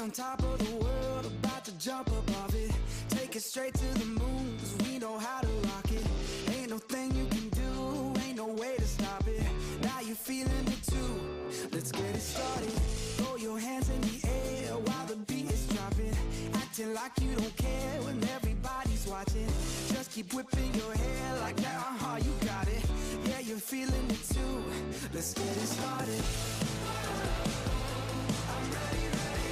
on top of the world, about to jump above it. Take it straight to the moon, cause we know how to rock it. Ain't no thing you can do, ain't no way to stop it. Now you're feeling it too, let's get it started. Throw your hands in the air while the beat is dropping. Acting like you don't care when everybody's watching. Just keep whipping your hair like that, you got it. Yeah, you're feeling it too, let's get it started. I'm ready, ready.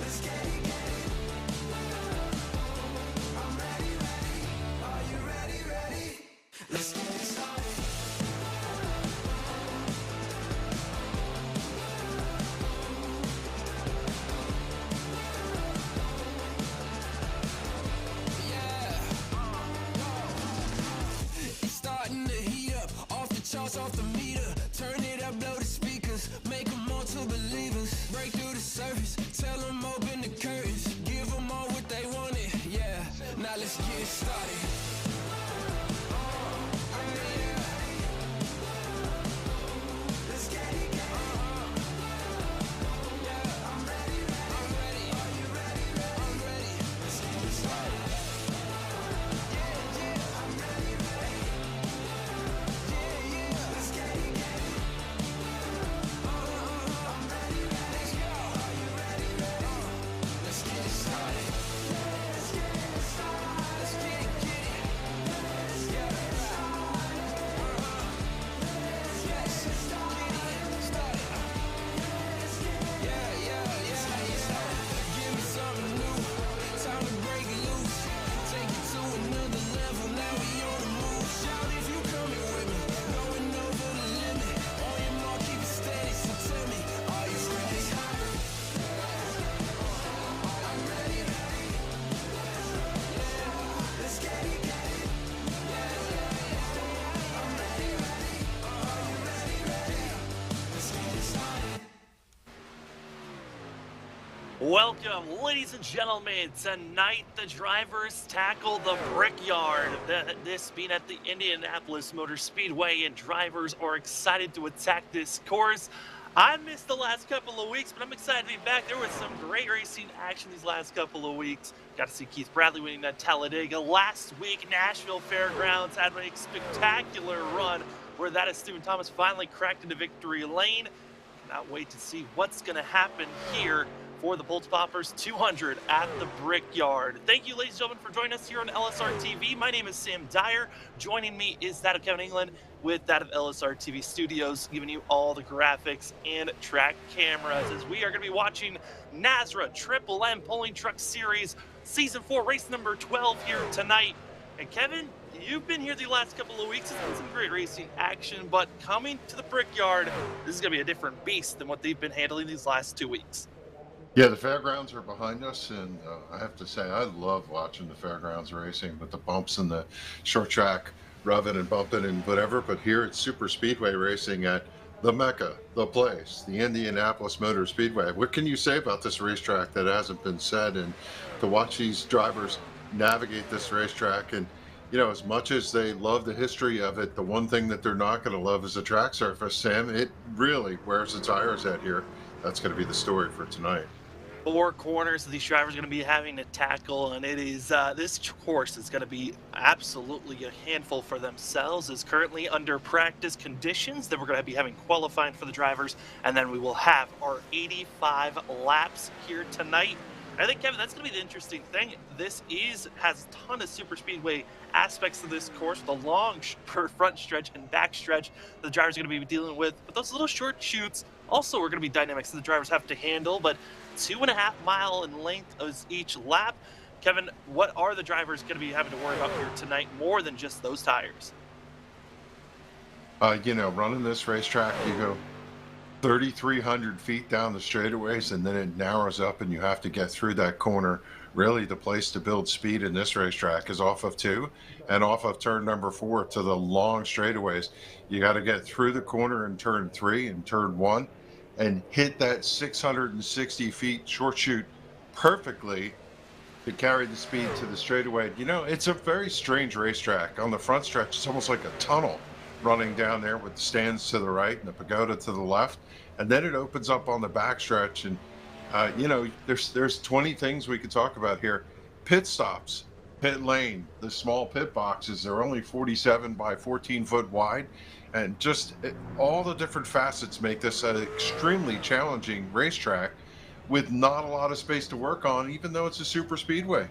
Let's get it, get it. I'm ready, ready. Are you ready, ready? Let's get it started. Off the meter, turn it up, blow the speakers, make them all to believers. Break through the surface, tell them open the curtains, give them all what they wanted. Yeah, now let's get it started. I'm ready, ready. Let's get it, get it. Yeah, I'm ready, ready. I'm ready. Are you ready, ready? I'm ready. Let's get it started. Yeah, yeah, I'm ready, ready. Let's get it, get it. I'm ready, ready. Let's go. Are you ready, ready? Let's get it started. Let's get it started. Let's get it, get it. Let's get it started. Let's get it started. Let's get it. Yeah, yeah, yeah. Give me something new. Time to break loose. Take it to another level. Now we on the move. Shout if you coming with me. Going over the limit. On your mark, keep it steady. So tell me, are you ready? I'm ready, ready. Let's get it, get it. I'm ready, ready. Are you ready, ready? Let's get it started. Welcome, ladies and gentlemen. Tonight, the drivers tackle the Brickyard. This being at the Indianapolis Motor Speedway, and drivers are excited to attack this course. I missed the last couple of weeks, but I'm excited to be back. There was some great racing action these last couple of weeks. Got to see Keith Bradley winning that Talladega. Last week, Nashville Fairgrounds had a spectacular run where that is Stephen Thomas finally cracked into victory lane. Cannot wait to see what's going to happen here for the Pulse Poppers 200 at the Brickyard. Thank you, ladies and gentlemen, for joining us here on LSRTV. My name is Sam Dyer. Joining me is that of Kevin England with that of LSRTV Studios, giving you all the graphics and track cameras as we are going to be watching NASRA Triple M Pulling Truck Series Season 4, race number 12 here tonight. And Kevin, you've been here the last couple of weeks. It's been some great racing action, but coming to the Brickyard, this is going to be a different beast than what they've been handling these last 2 weeks. Yeah, the fairgrounds are behind us, and I have to say, I love watching the fairgrounds racing with the bumps and the short track, rubbing and bumping and whatever. But here at Super Speedway Racing at the Mecca, the place, the Indianapolis Motor Speedway. What can you say about this racetrack that hasn't been said? And to watch these drivers navigate this racetrack, and you know, as much as they love the history of it, the one thing that they're not going to love is the track surface. Sam, it really wears the tires out here. That's going to be the story for tonight. 4 corners that these drivers are going to be having to tackle, and it is this course is going to be absolutely a handful for themselves. Is currently under practice conditions that we're going to be having qualifying for the drivers, and then we will have our 85 laps here tonight. I think, Kevin, that's going to be the interesting thing. This has a ton of super speedway aspects of this course, the long front stretch and back stretch the drivers are going to be dealing with. But those little short chutes also are going to be dynamics that the drivers have to handle. But 2.5 mile in length is each lap. Kevin, what are the drivers going to be having to worry about here tonight more than just those tires? You know, running this racetrack, you go 3,300 feet down the straightaways, and then it narrows up and you have to get through that corner. Really, the place to build speed in this racetrack is off of 2 and off of turn number 4 to the long straightaways. You got to get through the corner in turn 3 and turn 1 and hit that 660 feet short chute perfectly to carry the speed to the straightaway. You know, it's a very strange racetrack. On the front stretch, it's almost like a tunnel running down there with the stands to the right and the pagoda to the left. And then it opens up on the backstretch. And, you know, there's 20 things we could talk about here. Pit stops, pit lane, the small pit boxes, they're only 47 by 14 foot wide. And just all the different facets make this an extremely challenging racetrack with not a lot of space to work on, even though it's a super speedway.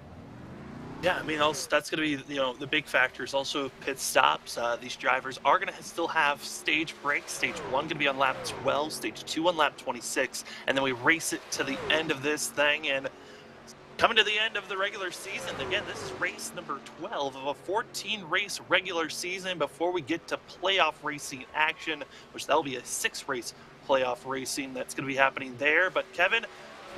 Yeah, I mean, also that's going to be, the big factor is also pit stops. These drivers are going to still have stage breaks. Stage 1 going to be on lap 12, stage 2 on lap 26, and then we race it to the end of this thing. And coming to the end of the regular season, again, this is race number 12 of a 14-race regular season before we get to playoff racing action, which that'll be a 6-race playoff racing that's going to be happening there. But Kevin,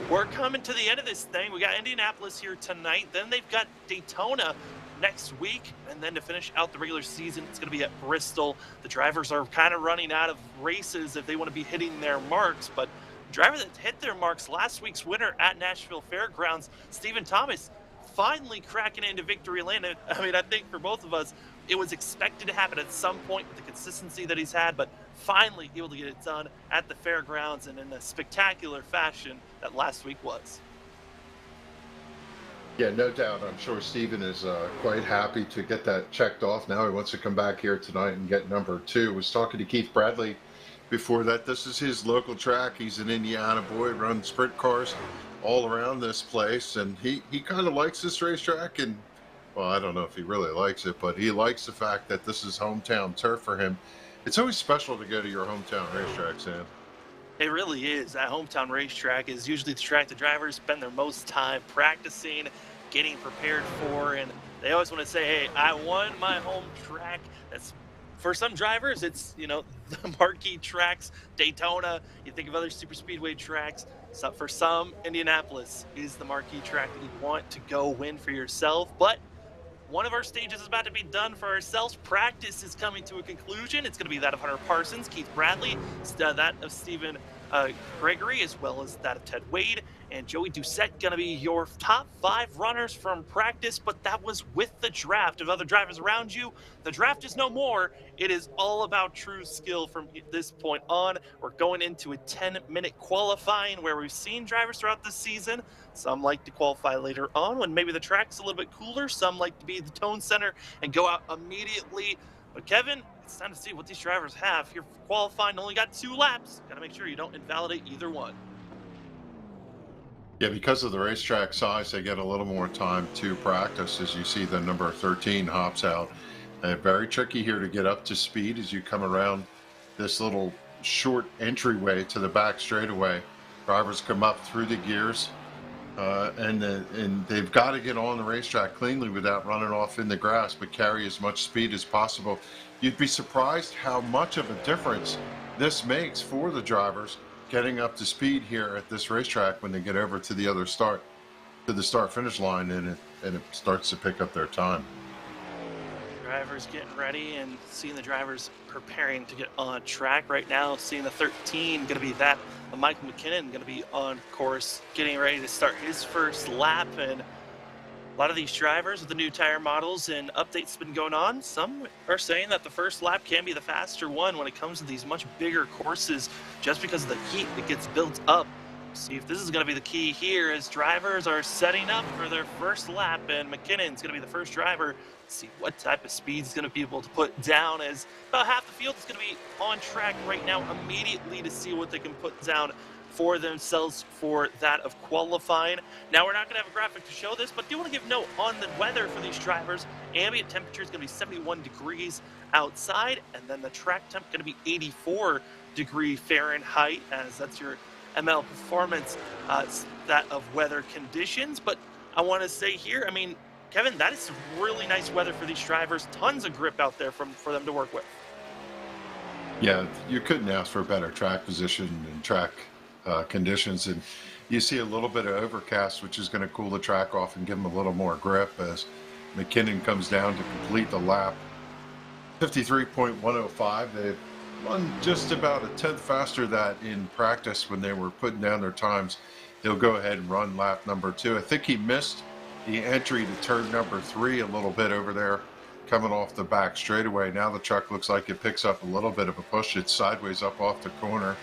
we're coming to the end of this thing. We got Indianapolis here tonight. Then they've got Daytona next week. And then to finish out the regular season, it's going to be at Bristol. The drivers are kind of running out of races if they want to be hitting their marks. But the driver that hit their marks, last week's winner at Nashville Fairgrounds, Stephen Thomas, finally cracking into victory lane. I mean, I think for both of us, it was expected to happen at some point with the consistency that he's had, but finally able to get it done at the fairgrounds and in a spectacular fashion that last week was. Yeah, no doubt. I'm sure Steven is quite happy to get that checked off. Now he wants to come back here tonight and get number 2. Was talking to Keith Bradley before that. This is his local track. He's an Indiana boy, runs sprint cars all around this place, and he kind of likes this racetrack. And well, I don't know if he really likes it, but he likes the fact that this is hometown turf for him. It's always special to go to your hometown racetrack, Sam. It really is. That hometown racetrack is usually the track the drivers spend their most time practicing, getting prepared for, and they always want to say, hey, I won my home track. That's, for some drivers, it's, the marquee tracks, Daytona, you think of other super speedway tracks. So for some, Indianapolis is the marquee track that you want to go win for yourself. But one of our stages is about to be done for ourselves. Practice is coming to a conclusion. It's going to be that of Hunter Parsons, Keith Bradley, that of Stephen Gregory, as well as that of Ted Wade, and Joey Doucette going to be your top 5 runners from practice. But that was with the draft of other drivers around you. The draft is no more. It is all about true skill from this point on. We're going into a 10-minute qualifying where we've seen drivers throughout the season. Some like to qualify later on when maybe the track's a little bit cooler. Some like to be the tone center and go out immediately. But Kevin, it's time to see what these drivers have. Here for qualifying, only got 2 laps. Got to make sure you don't invalidate either one. Yeah, because of the racetrack size, they get a little more time to practice. As you see, the number 13 hops out. Very tricky here to get up to speed as you come around this little short entryway to the back straightaway. Drivers come up through the gears, and they've got to get on the racetrack cleanly without running off in the grass, but carry as much speed as possible. You'd be surprised how much of a difference this makes for the drivers getting up to speed here at this racetrack when they get over to the other start finish line, and it starts to pick up their time. Drivers getting ready and seeing the drivers preparing to get on track right now. Seeing the 13 going to be that of Michael McKinnon, going to be on course, getting ready to start his first lap. And a lot of these drivers with the new tire models and updates been going on. Some are saying that the first lap can be the faster one when it comes to these much bigger courses, just because of the heat that gets built up. See if this is going to be the key here as drivers are setting up for their first lap, and McKinnon's going to be the first driver. See what type of speed he's going to be able to put down, as about half the field is going to be on track right now immediately to see what they can put down for themselves for that of qualifying. Now, we're not going to have a graphic to show this, but do want to give note on the weather for these drivers. Ambient temperature is going to be 71 degrees outside, and then the track temp going to be 84 degree Fahrenheit, as that's your ML performance, that of weather conditions. But I want to say here, I mean, Kevin, that is some really nice weather for these drivers. Tons of grip out there for them to work with. Yeah, you couldn't ask for a better track position and track conditions. And you see a little bit of overcast, which is going to cool the track off and give them a little more grip as McKinnon comes down to complete the lap. 53.105. They've run just about a tenth faster that in practice when they were putting down their times. They'll go ahead and run lap number 2. I think he missed the entry to turn number 3 a little bit over there coming off the back straightaway. Now the truck looks like it picks up a little bit of a push. It's sideways up off the corner,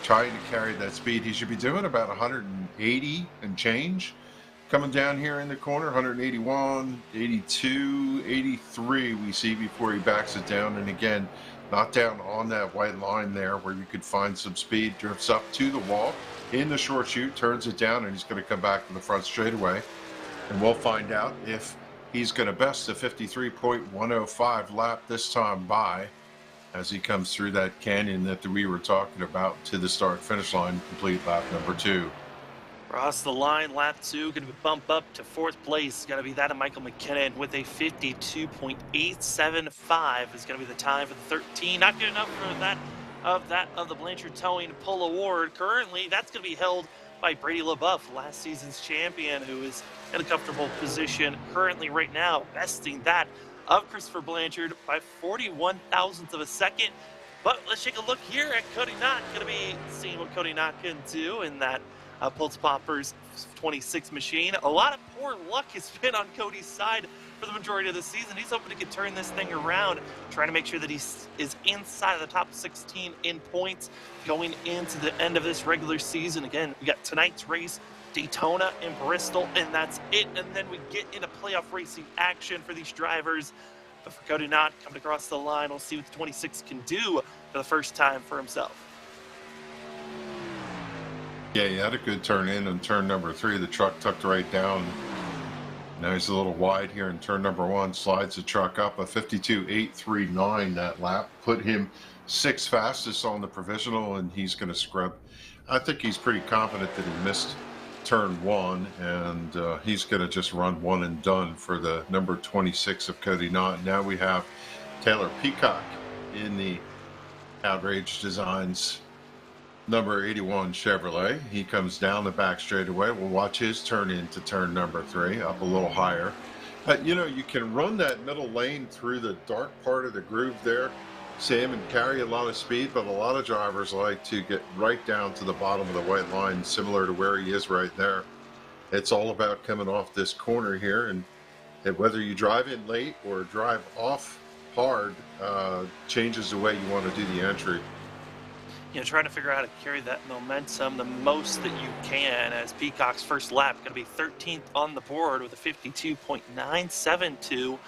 trying to carry that speed. He should be doing about 180 and change. Coming down here in the corner, 181, 82, 83 we see before he backs it down. And again, not down on that white line there where you could find some speed. Drifts up to the wall in the short chute, turns it down, and he's going to come back to the front straightaway. And we'll find out if he's going to best the 53.105 lap this time by as he comes through that canyon that we were talking about to the start-finish line, complete lap number 2. Across the line, lap 2, going to be bump up to 4th place. Going to be that of Michael McKinnon with a 52.875 is going to be the time for the 13. Not good enough for that of the Blanchard Towing Pull Award. Currently, that's going to be held by Brady LaBeouf, last season's champion, who is in a comfortable position currently right now, besting that of Christopher Blanchard by 41 thousandths of a second. But let's take a look here at Cody Knott. Going to be seeing what Cody Knott can do in that Pulse Poppers 26 machine. A lot of poor luck has been on Cody's side for the majority of the season. He's hoping to turn this thing around, trying to make sure that he is inside of the top 16 in points going into the end of this regular season. Again, we got tonight's race, Daytona and Bristol, and that's it. And then we get into playoff racing action for these drivers. But for Cody Knott coming across the line, we'll see what the 26 can do for the first time for himself. Yeah, he had a good turn in on turn number 3. The truck tucked right down. Now he's a little wide here in turn number 1. Slides the truck up a 52.839 that lap. Put him 6th fastest on the provisional, and he's going to scrub. I think he's pretty confident that he missed turn 1, and he's going to just run one and done for the number 26 of Cody Knott. Now we have Taylor Peacock in the Outrage Designs number 81 Chevrolet. He comes down the back straightaway. We'll watch his turn into turn number 3, up a little higher. You know, you can run that middle lane through the dark part of the groove there, Sam, and carry a lot of speed, but a lot of drivers like to get right down to the bottom of the white line, similar to where he is right there. It's all about coming off this corner here, and whether you drive in late or drive off hard changes the way you want to do the entry. You know, trying to figure out how to carry that momentum the most that you can, as Peacock's first lap going to be 13th on the board with a 52.972.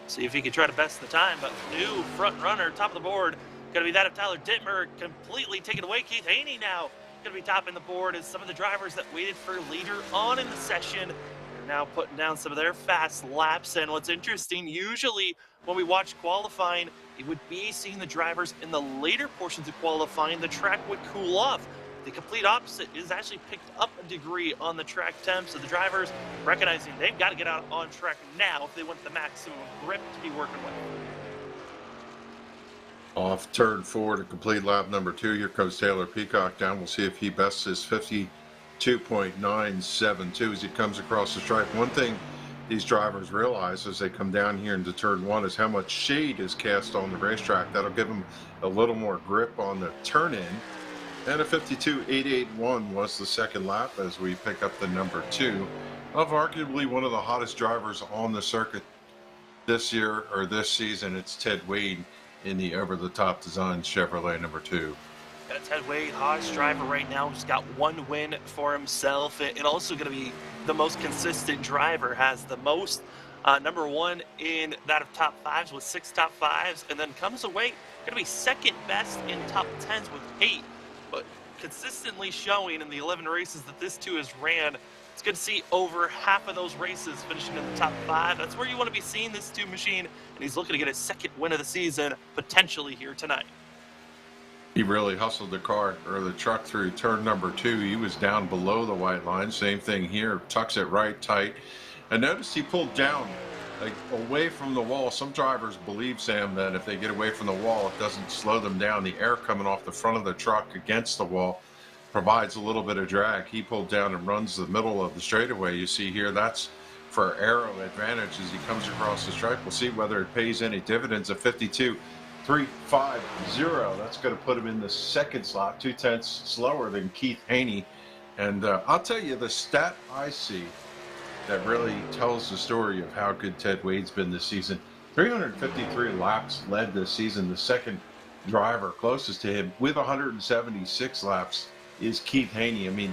See if he can try to best the time, but new front runner, top of the board, going to be that of Tyler Dittmer, completely taken away. Keith Haney now going to be topping the board as some of the drivers that waited for later on in the session are now putting down some of their fast laps. And what's interesting, usually when we watch qualifying, it would be seeing the drivers in the later portions of qualifying, the track would cool off. The complete opposite is actually picked up a degree on the track temp, so the drivers recognizing they've got to get out on track now if they want the maximum grip to be working with. Off turn 4 to complete lap number 2. Here comes Taylor Peacock down. We'll see if he bests his 52.972 as he comes across the stripe. One thing these drivers realize as they come down here into turn 1 is how much shade is cast on the racetrack. That'll give them a little more grip on the turn in. And a 52.881 was the second lap as we pick up the number 2 of arguably one of the hottest drivers on the circuit this year or this season. It's Ted Wade in the over-the-top design Chevrolet number 2. Got Ted Wade, hottest driver right now, just got one win for himself, and also going to be the most consistent driver, has the most number 1 in that of top 5s with 6 top 5s, and then comes away going to be second best in top 10s with 8. But consistently showing in the 11 races that this 2 has ran, it's good to see over half of those races finishing in the top 5. That's where you want to be seeing this 2 machine, and he's looking to get his second win of the season potentially here tonight. He really hustled the car or the truck through turn number 2. He was down below the white line. Same thing here, tucks it right tight. And notice he pulled down like away from the wall. Some drivers believe, Sam, that if they get away from the wall, it doesn't slow them down. The air coming off the front of the truck against the wall provides a little bit of drag. He pulled down and runs the middle of the straightaway. You see here, that's for aero advantage as he comes across the stripe. We'll see whether it pays any dividends. A 52.350. That's going to put him in the second slot, 0.2 slower than Keith Haney. And I'll tell you, the stat I see that really tells the story of how good Ted Wade's been this season. 353 laps led this season. The second driver closest to him with 176 laps is Keith Haney. I mean,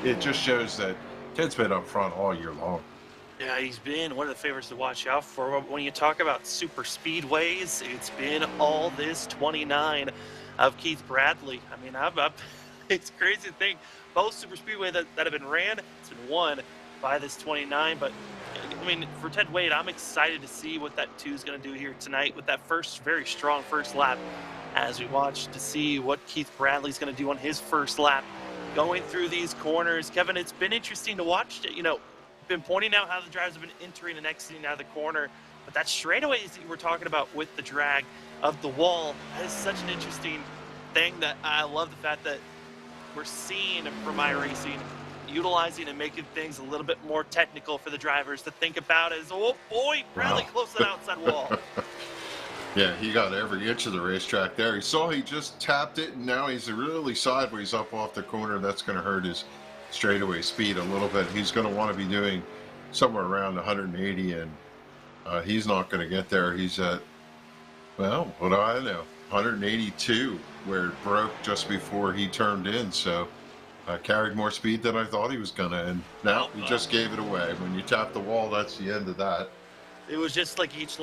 it just shows that Ted's been up front all year long. Yeah, he's been one of the favorites to watch out for. When you talk about super speedways, it's been all this 29 of Keith Bradley. I mean, it's crazy to think both super speedway that have been ran, it's been won by this 29. But I mean, for Ted Wade, I'm excited to see what that 2 is going to do here tonight with that very strong first lap, as we watch to see what Keith Bradley's going to do on his first lap going through these corners. Kevin, it's been interesting to watch. Been pointing out how the drivers have been entering and exiting out of the corner, but that straightaways that you were talking about with the drag of the wall is such an interesting thing that I love the fact that we're seeing from iRacing utilizing and making things a little bit more technical for the drivers to think about as, oh boy, Bradley close to the outside wall. Yeah, he got every inch of the racetrack there. He just tapped it, and now he's really sideways up off the corner. That's going to hurt his straightaway speed a little bit. He's going to want to be doing somewhere around 180, and he's not going to get there. He's at, well, what do I know, 182, where it broke just before he turned in. So carried more speed than I thought he was going to, and now he just gave it away. When you tap the wall, that's the end of that. It was just like each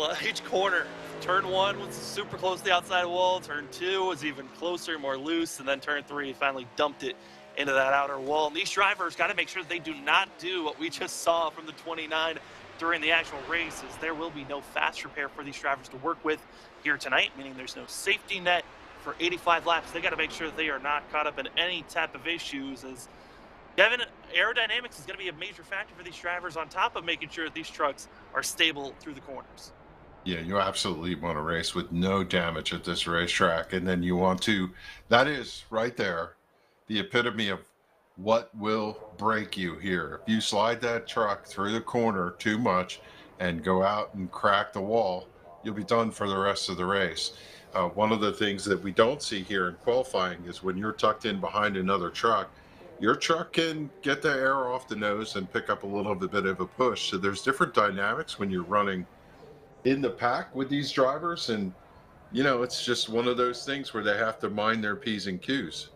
corner. Turn 1 was super close to the outside wall. Turn 2 was even closer, more loose, and then turn 3 finally dumped it into that outer wall. And these drivers got to make sure that they do not do what we just saw from the 29 during the actual races. There will be no fast repair for these drivers to work with here tonight, meaning there's no safety net for 85 laps. They got to make sure that they are not caught up in any type of issues, as Kevin, aerodynamics is going to be a major factor for these drivers on top of making sure that these trucks are stable through the corners. Yeah, you absolutely want to race with no damage at this racetrack. And then you want to, that is right there, the epitome of what will break you here. If you slide that truck through the corner too much and go out and crack the wall, you'll be done for the rest of the race. One of the things that we don't see here in qualifying is when you're tucked in behind another truck, your truck can get the air off the nose and pick up a little bit of a push. So there's different dynamics when you're running in the pack with these drivers. And, it's just one of those things where they have to mind their P's and Q's.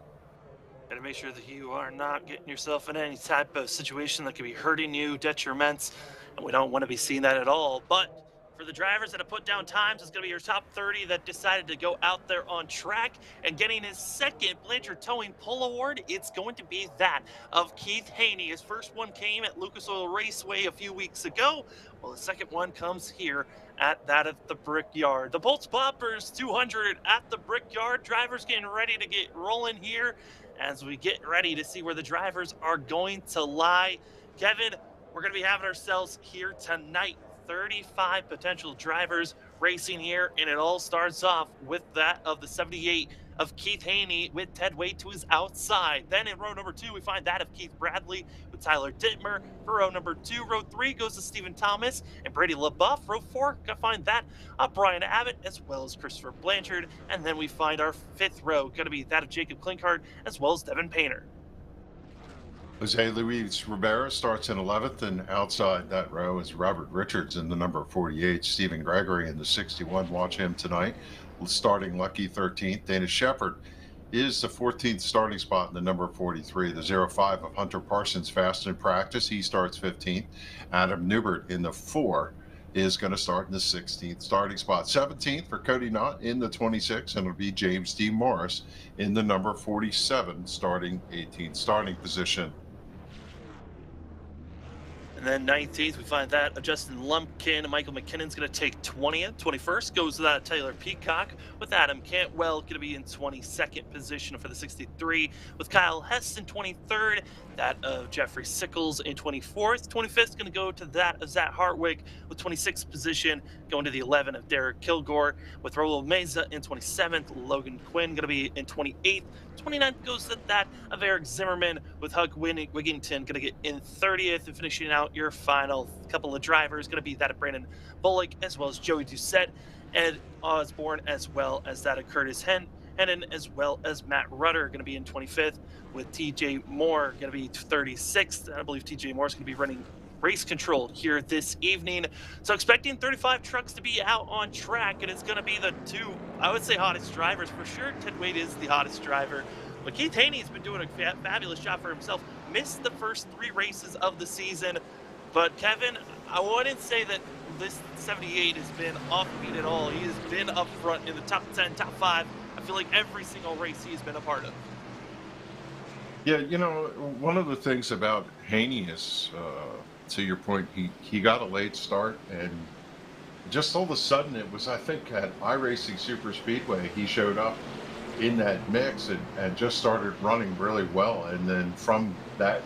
Got to make sure that you are not getting yourself in any type of situation that could be hurting you, detriments, and we don't want to be seeing that at all. But for the drivers that have put down times, it's going to be your top 30 that decided to go out there on track and getting his second Blanchard Towing Pole Award. It's going to be that of Keith Haney. His first one came at Lucas Oil Raceway a few weeks ago. Well, the second one comes here at that of the Brickyard. The Bolts Poppers 200 at the Brickyard. Drivers getting ready to get rolling here as we get ready to see where the drivers are going to lie. Kevin, we're going to be having ourselves here tonight 35 potential drivers racing here, and it all starts off with that of the 78 of Keith Haney with Ted Wade to his outside. Then in row number 2, we find that of Keith Bradley with Tyler Dittmer. For row number 2, row 3 goes to Stephen Thomas and Brady LaBeouf. Row 4, gonna find that of Brian Abbott as well as Christopher Blanchard. And then we find our 5th row, gonna be that of Jacob Klinkhardt as well as Devin Painter. Jose Luis Rivera starts in 11th, and outside that row is Robert Richards in the number 48, Stephen Gregory in the 61. Watch him tonight. Starting lucky 13th. Dana Shepard is the 14th starting spot in the number 43. The 05 of Hunter Parsons fast in practice. He starts 15th. Adam Newbert in the 4 is going to start in the 16th starting spot. 17th for Cody Knott in the 26, and it'll be James D. Morris in the number 47 starting 18th starting position. And then 19th, we find that of Justin Lumpkin. Michael McKinnon's going to take 20th. 21st goes to that of Taylor Peacock, with Adam Cantwell going to be in 22nd position for the 63, with Kyle Hess in 23rd, that of Jeffrey Sickles in 24th. 25th going to go to that of Zach Hartwig, with 26th position going to the 11 of Derek Kilgore, with Raul Meza in 27th. Logan Quinn going to be in 28th. 29th goes to that of Eric Zimmerman, with Hug Wigington going to get in 30th, and finishing out your final couple of drivers going to be that of Brandon Bullock as well as Joey Doucette, Ed Osborne as well as that of Curtis Hennon, as well as Matt Rutter going to be in 25th, with TJ Moore going to be 36th. I believe TJ Moore is going to be race control here this evening. So expecting 35 trucks to be out on track, and it's going to be the two, I would say, hottest drivers. For sure, Ted Wade is the hottest driver. But Keith Haney's been doing a fabulous job for himself. Missed the first 3 races of the season. But Kevin, I wouldn't say that this 78 has been offbeat at all. He has been up front in the top 10, top 5. I feel like every single race he has been a part of. Yeah, one of the things about Haney is, to your point, he got a late start, and just all of a sudden it was, I think, at iRacing Super Speedway, he showed up in that mix and just started running really well. And then from that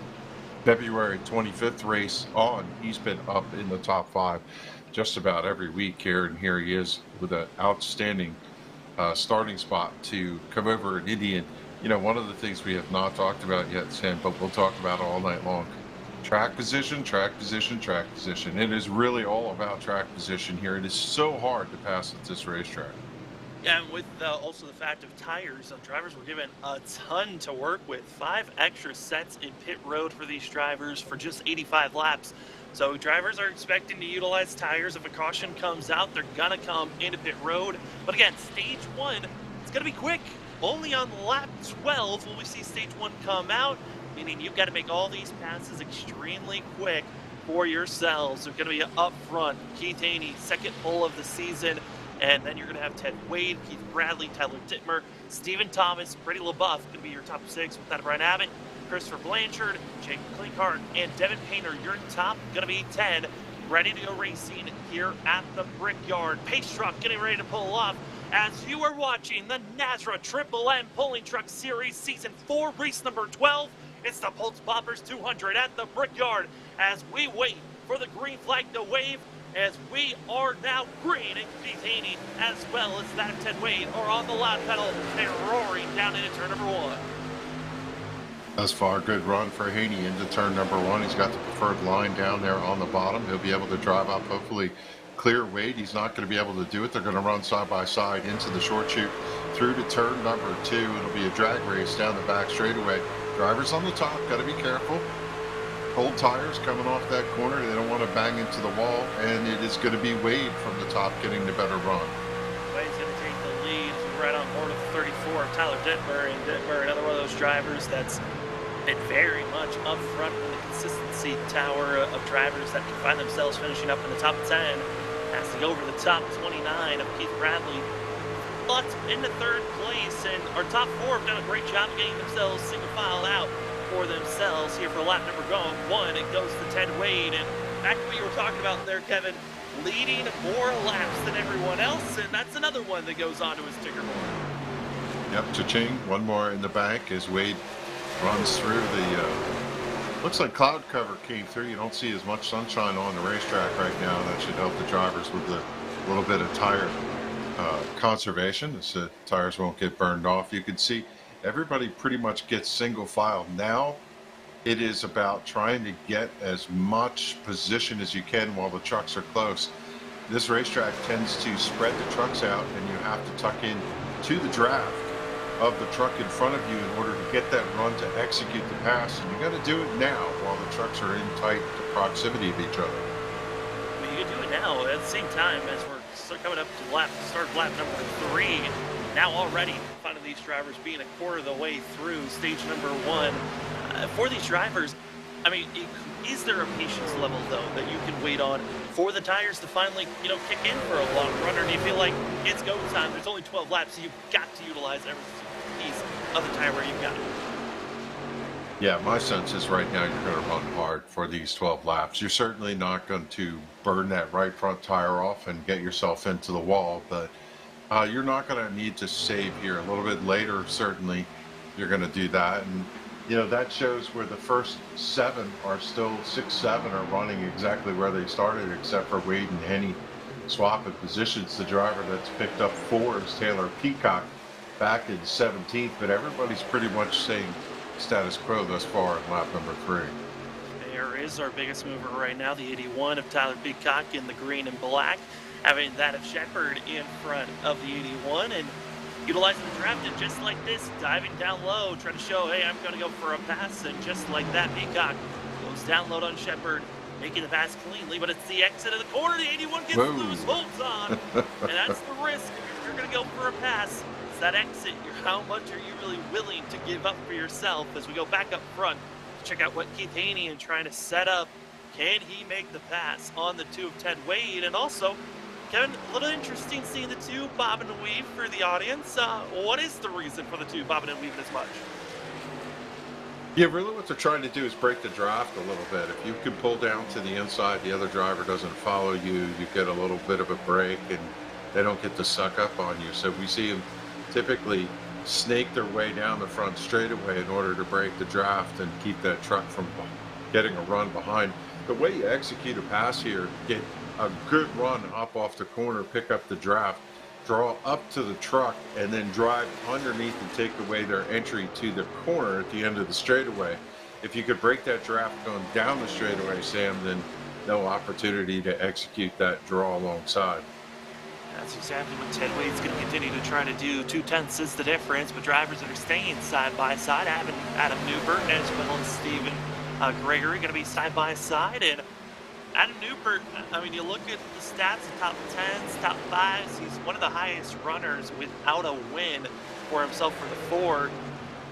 February 25th race on, he's been up in the top 5 just about every week here, and here he is with an outstanding starting spot to come over in Indy. And one of the things we have not talked about yet, Sam, but we'll talk about it all night long: track position, track position, track position. It is really all about track position here. It is so hard to pass at this racetrack. Yeah, and with also the fact of tires, drivers were given a ton to work with. 5 extra sets in pit road for these drivers for just 85 laps. So drivers are expecting to utilize tires. If a caution comes out, they're going to come into pit road. But again, stage 1, it's going to be quick. Only on lap 12 will we see stage 1 come out, meaning you've got to make all these passes extremely quick for yourselves. They're going to be up front. Keith Haney, second pole of the season. And then you're going to have Ted Wade, Keith Bradley, Tyler Dittmer, Stephen Thomas, Brady LaBeouf going to be your top 6 with that Brian Abbott, Christopher Blanchard, Jake Klinkhardt, and Devin Painter, your top going to be 10, ready to go racing here at the Brickyard. Pace truck getting ready to pull off as you are watching the NASRA Triple M Pulling Truck Series Season 4, race number 12. It's the Pulse Poppers 200 at the Brickyard as we wait for the green flag to wave, as we are now green, and Keith Haney, as well as that of Ted Wade, are on the loud pedal and roaring down into turn number 1. Thus far, good run for Haney into turn number 1. He's got the preferred line down there on the bottom. He'll be able to drive up, hopefully clear Wade. He's not going to be able to do it. They're going to run side by side into the short chute through to turn number 2. It'll be a drag race down the back straightaway. Drivers on the top, got to be careful. Cold tires coming off that corner. They don't want to bang into the wall, and it is going to be Wade from the top getting the better run. Wade's going to take the lead right on board of 34 of Tyler Dittmer, and Dittmer, another one of those drivers that's been very much up front in the consistency tower of drivers that can find themselves finishing up in the top 10. Has to go over the top 29 of Keith Bradley, but in the 3rd place, and our top 4 have done a great job of getting themselves single file out for themselves here for lap number 1. It goes to Ted Wade, and back to what you were talking about there, Kevin, leading more laps than everyone else, and that's another one that goes onto his ticker board. Yep, cha-ching, one more in the bank as Wade runs through the, looks like cloud cover came through. You don't see as much sunshine on the racetrack right now. That should help the drivers with a little bit of tire conservation, so the tires won't get burned off. You can see everybody pretty much gets single file. Now it is about trying to get as much position as you can while the trucks are close. This racetrack tends to spread the trucks out, and you have to tuck in to the draft of the truck in front of you in order to get that run to execute the pass. And you got to do it now while the trucks are in tight proximity of each other. I mean, you can do it now at the same time as we're coming up to start of lap number 3. Now already finding these drivers being a quarter of the way through stage number 1. For these drivers, I mean, is there a patience level, though, that you can wait on for the tires to finally, kick in for a long run? Or do you feel like it's go time? There's only 12 laps, so you've got to utilize every piece of the tire where you've got it. Yeah, my sense is right now you're going to run hard for these 12 laps. You're certainly not going to burn that right front tire off and get yourself into the wall, but you're not going to need to save here. A little bit later, certainly, you're going to do that. And, that shows where the first 7 are still 6-7 are running exactly where they started, except for Wade and Henny swapping positions. The driver that's picked up 4 is Taylor Peacock back in 17th, but everybody's pretty much staying status quo thus far in lap number 3. There is our biggest mover right now, the 81 of Tyler Peacock in the green and black, having that of Shepard in front of the 81, and utilizing the draft, and just like this, diving down low, trying to show, hey, I'm going to go for a pass, and just like that, Peacock goes down low on Shepard, making the pass cleanly, but it's the exit of the corner. The 81 gets Whoa. loose, holds on, and that's the risk. If you're going to go for a pass, it's that exit. How much are you really willing to give up for yourself? As we go back up front, check out what Keith Haney is trying to set up. Can he make the pass on the 2 of 10 Wade? And also, Kevin, a little interesting seeing the 2 bob and weave for the audience. What is the reason for the 2 bobbing and weaving as much? Yeah, really what they're trying to do is break the draft a little bit. If you can pull down to the inside, the other driver doesn't follow you, you get a little bit of a break and they don't get to suck up on you. So we see them typically snake their way down the front straightaway in order to break the draft and keep that truck from getting a run behind. The way you execute a pass here, get a good run up off the corner, pick up the draft, draw up to the truck, and then drive underneath and take away their entry to the corner at the end of the straightaway. If you could break that draft going down the straightaway, Sam, then no opportunity to execute that draw alongside. That's exactly what Ted Wade's going to continue to try to do. 2/10 is the difference, but drivers that are staying side by side, having Adam Newbert as well as Steven Gregory going to be side by side. And Adam Newbert, I mean, you look at the stats, the top 10s, top 5s, he's one of the highest runners without a win for himself for the Ford.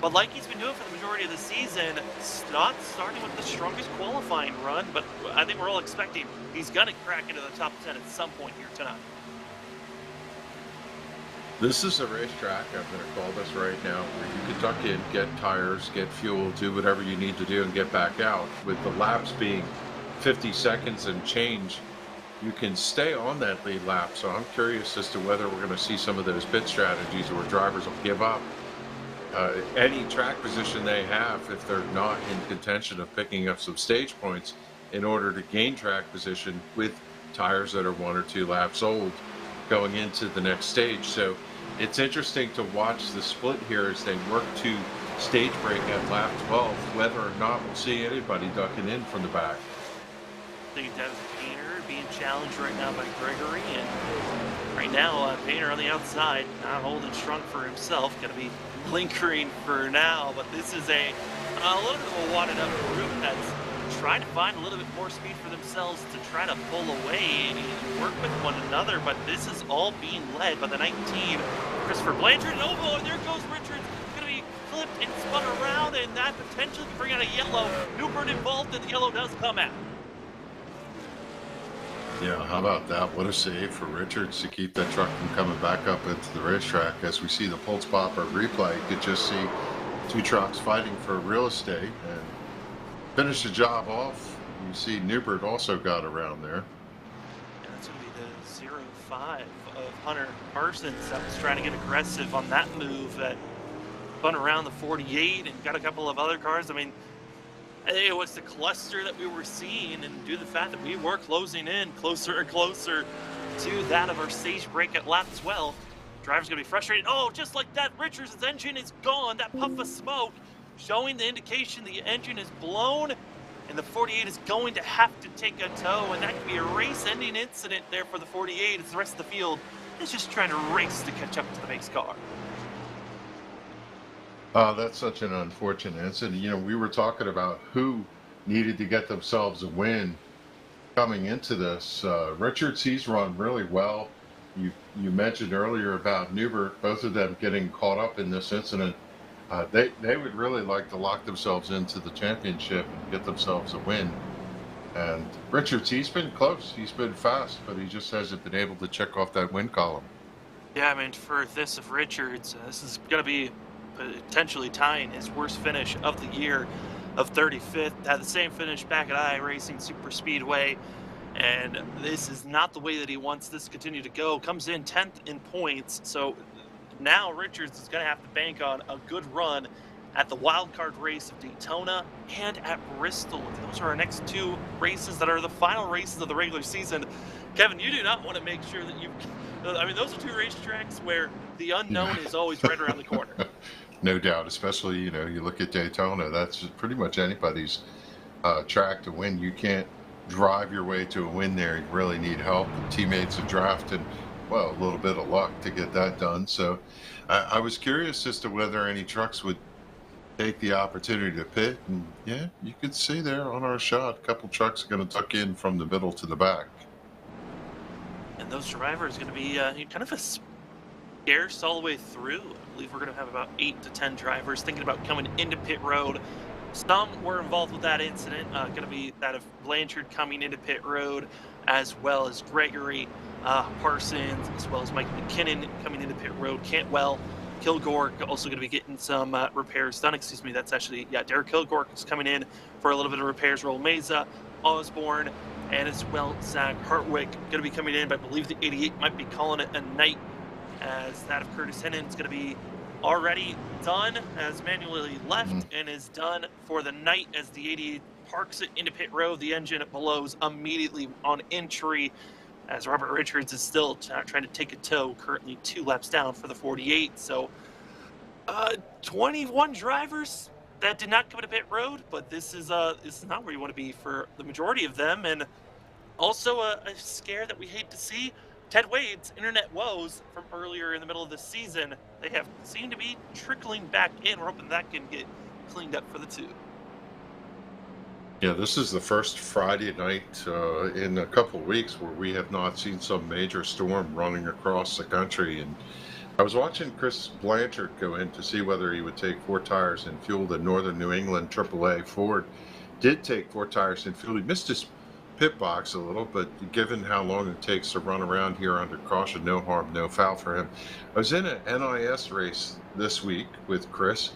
But like he's been doing for the majority of the season, not starting with the strongest qualifying run, but I think we're all expecting he's going to crack into the top 10 at some point here tonight. This is a racetrack, I'm going to call this right now, where you can tuck in, get tires, get fuel, do whatever you need to do and get back out. With the laps being 50 seconds and change, you can stay on that lead lap. So I'm curious as to whether we're going to see some of those pit strategies where drivers will give up any track position they have if they're not in contention of picking up some stage points in order to gain track position with tires that are 1 or 2 laps old going into the next stage. So it's interesting to watch the split here as they work to stage break at lap 12, whether or not we'll see anybody ducking in from the back. I think that was Painter being challenged right now by Gregory, and right now Painter on the outside, not holding strong for himself, going to be lingering for now. But this is a little bit of a wadded up group that's trying to find a little bit more speed for themselves to try to pull away and work with one another. But this is all being led by the 19, Christopher Blanchard. And and there goes Richards, going to be flipped and spun around, and that potentially could bring out a yellow. Newbert involved, and the yellow does come out. Yeah, how about that? What a save for Richards to keep that truck from coming back up into the racetrack. As we see the Pulse Popper replay, you could just see 2 trucks fighting for real estate and finish the job off. You see Newbert also got around there. And that's going to be the 0-5 of Hunter Parsons that was trying to get aggressive on that move that spun around the 48 and got a couple of other cars. I mean, it was the cluster that we were seeing, and due to the fact that we were closing in closer and closer to that of our stage break at lap 12, driver's going to be frustrated. Oh, just like that, Richards' engine is gone. That puff of smoke showing the indication the engine is blown, and the 48 is going to have to take a tow, and that could be a race-ending incident there for the 48 as the rest of the field is just trying to race to catch up to the base car. That's such an unfortunate incident. You know, we were talking about who needed to get themselves a win coming into this. Richards, he's run really well. You mentioned earlier about Newbert, both of them getting caught up in this incident. They would really like to lock themselves into the championship and get themselves a win. And Richards, he's been close. He's been fast, but he just hasn't been able to check off that win column. Yeah, I mean, for this of Richards, this is going to be potentially tying his worst finish of the year of 35th. Had the same finish back at iRacing Super Speedway, and this is not the way that he wants this to continue to go. Comes in 10th in points, so now Richards is going to have to bank on a good run at the wild card race of Daytona and at Bristol. Those are our next 2 races that are the final races of the regular season. Kevin, you do not want to make sure that I mean, those are 2 racetracks where the unknown is always right around the corner. No doubt, especially, you know, you look at Daytona, that's pretty much anybody's track to win. You can't drive your way to a win there. You really need help, and teammates, a draft, and, well, a little bit of luck to get that done. So I was curious as to whether any trucks would take the opportunity to pit. And yeah, you can see there on our shot, a couple trucks are going to tuck in from the middle to the back. And those drivers are going to be kind of a scarce all the way through. I believe we're going to have about 8 to 10 drivers thinking about coming into pit road. Some were involved with that incident. Going to be that of Blanchard coming into pit road, as well as Gregory Parsons, as well as Mike McKinnon coming into pit road. Cantwell, Kilgore also going to be getting some repairs done. Excuse me, that's actually, Derek Kilgore is coming in for a little bit of repairs. Roll Meza, Osborne, and as well Zach Hartwick going to be coming in, but I believe the 88 might be calling it a night, as that of Curtis Hennon is going to be already done, has manually left and is done for the night, as the 88 parks it into pit road. The engine blows immediately on entry, as Robert Richards is still trying to take a tow, currently 2 laps down for the 48. So 21 drivers that did not come to pit road, but this is not where you want to be for the majority of them. And also a scare that we hate to see, Ted Wade's internet woes from earlier in the middle of the season, they have seemed to be trickling back in. We're hoping that can get cleaned up for the 2. Yeah, this is the first Friday night in a couple of weeks where we have not seen some major storm running across the country. And I was watching Chris Blanchard go in to see whether he would take 4 tires and fuel. The Northern New England AAA Ford did take 4 tires and fuel. He missed his pit box a little, but given how long it takes to run around here under caution, no harm, no foul for him. I was in an NIS race this week with Chris,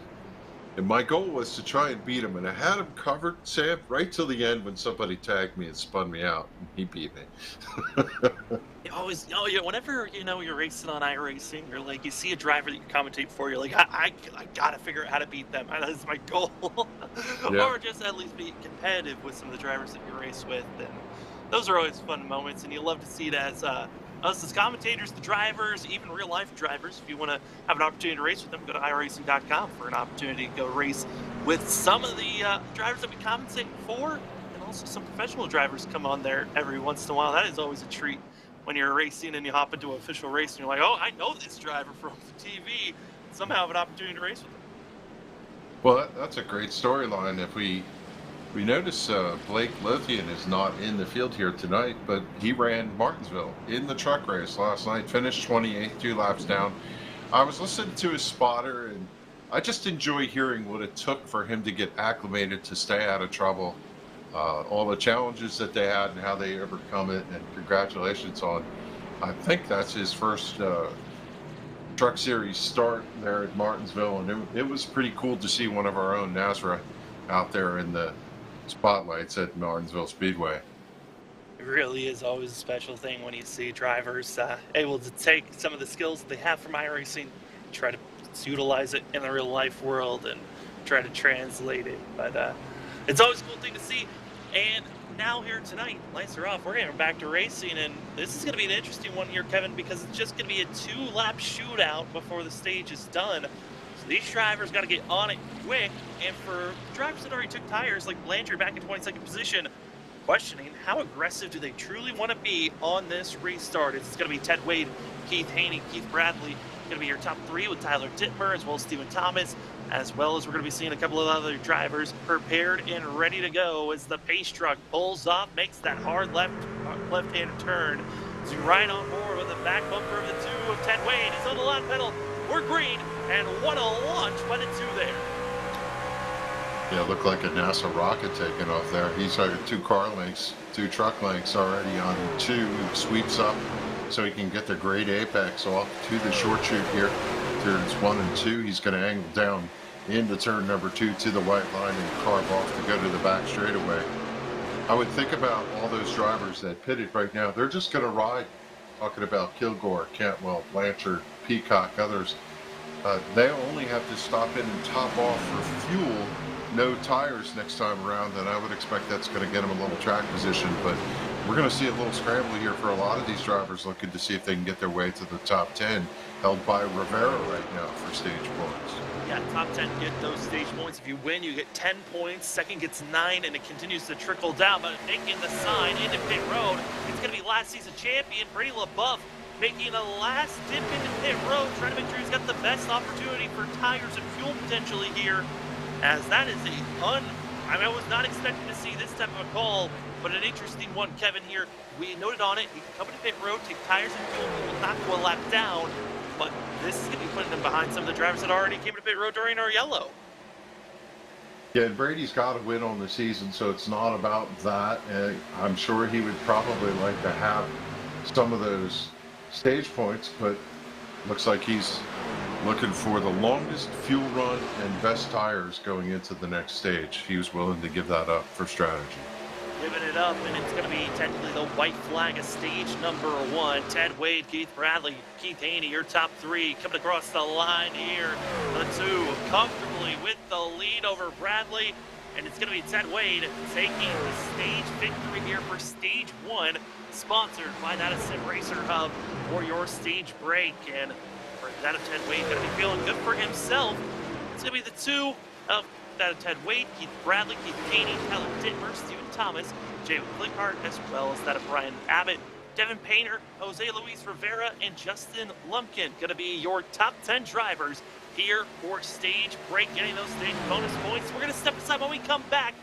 and my goal was to try and beat him, and I had him covered, Sam, right till the end when somebody tagged me and spun me out, and he beat me. Whenever you're racing on iRacing, you're like, you see a driver that you commentate for, you're like, I gotta figure out how to beat them. That's my goal. Yeah. Or just at least be competitive with some of the drivers that you race with. And those are always fun moments, and you love to see it as us as commentators, the drivers, even real life drivers. If you want to have an opportunity to race with them, go to iRacing.com for an opportunity to go race with some of the drivers that we commentate for, and also some professional drivers come on there every once in a while. That is always a treat when you're racing and you hop into an official race and you're like, oh, I know this driver from TV, and somehow have an opportunity to race with them. Well, that's a great storyline. If we notice Blake Lothian is not in the field here tonight, but he ran Martinsville in the truck race last night, finished 28th, 2 laps down. I was listening to his spotter, and I just enjoy hearing what it took for him to get acclimated to stay out of trouble, all the challenges that they had and how they overcome it, and congratulations on, I think that's his first truck series start there at Martinsville, and it was pretty cool to see one of our own NASRA out there in the spotlights at Martinsville Speedway. It really is always a special thing when you see drivers able to take some of the skills that they have from iRacing, try to utilize it in the real life world and try to translate it. But it's always a cool thing to see. And now here tonight, lights are off. We're getting back to racing, and this is going to be an interesting one here, Kevin, because it's just going to be a 2-lap shootout before the stage is done. So these drivers got to get on it quick, and for drivers that already took tires, like Blanchard back in 22nd position, questioning how aggressive do they truly want to be on this restart. It's going to be Ted Wade, Keith Haney, Keith Bradley, going to be your top 3 with Tyler Dittmer, as well as Stephen Thomas, as well as we're going to be seeing a couple of other drivers prepared and ready to go as the pace truck pulls off, makes that hard left-hand turn. So right on board with the back bumper of the 2 of Ted Wade. He's on the left pedal. We're green, and what a launch by the 2 there. Yeah, looked like a NASA rocket taking off there. He's got 2 truck lengths already on 2. He sweeps up so he can get the great apex off to the short chute here. Turns 1 and 2. He's going to angle down into turn number 2 to the white line and carve off to go to the back straightaway. I would think about all those drivers that pitted right now. They're just going to ride. Talking about Kilgore, Cantwell, Blanchard, Peacock, others. They only have to stop in and top off for fuel. No tires next time around, and I would expect that's going to get them a little track position. But we're going to see a little scramble here for a lot of these drivers looking to see if they can get their way to the top 10, held by Rivera right now for stage points. Yeah, top 10 get those stage points. If you win, you get 10 points. Second gets 9, and it continues to trickle down. But making the sign into pit road, it's going to be last season champion Brady LaBeouf making a last dip into pit road, trying to make sure he's got the best opportunity for tires and fuel potentially here. as that is I mean, I was not expecting to see this type of a call, but an interesting one, Kevin, here. We noted on it, he can come into pit road, take tires and fuel, he will not go a lap down, but this is going to be putting him behind some of the drivers that already came to pit road during our yellow. Yeah, and Brady's got to win on the season, so it's not about that. I'm sure he would probably like to have some of those stage points, but looks like he's looking for the longest fuel run and best tires going into the next stage. He was willing to give that up for strategy. Giving it up, and it's going to be technically the white flag of stage number 1. Ted Wade, Keith Bradley, Keith Haney, your top 3 coming across the line here. The 2 comfortably with the lead over Bradley, and it's going to be Ted Wade taking the stage victory here for stage 1, sponsored by that Sim Racer Hub for your stage break. And for that of Ted Wade, going to be feeling good for himself. It's going to be the 2 of that of Ted Wade, Keith Bradley, Keith Haney, Tyler Dittmer, Steven Thomas, Jay Clickhart, as well as that of Brian Abbott, Devin Painter, Jose Luis Rivera, and Justin Lumpkin. Going to be your top 10 drivers here for stage break, getting those stage bonus points. We're going to step aside when we come back.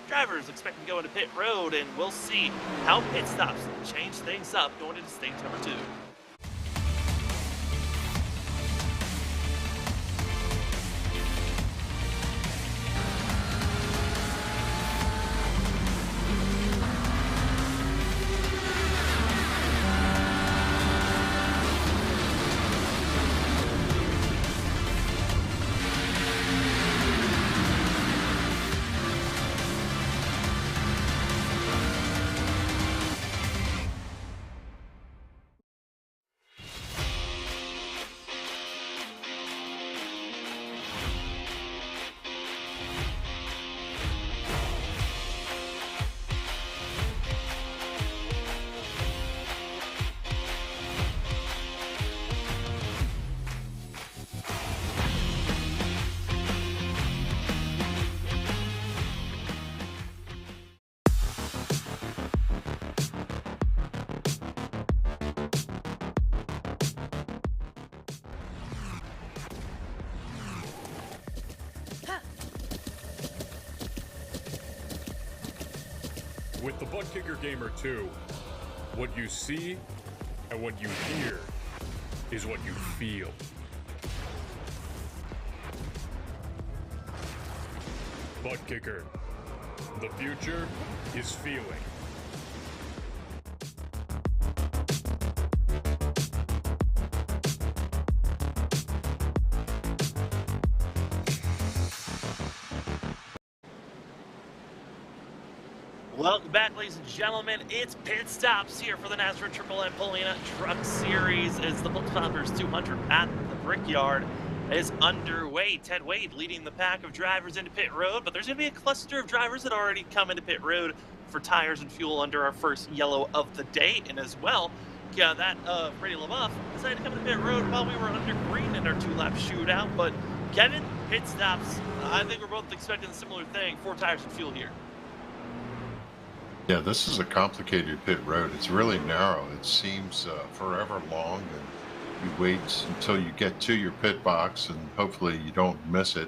Drivers expect to go into pit road, and we'll see how pit stops change things up going into stage number 2. With the Butt Kicker Gamer 2, what you see and what you hear is what you feel. Butt Kicker. The future is feeling. Welcome back, ladies and gentlemen. It's pit stops here for the NASRA Triple M Polina Truck Series as the Bulltoppers 200 at the Brickyard is underway. Ted Wade leading the pack of drivers into pit road, but there's going to be a cluster of drivers that already come into pit road for tires and fuel under our first yellow of the day. And as well, that Brady LaBeouf decided to come into pit road while we were under green in our 2-lap shootout. But Kevin, pit stops, I think we're both expecting a similar thing, 4 tires and fuel here. Yeah, this is a complicated pit road. It's really narrow. It seems forever long, and you wait until you get to your pit box, and hopefully you don't miss it.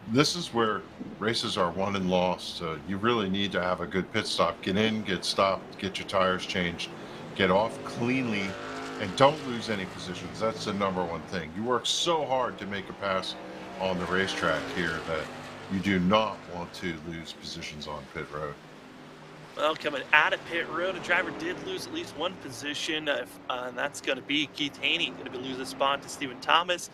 This is where races are won and lost. You really need to have a good pit stop. Get in, get stopped, get your tires changed, get off cleanly, and don't lose any positions. That's the #1 thing. You work so hard to make a pass on the racetrack here that you do not want to lose positions on pit road. Well, coming out of pit road, a driver did lose at least 1 position, and that's going to be Keith Haney, going to be losing a spot to Steven Thomas,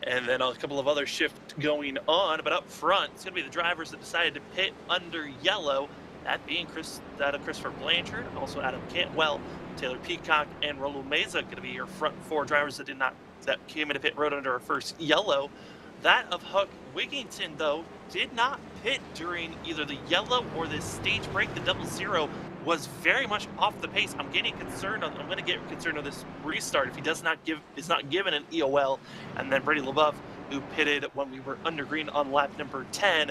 and then a couple of other shifts going on. But up front, it's going to be the drivers that decided to pit under yellow, that being Christopher Blanchard, also Adam Cantwell, Taylor Peacock, and Rolo Meza, going to be your front 4 drivers that came into pit road under our first yellow. That of Huck Wigington, though, did not pit during either the yellow or this stage break. The 00 was very much off the pace. I'm going to get concerned on this restart if he is not given an EOL. And then Brady LaBeouf, who pitted when we were under green on lap number 10.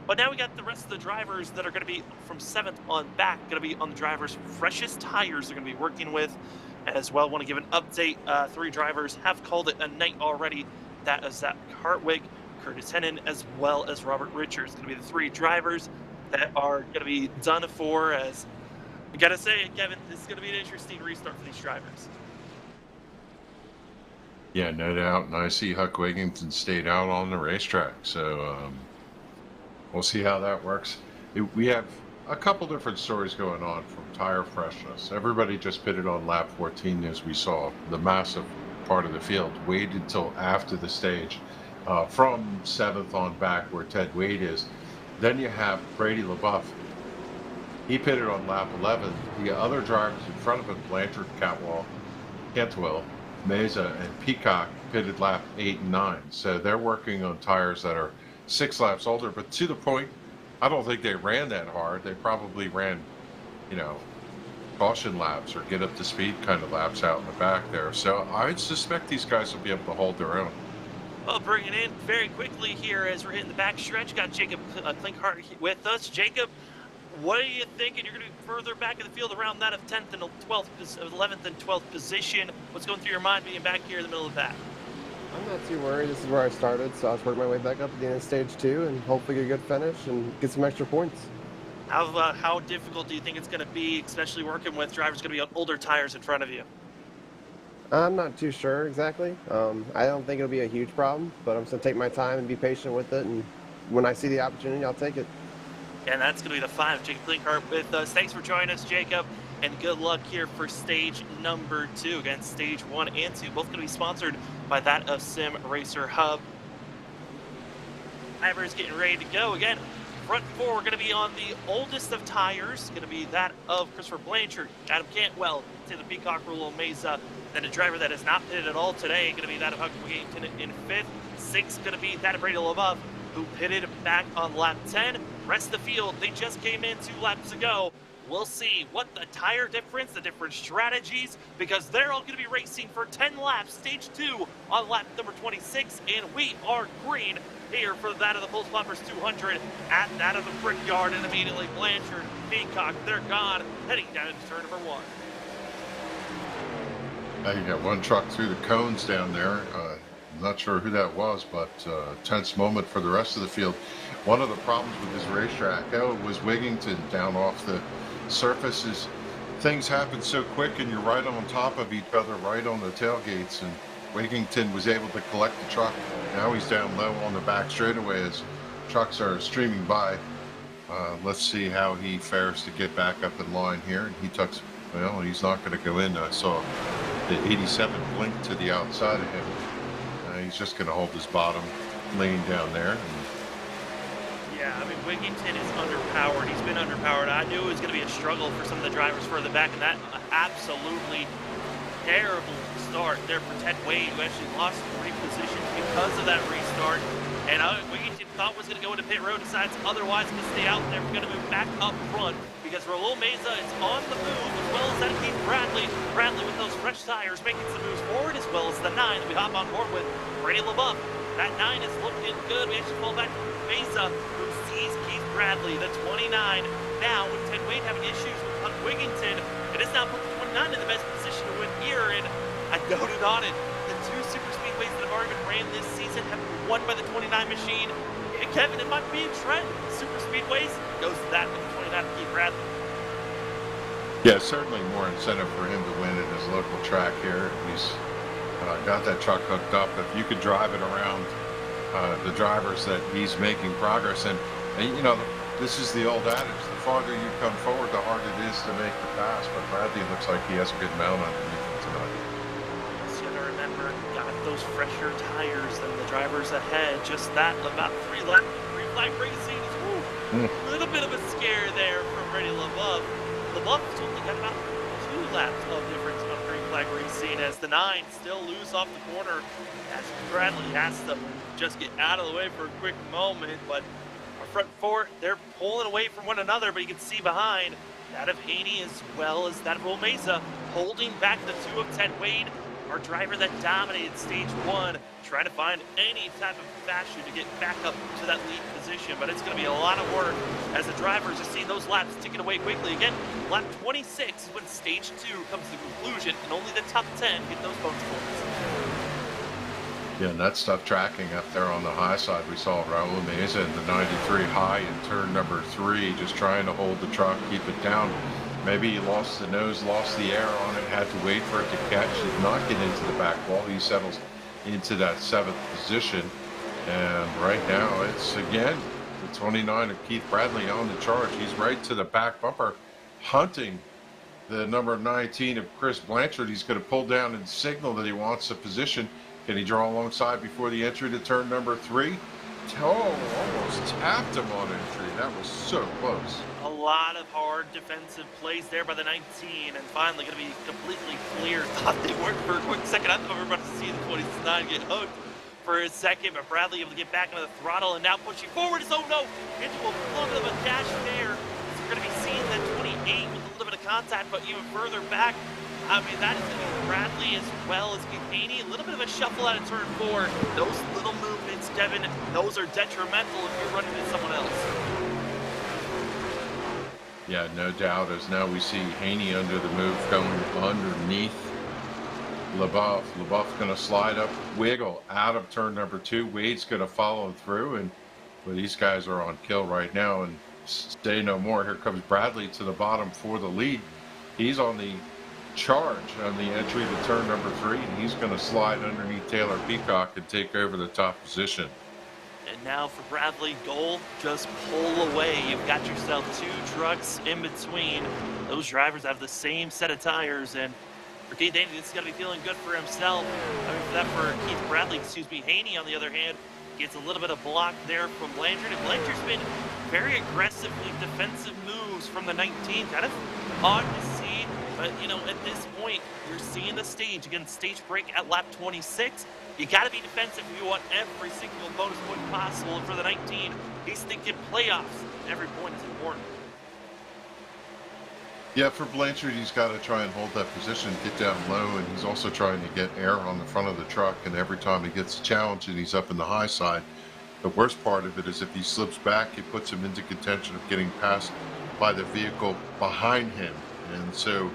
But now we got the rest of the drivers that are going to be from 7th on back, going to be on the drivers' freshest tires they're going to be working with. As well, want to give an update. 3 drivers have called it a night already. That is Zach Hartwig, Curtis Hennon, as well as Robert Richards. Going to be the three drivers that are going to be done for. As I got to say, Kevin, this is going to be an interesting restart for these drivers. Yeah, no doubt. And I see Huck Wigington stayed out on the racetrack, so we'll see how that works. We have a couple different stories going on from tire freshness. Everybody just pitted on lap 14, as we saw. The massive part of the field waited until after the stage, from 7th on back where Ted Wade is. Then you have Brady LaBeouf. He pitted on lap 11. The other drivers in front of him, Blanchard, Cantwell, Meza, and Peacock, pitted lap 8 and 9. So they're working on tires that are 6 laps older. But to the point, I don't think they ran that hard. They probably ran, caution laps or get up to speed kind of laps out in the back there. So I suspect these guys will be able to hold their own. Well, bring it in very quickly here as we're hitting the back stretch. Got Jacob Klinkhart with us. Jacob, what are you thinking? You're going to be further back in the field around that of 10th and 12th, 11th and 12th position. What's going through your mind being back here in the middle of that? I'm not too worried. This is where I started, so I was working my way back up at the end of stage 2 and hopefully get a good finish and get some extra points. How difficult do you think it's going to be, especially working with drivers going to be on older tires in front of you? I'm not too sure exactly. I don't think it'll be a huge problem, but I'm just going to take my time and be patient with it, and when I see the opportunity, I'll take it. And that's going to be the 5, Jacob Klinkhart with us. Thanks for joining us, Jacob, and good luck here for stage number 2. Again, stage 1 and 2, both going to be sponsored by that of Sim Racer Hub. Drivers getting ready to go. Again, front 4 are going to be on the oldest of tires, going to be that of Christopher Blanchard, Adam Cantwell, Taylor Peacock, Rollo Meza. Then a driver that has not pitted at all today, going to be that of Huck Wigington in 5th. 6th going to be that of Brady LaBeouf, who pitted back on lap 10. Rest of the field, they just came in 2 laps ago. We'll see what the tire difference, the different strategies, because they're all going to be racing for 10 laps, stage 2 on lap number 26, and we are green here for that of the Pulse Poppers 200 at that of the Brickyard, and immediately Blanchard, Peacock, they're gone, heading down into turn number 1. You got one truck through the cones down there. I'm not sure who that was, but tense moment for the rest of the field. One of the problems with this racetrack, was Wigington down off the surface. Is things happen so quick and you're right on top of each other, right on the tailgates, and Wigington was able to collect the truck. Now he's down low on the back straightaway as trucks are streaming by. Let's see how he fares to get back up in line here. And he's not going to go in. I saw the 87 blink to the outside of him. He's just going to hold his bottom lane down there. Yeah, I mean, Wigington is underpowered. He's been underpowered. I knew it was going to be a struggle for some of the drivers further back, and that absolutely terrible start there for Ted Wade, who actually lost 3 positions because of that restart. And Wigington thought was going to go into pit road, decides otherwise to stay out there. We're going to move back up front because Rollo Meza is on the move, as well as that Keith Bradley. Bradley with those fresh tires making some moves forward, as well as the 9 that we hop on board with, Brady LaBeouf. That 9 is looking good. We actually fall back to Meza, who sees Keith Bradley, the 29. Now, with Ted Wade having issues with Huck Wigington, it has now put the 29 in the best position to win here, and I noted on it, the 2 super speedways that have already been ran this season have been won by the 29 machine. And Kevin, it might be a trend. Super speedways goes to that with the 29 of Keith Bradley. Yeah, certainly more incentive for him to win at his local track here. He's got that truck hooked up. If you could drive it around the drivers that he's making progress in, and this is the old adage, the farther you come forward, the harder it is to make the pass, but Bradley looks like he has a good mount underneath him tonight. So you gotta remember, got those fresher tires than the drivers ahead. Just that, about 3 lap racing. A little bit of a scare there from Brady LaBeouf. LaBeouf's only got about 2 laps of difference on green flag racing as the 9 still loose off the corner as Bradley has to just get out of the way for a quick moment. But our front 4, they're pulling away from one another, but you can see behind that of Haney as well as that of Will Meza holding back the 2 of Ted Wade, our driver that dominated stage 1, trying to find any type of fashion to get back up to that lead position. But it's going to be a lot of work as the drivers are seeing those laps ticking away quickly. Again, lap 26 is when stage 2 comes to conclusion, and only the top 10 get those bonus points. Yeah, and that stuff tracking up there on the high side. We saw Raul Meza in the 93 high in turn number 3, just trying to hold the truck, keep it down. Maybe he lost the nose, lost the air on it, had to wait for it to catch, did not get into the back wall. He settles into that 7th position. And right now, it's again the 29 of Keith Bradley on the charge. He's right to the back bumper, hunting the number 19 of Chris Blanchard. He's going to pull down and signal that he wants a position. Can he draw alongside before the entry to turn number 3? Oh, almost tapped him on entry. That was so close. A lot of hard defensive plays there by the 19, and finally going to be completely clear. Thought they weren't for a quick second. I thought we were about to see the 29 get hooked for a second, but Bradley able to get back into the throttle and now pushing forward. Oh no, into a little bit of a dash there. So we're going to be seeing that 28 with a little bit of contact, but even further back. I mean, that is going to be Bradley as well as Keith Haney. A little bit of a shuffle out of turn 4. Those little movements, Devin, those are detrimental if you're running into someone else. Yeah, no doubt, as now we see Haney under the move going underneath LaBeouf. LaBeouf's going to slide up, wiggle out of turn number 2. Wade's going to follow through, and well, these guys are on kill right now, and say no more. Here comes Bradley to the bottom for the lead. He's on the charge on the entry to turn number 3, and he's going to slide underneath Taylor Peacock and take over the top position. And now for Bradley, goal, just pull away. You've got yourself 2 trucks in between. Those drivers have the same set of tires, and for Keith Haney, this is going to be feeling good for himself. I mean, for that for Keith Bradley, excuse me. Haney, on the other hand, gets a little bit of block there from Blanchard, and Blanchard's been very aggressively defensive moves from the 19. Kind of odd to see, but, you know, at this point, you're seeing the stage. Again, stage break at lap 26. You got to be defensive if you want every single bonus point possible. And for the 19, he's thinking playoffs. Every point is important. Yeah, for Blanchard, he's got to try and hold that position, get down low, and he's also trying to get air on the front of the truck. And every time he gets a challenge and he's up in the high side, the worst part of it is if he slips back, it puts him into contention of getting passed by the vehicle behind him. And so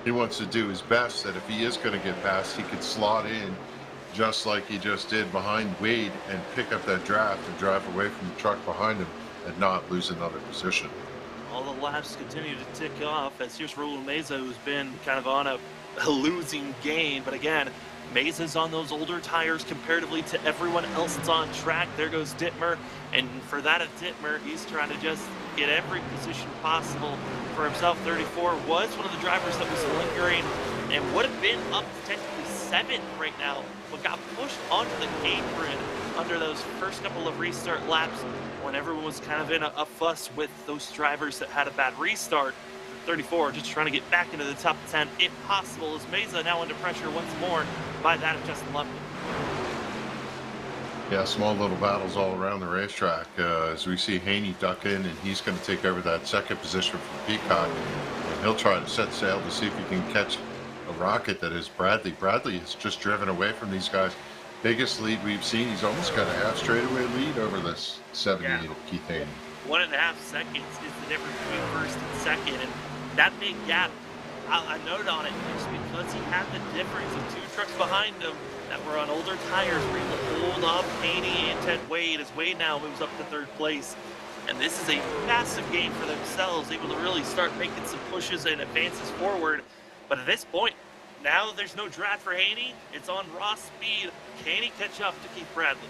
he wants to do his best that if he is going to get past, he could slot in just like he just did behind Wade and pick up that draft and drive away from the truck behind him and not lose another position. All the laps continue to tick off as here's Raul Meza, who's been kind of on a losing game. But again, Meza's on those older tires comparatively to everyone else that's on track. There goes Dittmer. And for that of Dittmer, he's trying to just get every position possible for himself. 34 was one of the drivers that was lingering and would have been up potentially 7th right now, but got pushed onto the apron under those first couple of restart laps when everyone was kind of in a fuss with those drivers that had a bad restart. 34 just trying to get back into the top 10 if possible, as Meza now under pressure once more by that of Justin Lupton. Yeah, small little battles all around the racetrack as we see Haney duck in, and he's going to take over that 2nd position from Peacock, and he'll try to set sail to see if he can catch a rocket that is Bradley. Bradley has just driven away from these guys. Biggest lead we've seen. He's almost got a half straightaway lead over this 78 of Keith Haney. 1.5 seconds is the difference between 1st and 2nd, and that big gap, I noted on it just because he had the difference of 2 trucks behind him that were on older tires, were able to hold off Haney and Ted Wade, as Wade now moves up to 3rd place. And this is a massive game for themselves, able to really start making some pushes and advances forward. But at this point, now that there's no draft for Haney, it's on raw speed. Can he catch up to Keith Bradley?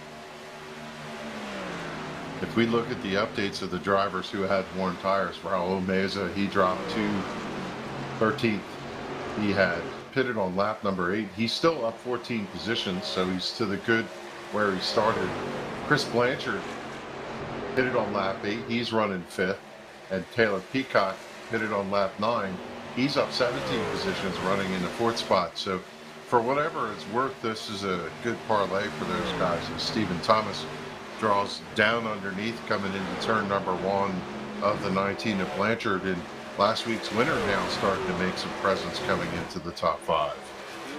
If we look at the updates of the drivers who had worn tires, Raul Meza, he dropped to 13th. He had pitted on lap number 8. He's still up 14 positions, so he's to the good where he started. Chris Blanchard pitted on lap 8. He's running 5th. And Taylor Peacock pitted on lap 9. He's up 17 positions, running in the 4th spot. So for whatever it's worth, this is a good parlay for those guys. And Stephen Thomas draws down underneath coming into turn number 1 of the 19 of Blanchard. And last week's winner now starting to make some presence coming into the top 5.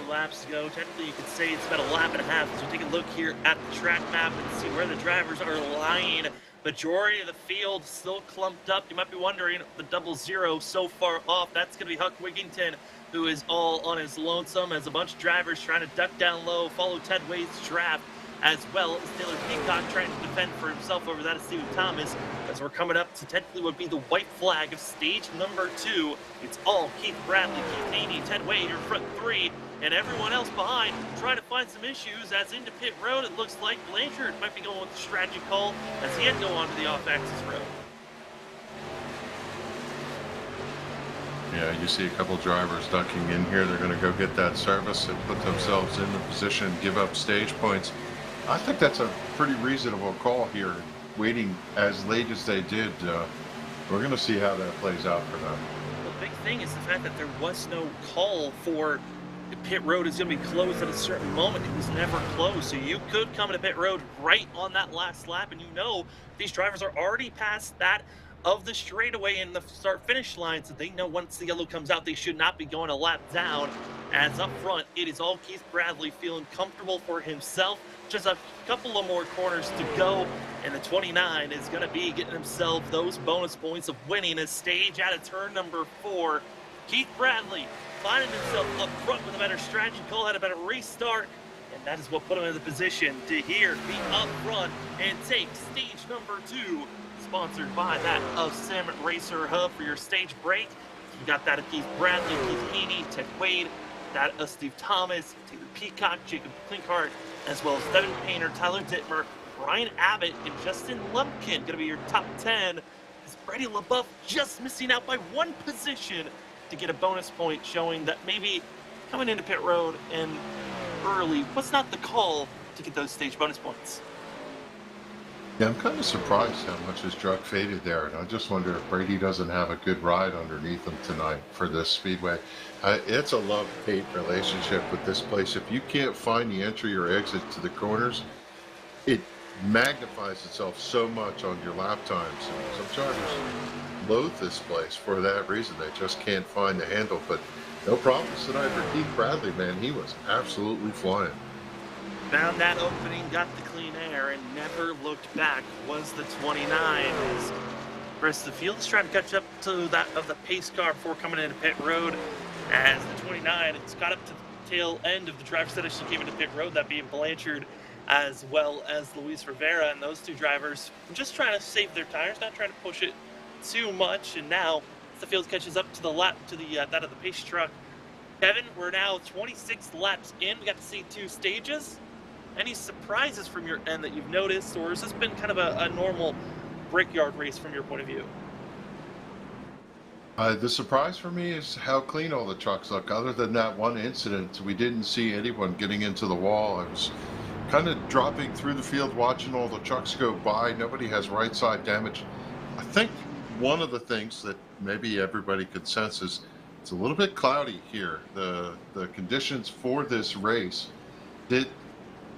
2 laps to go. Technically, you could say it's about a lap and a half. So take a look here at the track map and see where the drivers are lying Majority of the field still clumped up. You might be wondering, the 00 so far off. That's going to be Huck Wigington, who is all on his lonesome as a bunch of drivers trying to duck down low, follow Ted Wade's draft, as well as Taylor Peacock trying to defend for himself over that of Stephen Thomas, as we're coming up to technically would be the white flag of stage number 2. It's all Keith Bradley, Keith Haney, Ted Wade, your front 3, and everyone else behind trying to find some issues. As into pit road, it looks like Blanchard might be going with the strategy call as he had to go onto the off-axis road. Yeah, you see a couple drivers ducking in here. They're going to go get that service and put themselves in the position, give up stage points. I think that's a pretty reasonable call here, waiting as late as they did. We're going to see how that plays out for them. The big thing is the fact that there was no call for the pit road is going to be closed at a certain moment. It was never closed, so you could come into pit road right on that last lap, and you know these drivers are already past that of the straightaway in the start-finish line, so they know once the yellow comes out, they should not be going a lap down. As up front, it is all Keith Bradley feeling comfortable for himself. Just a couple of more corners to go, and the 29 is going to be getting himself those bonus points of winning a stage out of turn number 4. Keith Bradley finding himself up front with a better strategy call, had a better restart, and that is what put him in the position to here be up front and take stage number 2. Sponsored by that of Sim Racer Hub for your stage break. You got that of Keith Bradley, Keith Haney, Ted Wade, that of Steve Thomas, Taylor Peacock, Jacob Klinkhardt, as well as Devin Painter, Tyler Dittmer, Brian Abbott, and Justin Lumpkin going to be your top 10. As Brady LaBeouf just missing out by 1 position to get a bonus point, showing that maybe coming into pit road and early was not the call to get those stage bonus points. Yeah, I'm kind of surprised how much his truck faded there, and I just wonder if Brady doesn't have a good ride underneath him tonight for this speedway. It's a love-hate relationship with this place. If you can't find the entry or exit to the corners, it magnifies itself so much on your lap times. Some drivers loathe this place for that reason. They just can't find the handle, but no problems tonight for Keith Bradley, man. He was absolutely flying. Found that opening, got the clean air, and never looked back was the 29. As the rest of the field is trying to catch up to that of the pace car before coming into pit road. As the 29, it's got up to the tail end of the drivers that actually came into pit road, that being Blanchard as well as Luis Rivera, and those 2 drivers were just trying to save their tires, not trying to push it too much. And now as the field catches up to the lap to the that of the pace truck. Kevin, we're now 26 laps in. We got to see 2 stages. Any surprises from your end that you've noticed, or has this been kind of a normal brickyard race from your point of view? The surprise for me is how clean all the trucks look. Other than that one incident, we didn't see anyone getting into the wall. I was kind of dropping through the field, watching all the trucks go by. Nobody has right side damage. I think one of the things that maybe everybody could sense is it's a little bit cloudy here. The conditions for this race did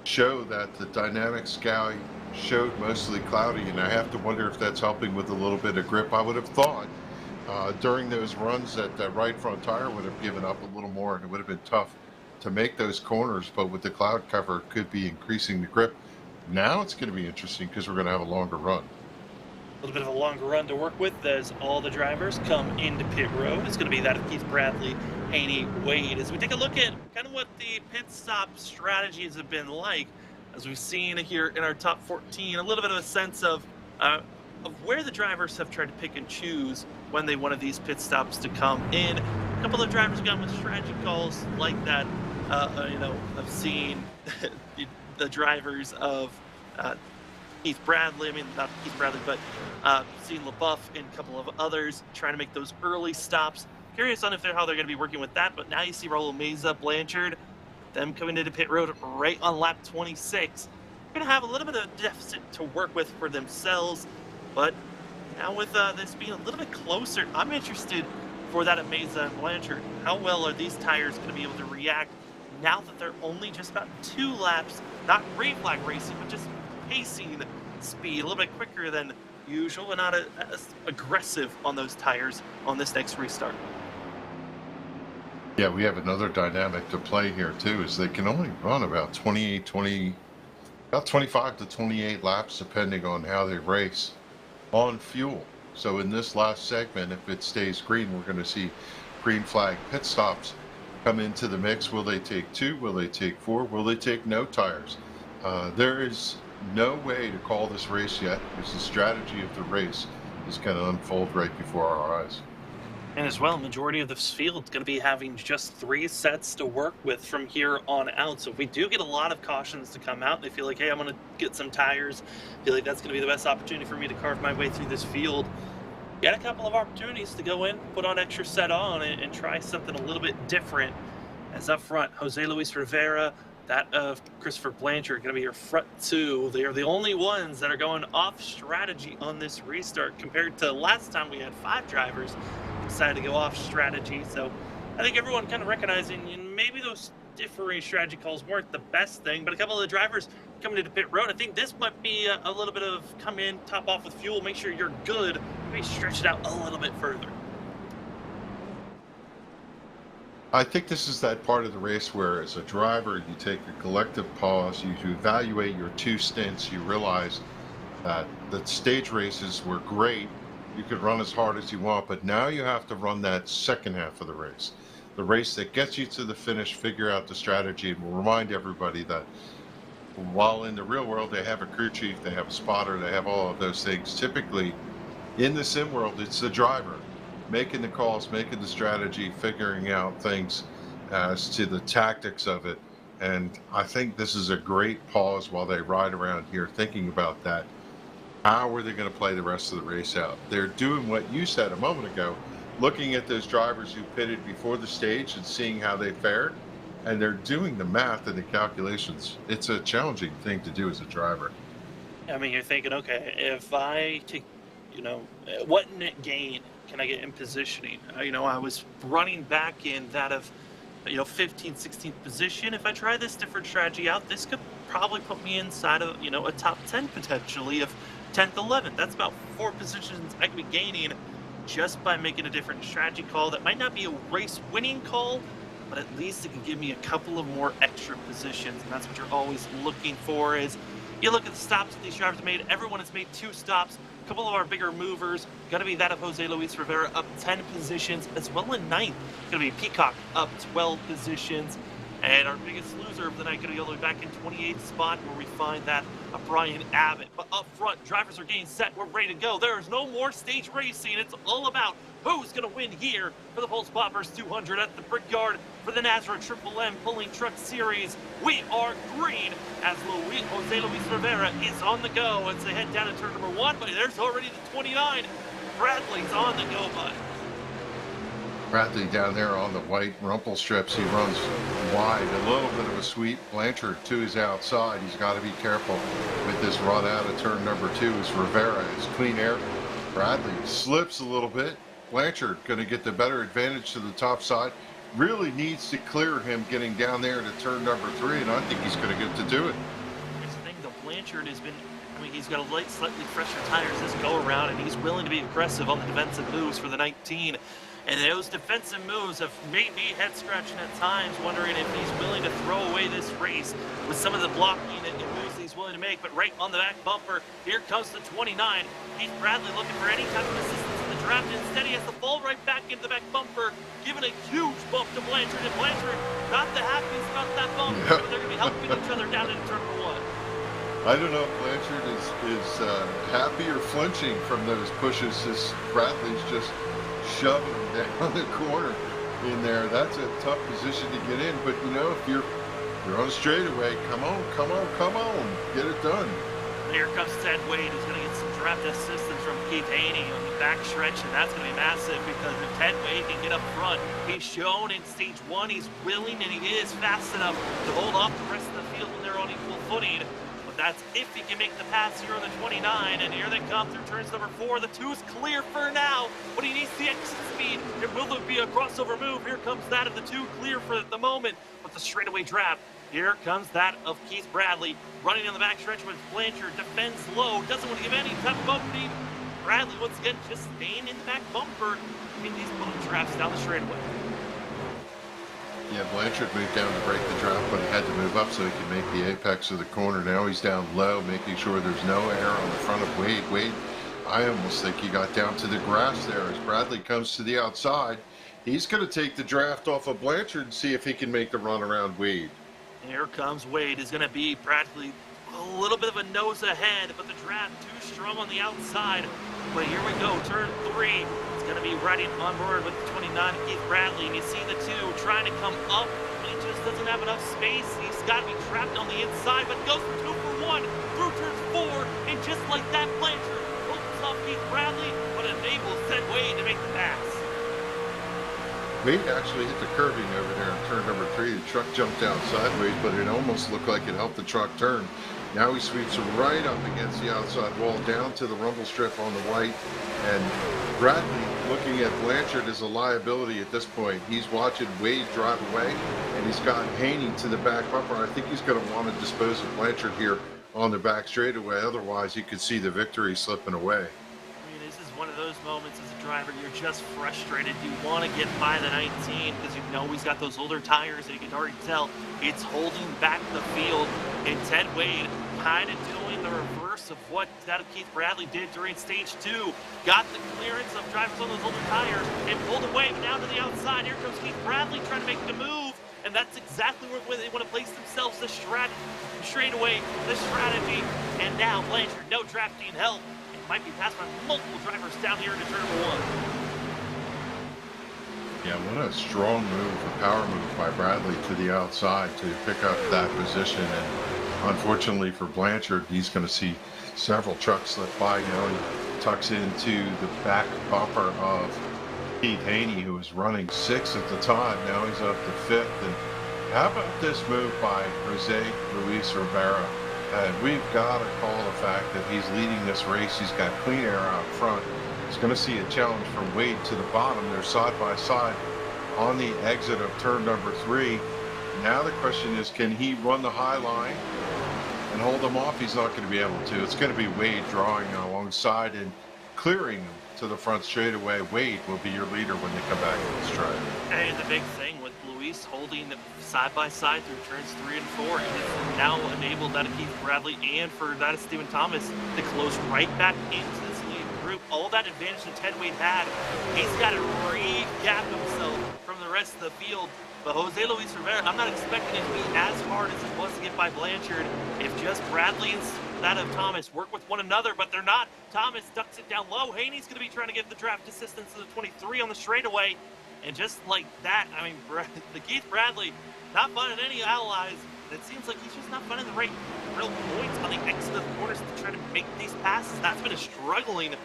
show that the dynamic sky showed mostly cloudy, and I have to wonder if that's helping with a little bit of grip. I would have thought during those runs that that right front tire would have given up a little more, and it would have been tough to make those corners, but with the cloud cover it could be increasing the grip. Now it's going to be interesting because we're going to have a longer run. A little bit of a longer run to work with as all the drivers come into pit road. It's going to be that of Keith Bradley, Haney, Wade. As we take a look at kind of what the pit stop strategies have been like, as we've seen here in our top 14, a little bit of a sense of where the drivers have tried to pick and choose when they wanted these pit stops to come in. A couple of drivers got with strategy calls like that. I've seen the drivers of Keith Bradley, not Keith Bradley, but seen LaBeouf and a couple of others trying to make those early stops. Curious on how they're going to be working with that, but now you see Raul Meza, Blanchard, them coming into pit road right on lap 26. They're going to have a little bit of a deficit to work with for themselves, but now with this being a little bit closer, I'm interested for that of Meza and Blanchard. How well are these tires going to be able to react now that they're only just about 2 laps, not gray flag racing, but just pacing speed, a little bit quicker than usual and not as aggressive on those tires on this next restart. Yeah, we have another dynamic to play here too, is they can only run about 28, 29 about 25 to 28 laps, depending on how they race on fuel. So in this last segment, if it stays green, we're going to see green flag pit stops come into the mix. Will they take 2? Will they take 4? Will they take no tires? There is no way to call this race yet, because the strategy of the race is going to unfold right before our eyes. And as well, majority of this field is going to be having just 3 sets to work with from here on out. So if we do get a lot of cautions to come out, they feel like, hey, I'm going to get some tires, feel like that's going to be the best opportunity for me to carve my way through this field. Get a couple of opportunities to go in, put on extra set on, and try something a little bit different. As up front, Jose Luis Rivera, that of Christopher Blanchard, going to be your front 2. They are the only ones that are going off strategy on this restart, compared to last time we had 5 drivers decided to go off strategy. So I think everyone kind of recognizing maybe those differing strategy calls weren't the best thing, but a couple of the drivers coming into pit road, I think this might be a little bit of come in, top off with fuel, make sure you're good, maybe stretch it out a little bit further. I think this is that part of the race where, as a driver, you take a collective pause, you evaluate your 2 stints, you realize that the stage races were great, you could run as hard as you want, but now you have to run that second half of the race that gets you to the finish, figure out the strategy. And we'll remind everybody that while in the real world they have a crew chief, they have a spotter, they have all of those things, typically in the sim world it's the driver making the calls, making the strategy, figuring out things as to the tactics of it. And I think this is a great pause while they ride around here thinking about that. How are they going to play the rest of the race out? They're doing what you said a moment ago, looking at those drivers who pitted before the stage and seeing how they fared, and they're doing the math and the calculations. It's a challenging thing to do as a driver. I mean, you're thinking, okay, if I take, what net gain can I get in positioning? I was running back in that of, 15th, 16th position. If I try this different strategy out, this could probably put me inside of, a top 10 potentially of 10th, 11th. That's about 4 positions I could be gaining just by making a different strategy call. That might not be a race winning call, but at least it can give me a couple of more extra positions. And that's what you're always looking for. Is you look at the stops that these drivers made. Everyone has made 2 stops. A couple of our bigger movers, going to be that of Jose Luis Rivera up 10 positions, as well in 9th. Going to be Peacock up 12 positions. And our biggest loser of the night going to be all the way back in 28th spot, where we find that of Brian Abbott. But up front, drivers are getting set. We're ready to go. There is no more stage racing. It's all about who's going to win here for the Pulse Poppers 200 at the Brickyard for the NASRA Triple M Pulling Truck Series. We are green as Jose Luis Rivera is on the go as they head down to turn number 1. But there's already the 29. Bradley's on the go, bud. Bradley down there on the white rumple strips, he runs wide, a little bit of a sweep. Blanchard to his outside. He's got to be careful with this run out of turn number 2 as Rivera is clean air. Bradley slips a little bit. Blanchard going to get the better advantage to the top side. Really needs to clear him getting down there to turn number 3, and I think he's going to get to do it. Here's the thing, though. Blanchard has been, he's got a slightly fresher tires this go around, and he's willing to be aggressive on the defensive moves for the 19. And those defensive moves have made me head scratching at times, wondering if he's willing to throw away this race with some of the blocking and moves he's willing to make. But right on the back bumper, here comes the 29. He's Bradley looking for any type of assistance in the draft. Instead, he has to fall right back into the back bumper, giving a huge bump to Blanchard. And Blanchard, not the happiest about that bump, but they're going to be helping each other down into turn number 1. I don't know if Blanchard is happy or flinching from those pushes as Bradley's just shoving him down the corner in there. That's a tough position to get in, but if you're on straightaway, come on, get it done. Here comes Ted Wade, who's going to get some draft assistance from Keith Haney on the back stretch, and that's going to be massive because if Ted Wade can get up front, he's shown in stage 1 he's willing and he is fast enough to hold off the rest of the field when they're on equal footing. That's if he can make the pass here on the 29, and here they come through turns number 4. The 2 is clear for now, but he needs the exit speed. Will there be a crossover move? Here comes that of the 2 clear for the moment, but the straightaway draft. Here comes that of Keith Bradley running on the back stretch with Blanchard, defends low, doesn't want to give any type of opening. Bradley once again just staying in the back bumper. These both drafts down the straightaway. Yeah, Blanchard moved down to break the draft, but he had to move up so he could make the apex of the corner. Now he's down low, making sure there's no air on the front of Wade. Wade, I almost think he got down to the grass there as Bradley comes to the outside. He's going to take the draft off of Blanchard and see if he can make the run around Wade. Here comes Wade. Is going to be practically a little bit of a nose ahead, but the draft too strong on the outside. But here we go, turn 3. It's going to be riding on board with the 29 Keith Bradley, and you see the 2 trying to come up, but he just doesn't have enough space. He's got to be trapped on the inside, but goes for 2 for 1 through turn 4, and just like that, Blanchard opens off Keith Bradley, but enables said Wade to make the pass. Wade actually hit the curving over there in turn number 3. The truck jumped out sideways, but it almost looked like it helped the truck turn. Now he sweeps right up against the outside wall, down to the rumble strip on the white. And Bradley, looking at Blanchard as a liability at this point. He's watching Wade drive away, and he's got Haney to the back bumper. I think he's going to want to dispose of Blanchard here on the back straightaway. Otherwise, you could see the victory slipping away. I mean, this is one of those moments as a driver, you're just frustrated. You want to get by the 19 because you know he's got those older tires, and you can already tell it's holding back the field. And Ted Wade kind of doing the reverse of what that Keith Bradley did during stage 2. Got the clearance of drivers on those older tires and pulled away down to the outside. Here comes Keith Bradley trying to make the move. And that's exactly where they want to place themselves, the straightaway, the strategy. And now Blanchard, no drafting help. Might be passed by multiple drivers down here into turn number 1. Yeah, what a strong move, a power move by Bradley to the outside to pick up that position. And unfortunately for Blanchard, he's going to see several trucks slip by. Now he tucks into the back bumper of Keith Haney, who was running 6th at the time. Now he's up to 5th. And how about this move by Jose Luis Rivera? And we've got to call the fact that he's leading this race. He's got clean air out front. He's going to see a challenge from Wade to the bottom. They're side by side on the exit of turn number 3. Now the question is, can he run the high line and hold them off? He's not going to be able to. It's going to be Wade drawing alongside and clearing them to the front straightaway. Wade will be your leader when they come back to the stride. And the big thing with Luis holding side by side through turns 3 and 4, it's now enabled that of Keith Bradley and for that of Stephen Thomas to close right back into this lead group. All that advantage that Ted Wade had, he's got to re-gap himself from the rest of the field. But Jose Luis Rivera, I'm not expecting it to be as hard as it was to get by Blanchard if just Bradley and that of Thomas work with one another, but they're not. Thomas ducks it down low. Haney's going to be trying to give the draft assistance to the 23 on the straightaway. And just like that, I mean, the Keith Bradley not finding any allies. It seems like he's just not finding the right real points on the exit of the corners to try to make these passes. That's been a struggling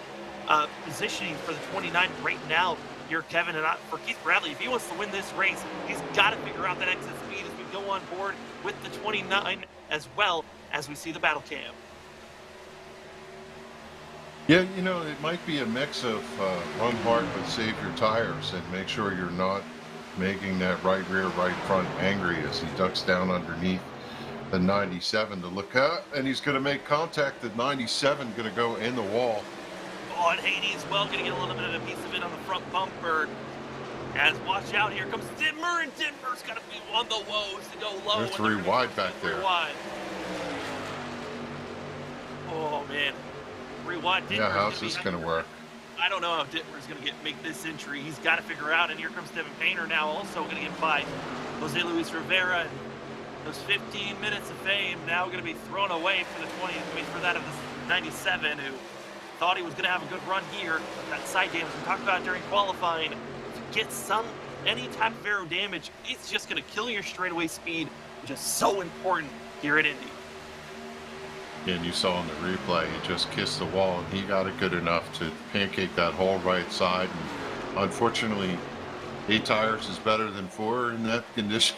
positioning for the 29 right now here, Kevin. And for Keith Bradley, if he wants to win this race, he's got to figure out that exit speed as we go on board with the 29 as well as we see the battle cam. Yeah, you know, it might be a mix of run hard but save your tires and make sure you're not making that right rear, right front angry as he ducks down underneath the 97 to look up, and he's going to make contact. The 97 going to go in the wall. Oh, and Haney as well, going to get a little bit of a piece of it on the front bumper. As watch out, here comes Dimmer, and Dimmer's got to be on the woes to go low. There's 3 wide back there. Wide. Oh man, 3 wide. Yeah, how's this going to work? I don't know how Dittmer's going to make this entry. He's got to figure out, and here comes Devin Painter now, also going to get by Jose Luis Rivera. Those 15 minutes of fame now going to be thrown away for the 20. I mean, for that of the 97, who thought he was going to have a good run here. That side damage we talked about during qualifying. If you get any type of aero damage, it's just going to kill your straightaway speed, which is so important here at Indy. And you saw in the replay, he just kissed the wall, and he got it good enough to pancake that whole right side. And unfortunately, 8 tires is better than 4 in that condition.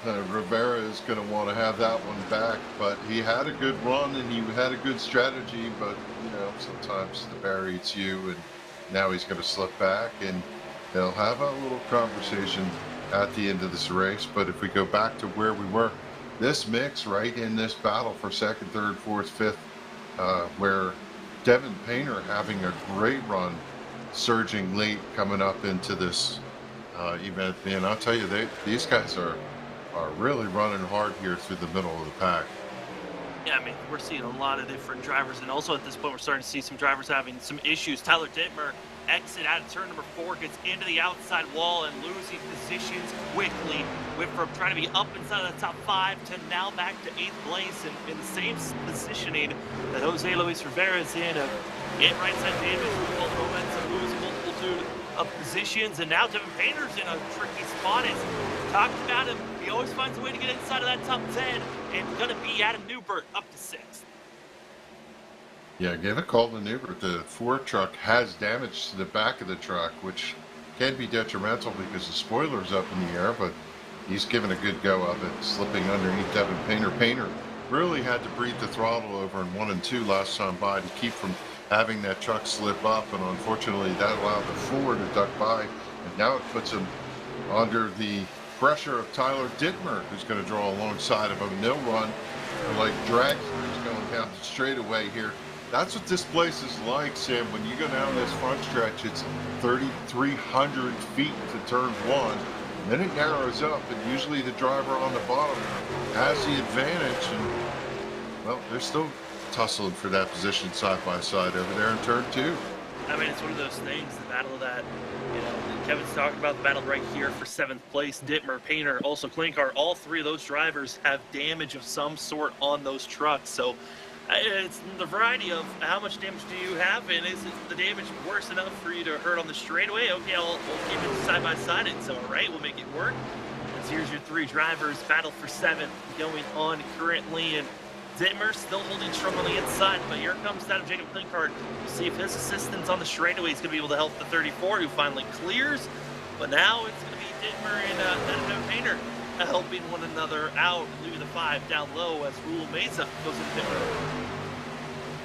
Rivera is going to want to have that one back, but he had a good run and he had a good strategy, but you know, sometimes the bear eats you, and now he's going to slip back, and they'll have a little conversation at the end of this race. But if we go back to where we were, this mix right in this battle for 2nd, 3rd, 4th, 5th, where Devin Painter having a great run, surging late coming up into this Even and I'll tell you, these guys are really running hard here through the middle of the pack. Yeah, I mean, we're seeing a lot of different drivers, and also at this point, we're starting to see some drivers having some issues. Tyler Dittmer exit out of turn number 4, gets into the outside wall and losing positions quickly. Went from trying to be up inside of the top 5 to now back to 8th place in the same positioning that Jose Luis Rivera is in. Get right side damage, all the momentum, losing multitude of positions, and now Devin Painter's in a tricky spot. As talked about him, he always finds a way to get inside of that top 10, and gonna be Adam Newbert up to 6th. Yeah, give a call to Newbert. The Ford truck has damage to the back of the truck, which can be detrimental because the spoiler's up in the air, but he's given a good go of it, slipping underneath Devin Painter. Painter really had to breathe the throttle over in 1 and 2 last time by to keep from having that truck slip up, and unfortunately that allowed the Ford to duck by, and now it puts him under the pressure of Tyler Dittmer, who's going to draw alongside of him. They'll run like dragsters going down the straightaway here. That's what this place is like, Sam. When you go down this front stretch, it's 3,300 feet to turn 1. And then it narrows up, and usually the driver on the bottom has the advantage. And, well, they're still tussling for that position side by side over there in turn 2. I mean, it's one of those things, the battle that, Kevin's talking about, the battle right here for 7th place. Dittmer, Painter, also Klinkar, all 3 of those drivers have damage of some sort on those trucks. So it's the variety of how much damage do you have, and is the damage worse enough for you to hurt on the straightaway? Okay, we'll keep it side by side. It's all right. We'll make it work. And so here's your 3 drivers. Battle for 7th going on currently, and Dittmer still holding strong on the inside, but here comes Adam Jacob Klinkard. We'll see if his assistance on the straightaway is going to be able to help the 34, who finally clears. But now it's going to be Dittmer and Adam Painter helping one another out, leaving the 5 down low as Rule Mesa goes into pit road.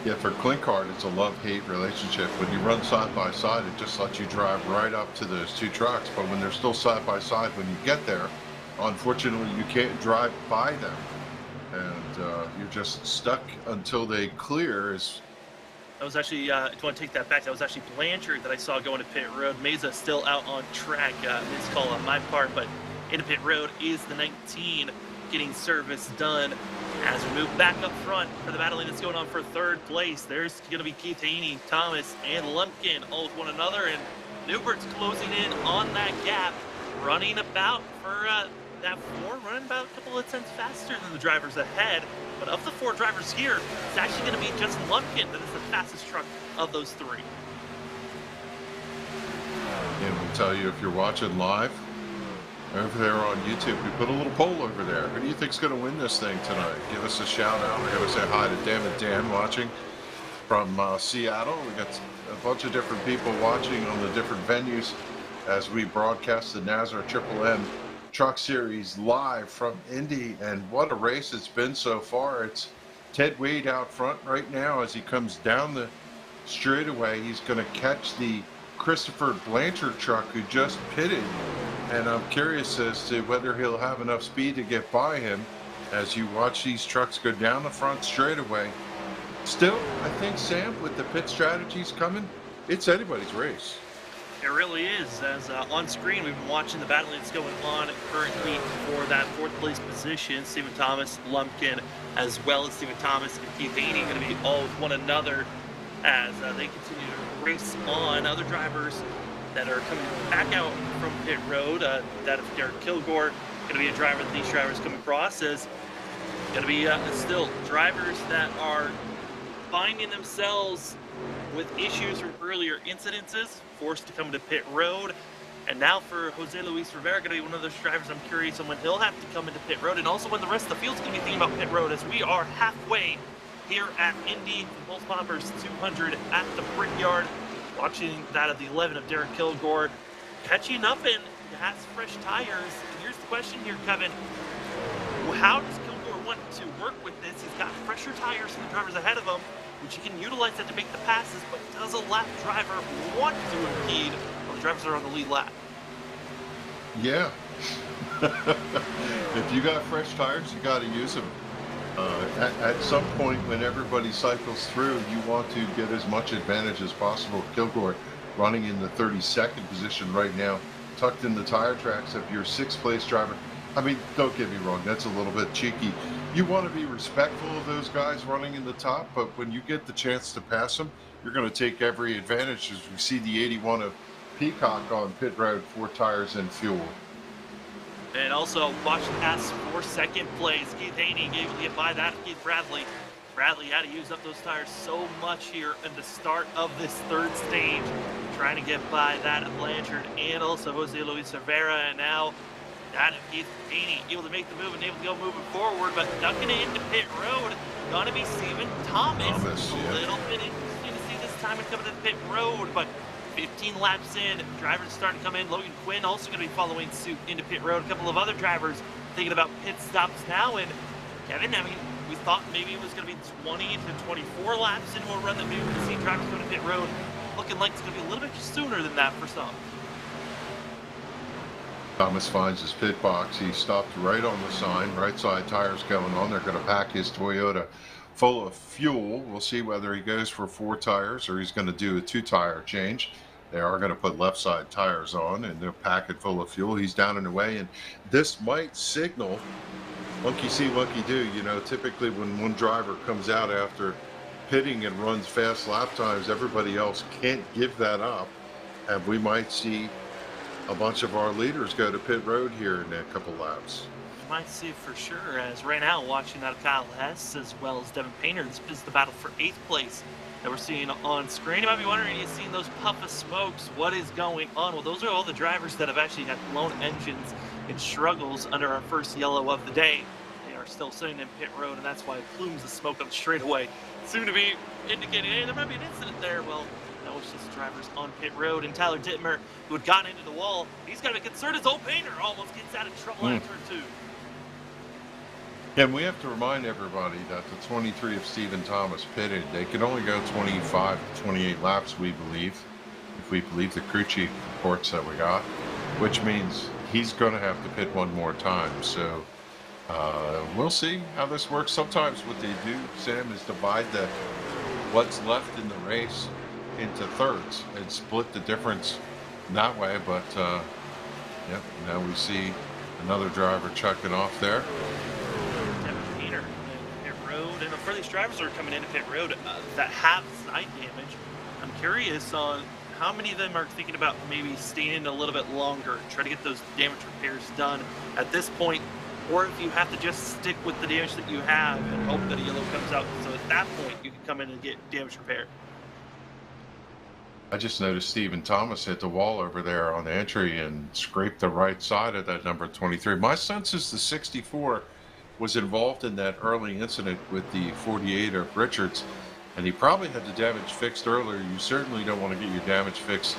Yeah, for Klinkard, it's a love-hate relationship. When you run side by side, it just lets you drive right up to those 2 trucks. But when they're still side by side, when you get there, unfortunately, you can't drive by them. And you're just stuck until they clear. That was actually, I want to take that back. That was actually Blanchard that I saw going to pit road. Mesa still out on track. Miscall on my part, but into pit road is the 19 getting service done. As we move back up front for the battling that's going on for 3rd place, there's going to be Keith Haney, Thomas, and Lumpkin all with one another, and Newbert's closing in on that gap, running about for that 4, running about a couple of tenths faster than the drivers ahead. But of the 4 drivers here, it's actually going to be Justin Lumpkin that is the fastest truck of those 3. And we'll tell you, if you're watching live over there on YouTube, we put a little poll over there. Who do you think's going to win this thing tonight? Give us a shout out. We're going to say hi to Dan and Dan watching from Seattle. We got a bunch of different people watching on the different venues as we broadcast the NASRA Triple M Truck Series live from Indy. And what a race it's been so far. It's Ted Wade out front right now as he comes down the straightaway. He's going to catch the Christopher Blanchard truck who just pitted, and I'm curious as to whether he'll have enough speed to get by him as you watch these trucks go down the front straightaway. Still, I think, Sam, with the pit strategies coming, it's anybody's race. It really is. As on screen, we've been watching the battle that's going on currently for that 4th place position. Stephen Thomas, Lumpkin, as well as Stephen Thomas and Keith Haney going to be all with one another as they continue to race on. Other drivers that are coming back out from pit road, that of Derek Kilgore, going to be a driver that these drivers come across as going to be still drivers that are finding themselves with issues from earlier incidences, forced to come to pit road. And now for Jose Luis Rivera, going to be one of those drivers I'm curious on when he'll have to come into pit road, and also when the rest of the field's going to be thinking about pit road, as we are halfway here at Indy, Pulse Poppers 200 at the Brickyard. Watching that of the 11 of Derek Kilgore, catching up and has fresh tires. And here's the question here, Kevin. How does Kilgore want to work with this? He's got fresher tires than the drivers ahead of him, which he can utilize that to make the passes, but does a lap driver want to impede while the drivers are on the lead lap? Yeah. If you got fresh tires, you got to use them. At some point when everybody cycles through, you want to get as much advantage as possible. Kilgore running in the 32nd position right now, tucked in the tire tracks of your sixth place driver. I mean, don't get me wrong, that's a little bit cheeky. You want to be respectful of those guys running in the top, but when you get the chance to pass them, you're going to take every advantage. As we see the 81 of Peacock on pit road, 4 tires and fuel. And also, watch the pass for second place. Keith Haney able to get by that. Keith Bradley. Bradley had to use up those tires so much here in the start of this third stage, trying to get by that of Blanchard and also Jose Luis Rivera. And now that of Keith Haney able to make the move and able to go moving forward, but ducking it into pit road, gonna be Stephen Thomas. A little bit interesting to see this time coming to the pit road, but 15 laps in, drivers starting to come in. Logan Quinn also going to be following suit into pit road. A couple of other drivers thinking about pit stops now. And Kevin, I mean, we thought maybe it was going to be 20 to 24 laps into a run that maybe we could see drivers go to pit road. Looking like it's going to be a little bit sooner than that for some. Thomas finds his pit box. He stopped right on the sign. Right side tires going on. They're going to pack his Toyota full of fuel. We'll see whether he goes for 4 tires or he's going to do a 2-tire change. They are going to put left side tires on and they'll pack it full of fuel. He's down and away, and this might signal monkey see, monkey do. You know, typically when one driver comes out after pitting and runs fast lap times, everybody else can't give that up, and we might see a bunch of our leaders go to pit road here in a couple laps. Might see for sure, as right now watching that Kyle Hess as well as Devin Painter. This is the battle for 8th place that we're seeing on screen. You might be wondering, are you seeing those puff of smokes? What is going on? Well, those are all the drivers that have actually had blown engines and struggles under our first yellow of the day. They are still sitting in pit road, and that's why plumes of smoke on the straightaway soon to be indicating, hey, there might be an incident there. Well, no, it's just drivers on pit road. And Tyler Dittmer, who had gotten into the wall, he's got to be concerned as old Painter almost gets out of trouble out of turn 2. And we have to remind everybody that the 23 of Stephen Thomas pitted. They could only go 25 to 28 laps, we believe, if we believe the crew chief reports that we got, which means he's going to have to pit one more time. So we'll see how this works. Sometimes what they do, Sam, is divide what's left in the race into thirds and split the difference that way. But yep, now we see another driver chucking off there. And for these drivers that are coming into pit road that have side damage, I'm curious on how many of them are thinking about maybe staying in a little bit longer, try to get those damage repairs done at this point, or if you have to just stick with the damage that you have and hope that a yellow comes out. So at that point, you can come in and get damage repaired. I just noticed Stephen Thomas hit the wall over there on the entry and scraped the right side of that number 23. My sense is the 64 was involved in that early incident with the 48 of Richards, and he probably had the damage fixed earlier. You certainly don't want to get your damage fixed.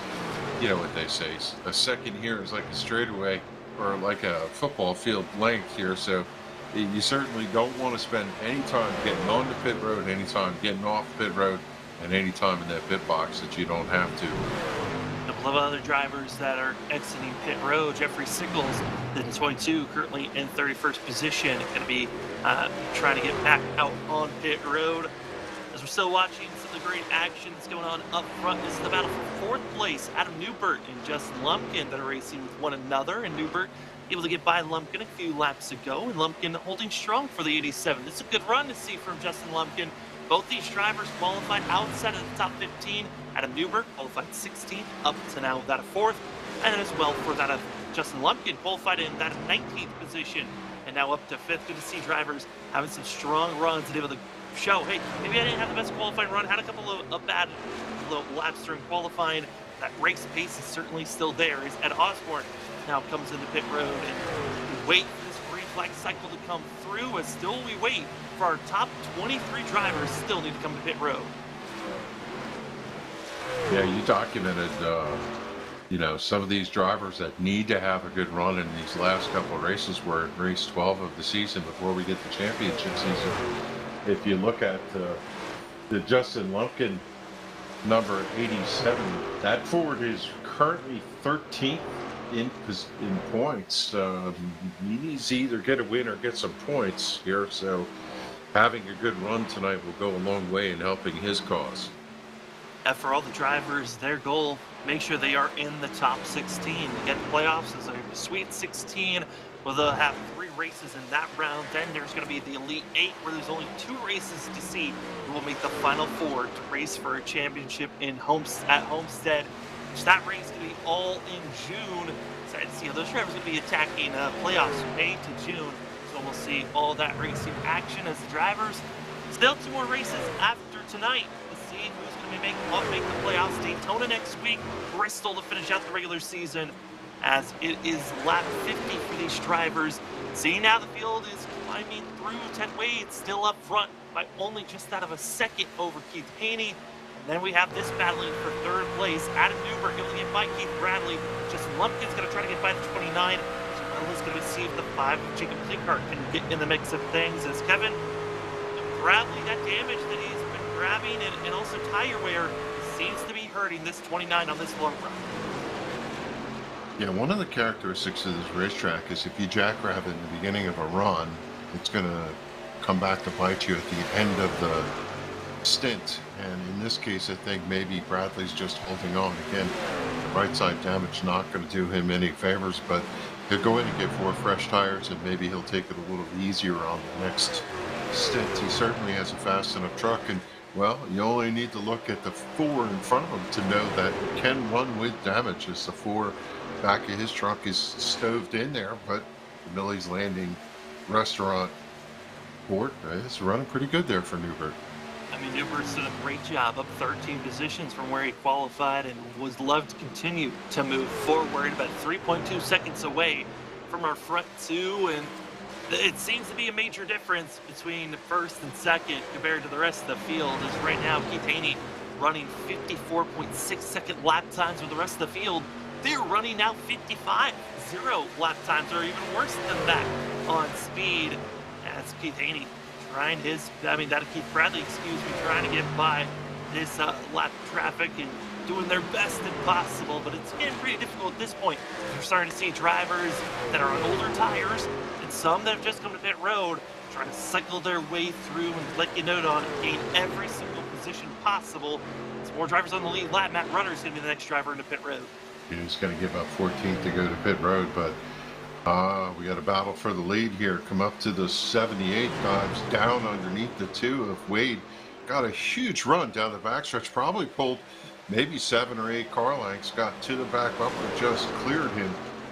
You know what they say, a second here is like a straightaway or like a football field length here, so you certainly don't want to spend any time getting onto pit road, any time getting off pit road, and any time in that pit box that you don't have to. A couple of other drivers that are exiting pit road. Jeffrey Sickles, the 22, currently in 31st position, going to be trying to get back out on pit road. As we're still watching some of the great action that's going on up front, this is the battle for 4th place. Adam Newbert and Justin Lumpkin that are racing with one another, and Newbert able to get by Lumpkin a few laps ago, and Lumpkin holding strong for the 87. This is a good run to see from Justin Lumpkin. Both these drivers qualified outside of the top 15. Adam Newbert qualified 16th, up to now that of 4th. And then as well for that of Justin Lumpkin, qualified in that 19th position. And now up to 5th. Good to see drivers having some strong runs and able to show, hey, maybe I didn't have the best qualifying run, had a couple of bad little laps during qualifying. That race pace is certainly still there. As Ed Osborne now comes into pit road, and we wait for this green flag cycle to come through, as still we wait for our top 23 drivers still need to come to pit road. Yeah, you documented, you know, some of these drivers that need to have a good run in these last couple of races. We're in race 12 of the season before we get the championship season. If you look at the Justin Lumpkin number 87, that Ford is currently 13th in points. He needs to either get a win or get some points here, so having a good run tonight will go a long way in helping his cause. For all the drivers, their goal, make sure they are in the top 16 to get the playoffs as a Sweet 16. Well, they'll have 3 races in that round. Then there's going to be the Elite 8, where there's only 2 races to see who will make the Final 4 to race for a championship at Homestead. So that race is going to be all in June. Excited to see how those drivers will be attacking playoffs from May to June. So we'll see all that racing action as the drivers. Still 2 more races after tonight. Who's going to make the playoffs. Daytona next week, Bristol to finish out the regular season, as it is lap 50 for these drivers. Seeing how the field is climbing through, Ted Wade still up front by only just out of a second over Keith Haney. And then we have this battling for 3rd place. Adam Newberg going to get by Keith Bradley. Justin Lumpkin's going to try to get by the 29. Is going to see if the 5 of Jacob Peacock can get in the mix of things, as Kevin Bradley, that damage that he's been grabbing and also tire wear seems to be hurting this 29 on this long run. Yeah, one of the characteristics of this racetrack is if you jackrabbit in the beginning of a run, it's going to come back to bite you at the end of the stint. And in this case, I think maybe Bradley's just holding on. Again, the right side damage not going to do him any favors, but he'll go in and get 4 fresh tires, and maybe he'll take it a little easier on the next stint. He certainly has a fast enough truck, and well, you only need to look at the 4 in front of him to know that he can run with damage, as the 4 back of his truck is stoved in there. But the Millie's Landing restaurant board is running pretty good there for Newberg. I mean, Newberg's done a great job, up 13 positions from where he qualified, and was loved to continue to move forward, about 3.2 seconds away from our front 2, and it seems to be a major difference between 1st and 2nd compared to the rest of the field, as right now Keith Haney running 54.6 second lap times with the rest of the field. They're running now 55.0 lap times, or even worse than that on speed, as Keith Haney trying Keith Bradley, trying to get by this lap traffic and doing their best if possible, but it's getting pretty difficult at this point. You're starting to see drivers that are on older tires and some that have just come to pit road trying to cycle their way through and let you know on gain every single position possible. Some more drivers on the lead lap. Matt Rudder is going to be the next driver into pit road. He's going to give up 14th to go to pit road, but we got a battle for the lead here. Come up to the 78, dives down underneath the 2 of Wade. Got a huge run down the backstretch, probably pulled maybe 7 or 8 car lengths, got to the back bumper, just cleared him.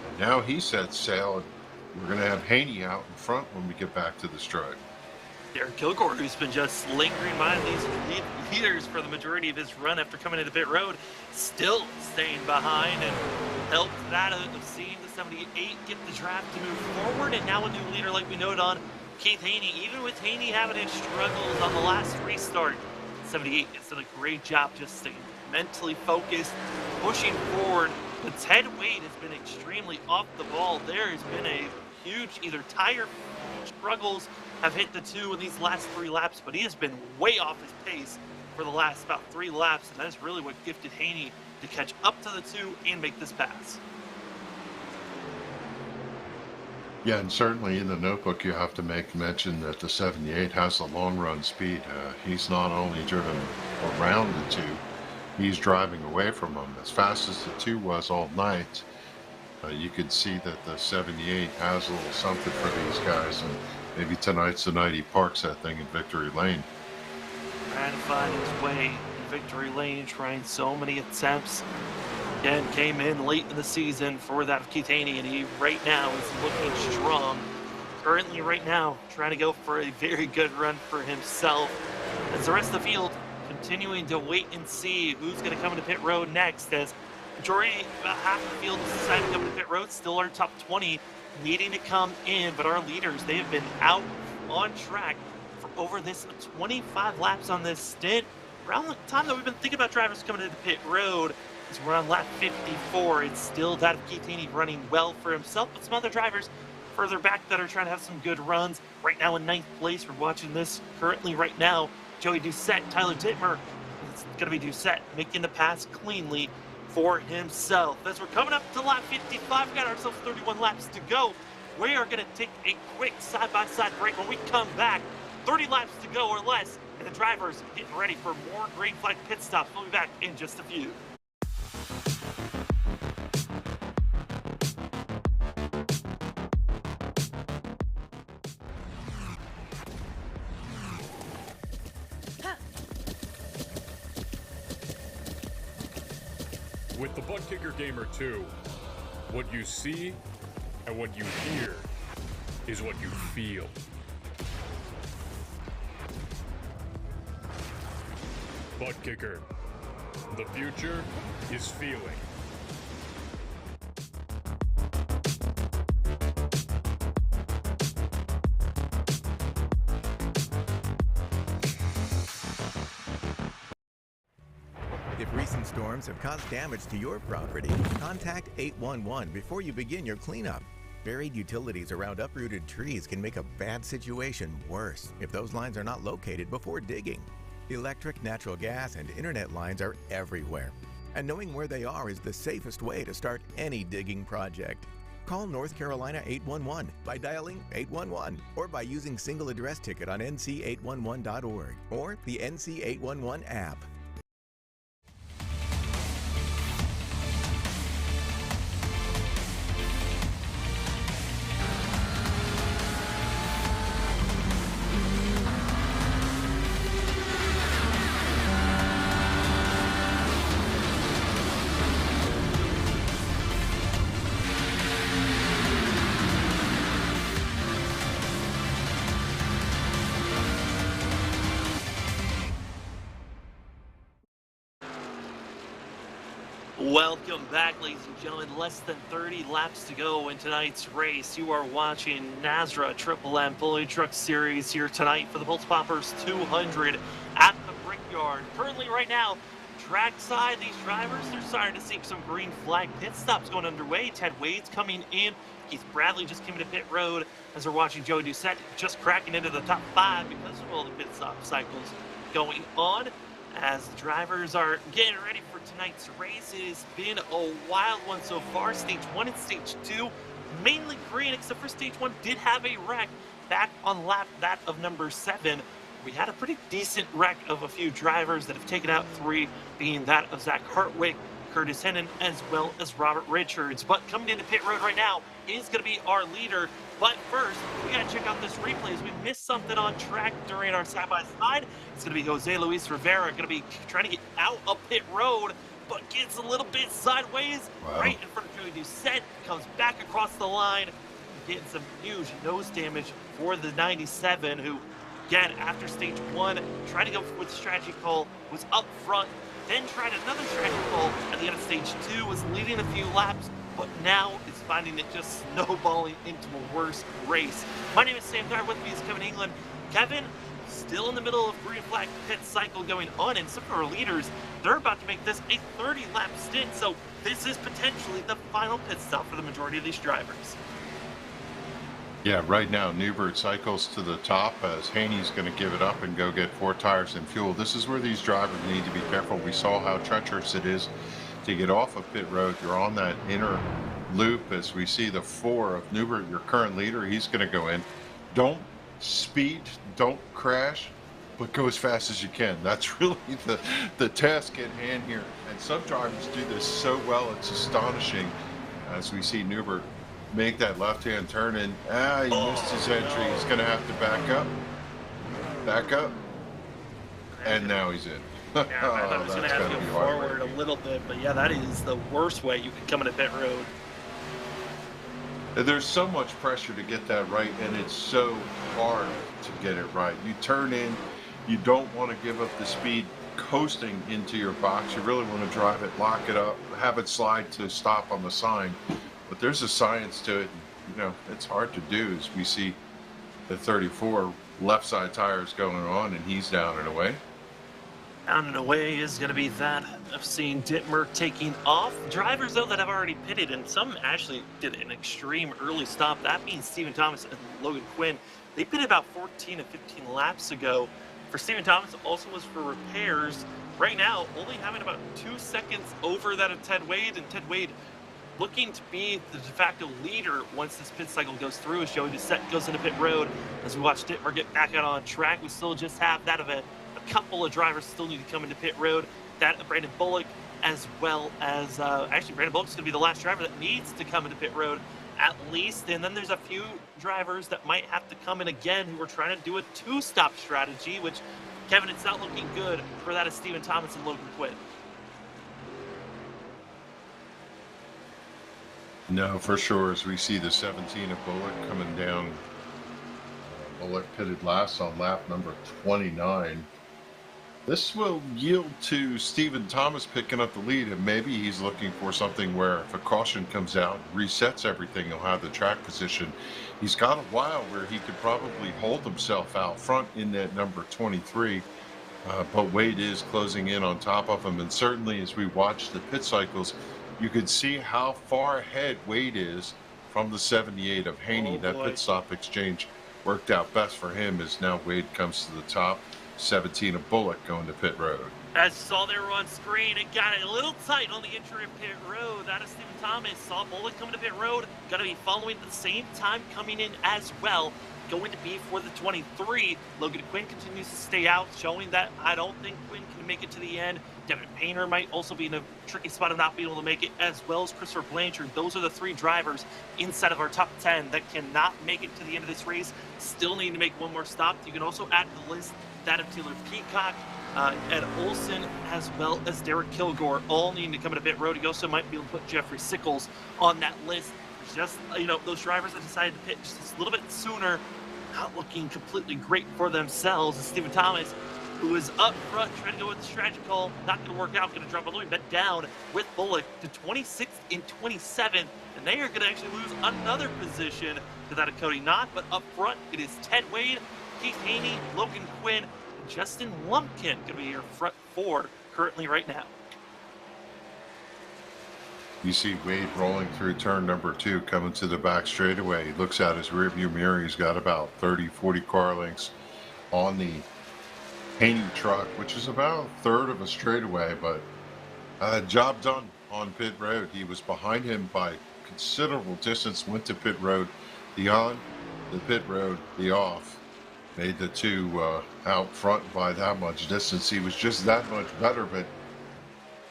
And now he sets sail, and we're going to have Haney out in front when we get back to the stripe. Derek Kilgore, who's been just lingering behind these leaders for the majority of his run after coming into pit road, still staying behind, and helped that of seeing the 78 get the draft to move forward. And now a new leader, like we noted on Keith Haney. Even with Haney having his struggles on the last restart, 78 has done a great job just staying mentally focused, pushing forward. But Ted Wade has been extremely off the ball. There has been a huge either tire struggles have hit the 2 in these last 3 laps, but he has been way off his pace for the last about 3 laps, and that is really what gifted Haney to catch up to the 2 and make this pass. Yeah, and certainly in the notebook you have to make mention that the 78 has the long run speed. He's not only driven around the 2, he's driving away from them. As fast as the 2 was all night, you could see that the 78 has a little something for these guys, and maybe tonight's the night he parks that thing in Victory Lane. Trying to find his way in Victory Lane, trying so many attempts. Again, came in late in the season for that of Keith Haney, and he right now is looking strong. Currently right now, trying to go for a very good run for himself. As the rest of the field continuing to wait and see who's going to come into pit road next, as majority, about half the field has decided to come to pit road. Still our top 20 needing to come in, but our leaders, they have been out on track for over this 25 laps on this stint. Around the time that we've been thinking about drivers coming into pit road, as we're on lap 54, it's still that of Keith Haney running well for himself, but some other drivers further back that are trying to have some good runs. Right now in 9th place, we're watching this currently right now. Joey Doucette, Tyler Dittmer, it's going to be Doucette making the pass cleanly for himself. As we're coming up to lap 55, we got ourselves 31 laps to go. We are going to take a quick side-by-side break. When we come back, 30 laps to go or less and the drivers getting ready for more green flag pit stops. We'll be back in just a few. With the Butt Kicker Gamer 2, what you see and what you hear is what you feel. Butt Kicker. The future is feeling. If recent storms have caused damage to your property, contact 811 before you begin your cleanup. Buried utilities around uprooted trees can make a bad situation worse if those lines are not located before digging. Electric, natural gas, and internet lines are everywhere, and knowing where they are is the safest way to start any digging project. Call North Carolina 811 by dialing 811 or by using single address ticket on nc811.org or the NC811 app. Welcome back, ladies and gentlemen. Less than 30 laps to go in tonight's race. You are watching NASRA Triple M Bully Truck Series here tonight for the Pulse Poppers 200 at the Brickyard. Currently, right now, trackside, these drivers, they're starting to see some green flag pit stops going underway. Ted Wade's coming in. Keith Bradley just came into pit road as we're watching Joey Doucette just cracking into the top 5 because of all the pit stop cycles going on. As the drivers are getting ready for tonight's race, it has been a wild one so far. Stage 1 and Stage 2, mainly green, except for Stage 1 did have a wreck back on lap that of number 7. We had a pretty decent wreck of a few drivers that have taken out 3, being that of Zach Hartwig, Curtis Hennon, as well as Robert Richards. But coming into pit road right now is going to be our leader. But first, we got to check out this replay as we missed something on track during our side-by-side. It's going to be Jose Luis Rivera going to be trying to get out of pit road, but gets a little bit sideways right in front of Joey Doucette. Comes back across the line, getting some huge nose damage for the 97, who, again, after stage 1, tried to go with the strategy call, was up front, then tried another strategy call at the end of stage 2, was leading a few laps, but now is finding it just snowballing into a worse race. My name is Sam Dyer. With me is Kevin England. Kevin, still in the middle of green flag pit cycle going on, and some of our leaders, they're about to make this a 30-lap stint, so this is potentially the final pit stop for the majority of these drivers. Yeah, right now Newbert cycles to the top as Haney's going to give it up and go get 4 tires and fuel. This is where these drivers need to be careful. We saw how treacherous it is to get off of pit road. You're on that inner loop as we see the 4 of Newbert, your current leader. He's going to go in. Don't speed, don't crash, but go as fast as you can. That's really the task at hand here. And some drivers do this so well, it's astonishing as we see Newbert make that left-hand turn and he missed his entry. He's going to have to back up, and now he's in. Yeah, I thought I was going to have to go forward a little bit, but yeah, that is the worst way you could come into pit road. There's so much pressure to get that right, and it's so hard to get it right. You turn in, you don't want to give up the speed coasting into your box. You really want to drive it, lock it up, have it slide to stop on the sign. But there's a science to it. You know, it's hard to do as we see the 34 left side tires going on, and he's down and away. Down and away is going to be that of seeing Dittmer taking off. Drivers, though, that have already pitted, and some actually did an extreme early stop. That means Stephen Thomas and Logan Quinn. They pitted about 14 to 15 laps ago. For Stephen Thomas, also was for repairs. Right now, only having about 2 seconds over that of Ted Wade, and Ted Wade looking to be the de facto leader once this pit cycle goes through as Joey Doucette goes into pit road. As we watch Dittmer get back out on track, we still just have that of a couple of drivers still need to come into pit road. That Brandon Bullock, as well as actually Brandon Bullock's going to be the last driver that needs to come into pit road at least. And then there's a few drivers that might have to come in again who are trying to do a two-stop strategy, which, Kevin, it's not looking good for that of Stephen Thomas and Logan Quinn. No, for sure. As we see the 17 of Bullock coming down. Bullock pitted last on lap number 29. This will yield to Stephen Thomas picking up the lead, and maybe he's looking for something where if a caution comes out, resets everything, he'll have the track position. He's got a while where he could probably hold himself out front in that number 23, but Wade is closing in on top of him, and certainly as we watch the pit cycles, you could see how far ahead Wade is from the 78 of Haney. That pit stop exchange worked out best for him as now Wade comes to the top. 17 of Bullock going to pit road. As you saw there on screen, it got a little tight on the entry of pit road. That is Stephen Thomas. Saw Bullock coming to pit road. Going to be following at the same time coming in as well. Going to be for the 23. Logan Quinn continues to stay out, showing that I don't think Quinn can make it to the end. Devin Painter might also be in a tricky spot of not being able to make it, as well as Christopher Blanchard. Those are the three drivers inside of our top 10 that cannot make it to the end of this race. Still need to make one more stop. You can also add to the list that of Taylor Peacock, Ed Olson, as well as Derek Kilgore, all needing to come into pit road. You also might be able to put Jeffrey Sickles on that list. Just, those drivers that decided to pit just a little bit sooner, not looking completely great for themselves. And Stephen Thomas, who is up front trying to go with the strategy call, not going to work out, going to drop a little bit down with Bullock to 26th and 27th. And they are going to actually lose another position to that of Cody Knott. But up front, it is Ted Wade, Keith Haney, Logan Quinn, and Justin Lumpkin going to be your front four currently right now. You see Wade rolling through turn number 2, coming to the back straightaway. He looks out his rearview mirror. He's got about 30, 40 car lengths on the Haney truck, which is about a third of a straightaway, but job done on pit road. He was behind him by considerable distance, went to pit road, the on, the pit road, the off. Made the two out front by that much distance. He was just that much better, but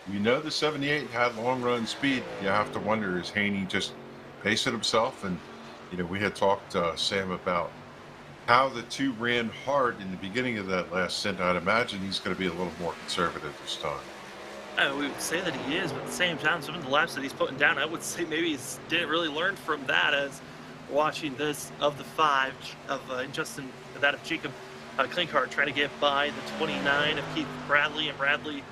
the 78 had long run speed. You have to wonder, is Haney just pacing himself? And, we had talked, Sam, about how the two ran hard in the beginning of that last stint. I'd imagine he's going to be a little more conservative this time. We would say that he is, but at the same time, some of the laps that he's putting down, I would say maybe he didn't really learn from that, as watching this of the 5 of Justin, that of Jacob Klinkhardt trying to get by the 29 of Keith Bradley, and Bradley,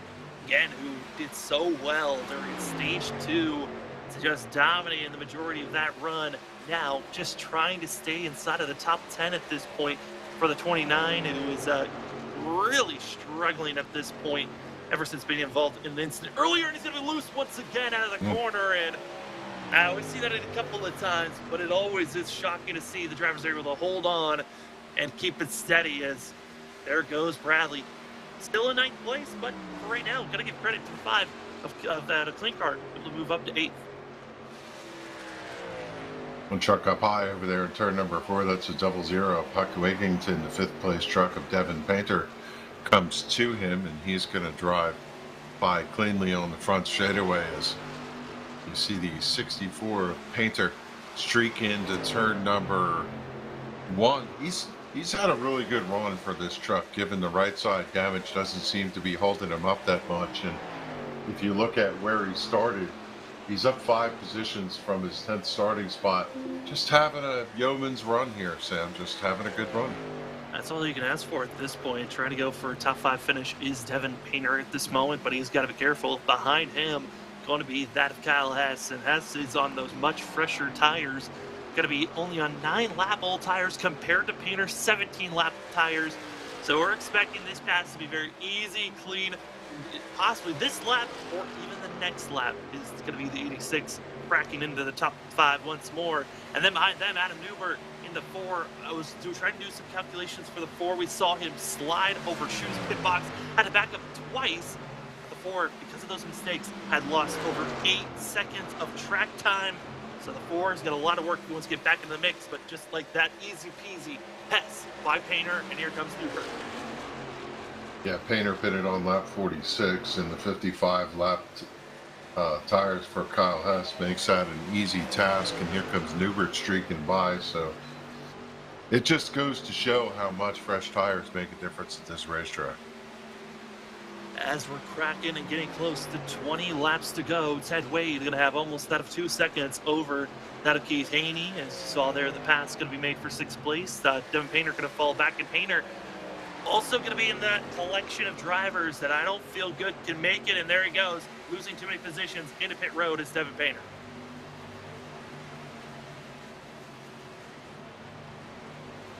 again, who did so well during stage 2 to just dominate in the majority of that run. Now just trying to stay inside of the top 10 at this point for the 29, who is really struggling at this point ever since being involved in the incident earlier, and he's going to be loose once again out of the corner. And I always see that a couple of times, but it always is shocking to see the drivers are able to hold on and keep it steady, as there goes Bradley. Still in 9th place, but for right now, got to give credit to 5 of that of Klinkhardt, able to move up to 8th. One truck up high over there in turn number 4, that's a 00. Puck Wigington, the 5th place truck of Devin Painter, comes to him, and he's going to drive by cleanly on the front straightaway as you see the 64 of Painter streak into turn number 1. He's had a really good run for this truck, given the right side damage doesn't seem to be holding him up that much. And if you look at where he started, he's up 5 positions from his 10th starting spot. Just having a yeoman's run here, Sam. Just having a good run. That's all you can ask for at this point. Trying to go for a top 5 finish is Devin Painter at this moment, but he's got to be careful. Behind him, going to be that of Kyle Hess, and Hess is on those much fresher tires. Going to be only on 9-lap-old tires compared to Painter's 17-lap tires. So we're expecting this pass to be very easy, clean. Possibly this lap or even the next lap is going to be the 86, cracking into the top 5 once more. And then behind them, Adam Newbert in the 4. I was trying to do some calculations for the 4. We saw him slide over Shoes pit box, had to back up twice. The 4, because of those mistakes, had lost over 8 seconds of track time. So the 4's got a lot of work if he wants to get back in the mix, but just like that, easy peasy. Hess by Painter, and here comes Newbert. Yeah, Painter pitted on lap 46, and the 55 lap tires for Kyle Hess makes that an easy task, and here comes Newbert streaking by, so it just goes to show how much fresh tires make a difference at this racetrack. As we're cracking and getting close to 20 laps to go, Ted Wade going to have almost that of 2 seconds over that of Keith Haney. As you saw there, the pass going to be made for 6th place. Devin Painter going to fall back, and Painter also going to be in that collection of drivers that I don't feel good can make it, and there he goes, losing too many positions into pit road is Devin Painter.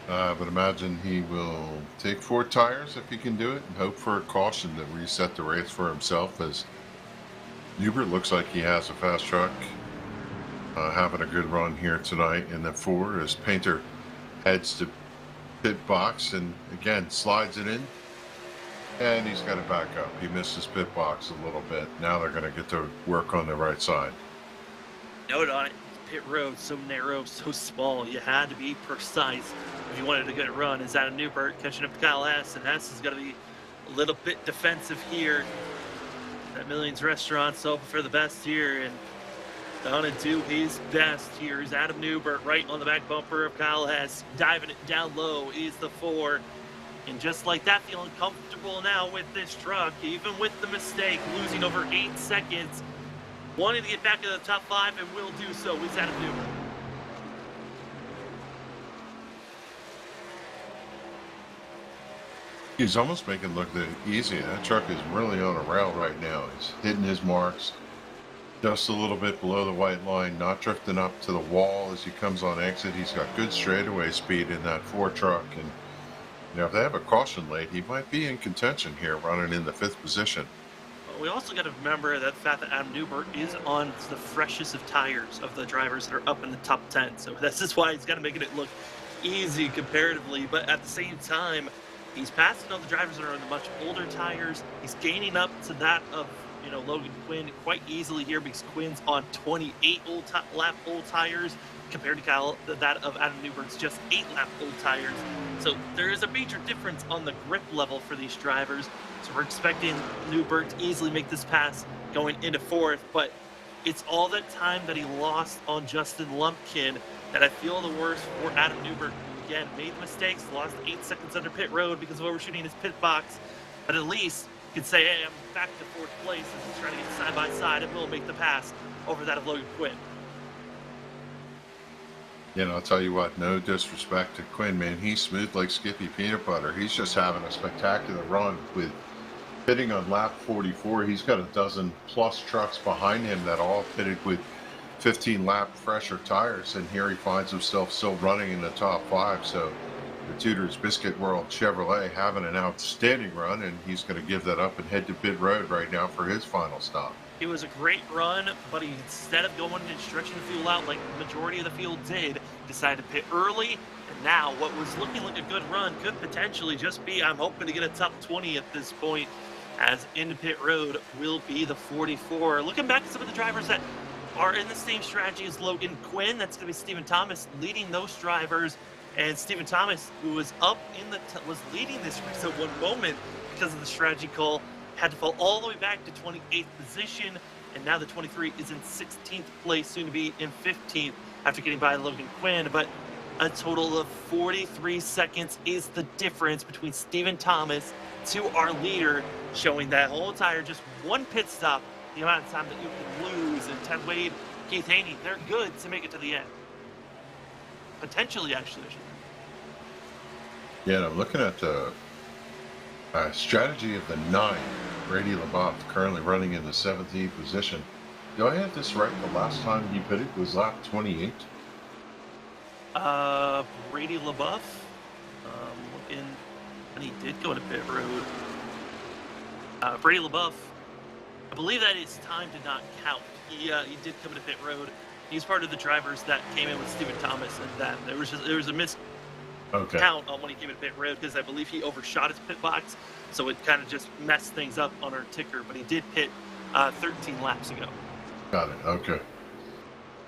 I would imagine he will take 4 tires if he can do it and hope for a caution to reset the race for himself, as Newbert looks like he has a fast truck having a good run here tonight in the 4 as Painter heads to pit box and again slides it in, and he's got to back up. He missed his pit box a little bit. Now they're going to get to work on the right side. Note on it, pit road so narrow, so small, you had to be precise if you wanted a good run. Is Adam Newbert catching up to Kyle Hess, and Hess is going to be a little bit defensive here. That Millions Restaurant's hoping for the best here, and gonna do his best here is Adam Newbert right on the back bumper of Kyle Hess. Diving it down low is the 4. And just like that, feeling comfortable now with this truck, even with the mistake, losing over 8 seconds. Wanting to get back to the top 5 and will do so is Adam Newbert. He's almost making it look easy. That truck is really on a rail right now. He's hitting his marks just a little bit below the white line, not drifting up to the wall as he comes on exit. He's got good straightaway speed in that 4 truck, and you know, if they have a caution late, he might be in contention here, running in the 5th position. Well, we also got to remember that the fact that Adam Newbert is on the freshest of tires of the drivers that are up in the top 10. So this is why he's got to make it look easy comparatively, but at the same time, he's passing on the drivers that are on the much older tires. He's gaining up to that of, you know, Logan Quinn quite easily here, because Quinn's on 28 lap old tires compared to that of Adam Newbert's just 8 lap old tires. So there is a major difference on the grip level for these drivers. So we're expecting Newbert to easily make this pass going into 4th, but it's all that time that he lost on Justin Lumpkin that I feel the worst for Adam Newbert. Again, made mistakes, lost 8 seconds under pit road because of overshooting his pit box, but at least you can say, hey, I'm back to 4th place as he's trying to get side by side, and will make the pass over that of Logan Quinn. You know, I'll tell you what, no disrespect to Quinn, man. He's smooth like Skippy peanut butter. He's just having a spectacular run with pitting on lap 44. He's got a dozen plus trucks behind him that all pitted with 15 lap fresher tires, and here he finds himself still running in the top 5. So the Tudor's Biscuit World Chevrolet having an outstanding run, and he's going to give that up and head to pit road right now for his final stop. It was a great run, but instead of going and stretching the field out like the majority of the field did, decided to pit early, and now what was looking like a good run could potentially just be, I'm hoping to get a top 20 at this point, as into pit road will be the 44. Looking back at some of the drivers that are in the same strategy as Logan Quinn, that's going to be Stephen Thomas leading those drivers. And Stephen Thomas, who was up in the was leading this race at one moment because of the strategy call, had to fall all the way back to 28th position, and now the 23 is in 16th place, soon to be in 15th after getting by Logan Quinn. But a total of 43 seconds is the difference between Stephen Thomas to our leader, showing that whole entire just one pit stop, the amount of time that you can lose. And Ted Wade, Keith Haney, they're good to make it to the end. Potentially, actually. Yeah, and I'm looking at the strategy of the 9. Brady LaBeouf currently running in the 17th position. Do I have this right? The last time he pitted was lap 28? Brady LaBeouf, looking, and he did go to pit road. Brady LaBeouf, I believe that his time did not count. He did come to pit road. He's part of the drivers that came in with Stephen Thomas, and that there was a count on when he came to pit road, because I believe he overshot his pit box, so it kind of just messed things up on our ticker. But he did pit 13 laps ago. Got it. Okay.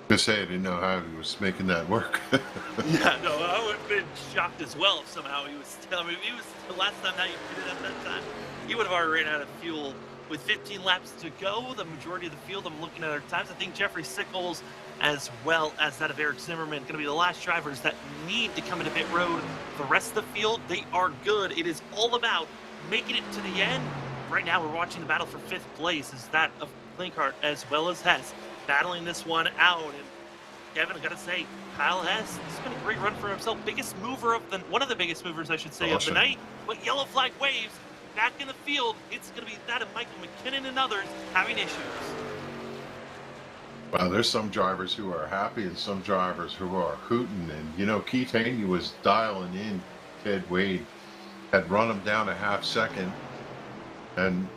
Just say I didn't know how he was making that work. Yeah, no, I would have been shocked as well if somehow he was. I mean, he was the last time that he pitted at that time. he would have already ran out of fuel. With 15 laps to go, the majority of the field, I'm looking at our times. I think Jeffrey Sickles, as well as that of Eric Zimmerman, going to be the last drivers that need to come into pit road. The rest of the field, they are good. It is all about making it to the end. Right now, we're watching the battle for 5th place. Is that of Clinkhart as well as Hess battling this one out. And Kevin, I got to say, Kyle Hess, this has been a great run for himself. Biggest mover of the, one of the biggest movers, I should say, of the night. But yellow flag waves. Back in the field, it's going to be that of Michael McKinnon and others having issues. Well, there's some drivers who are happy and some drivers who are hooting. And, you know, Keith Haney was dialing in Ted Wade, had run him down a half second. And,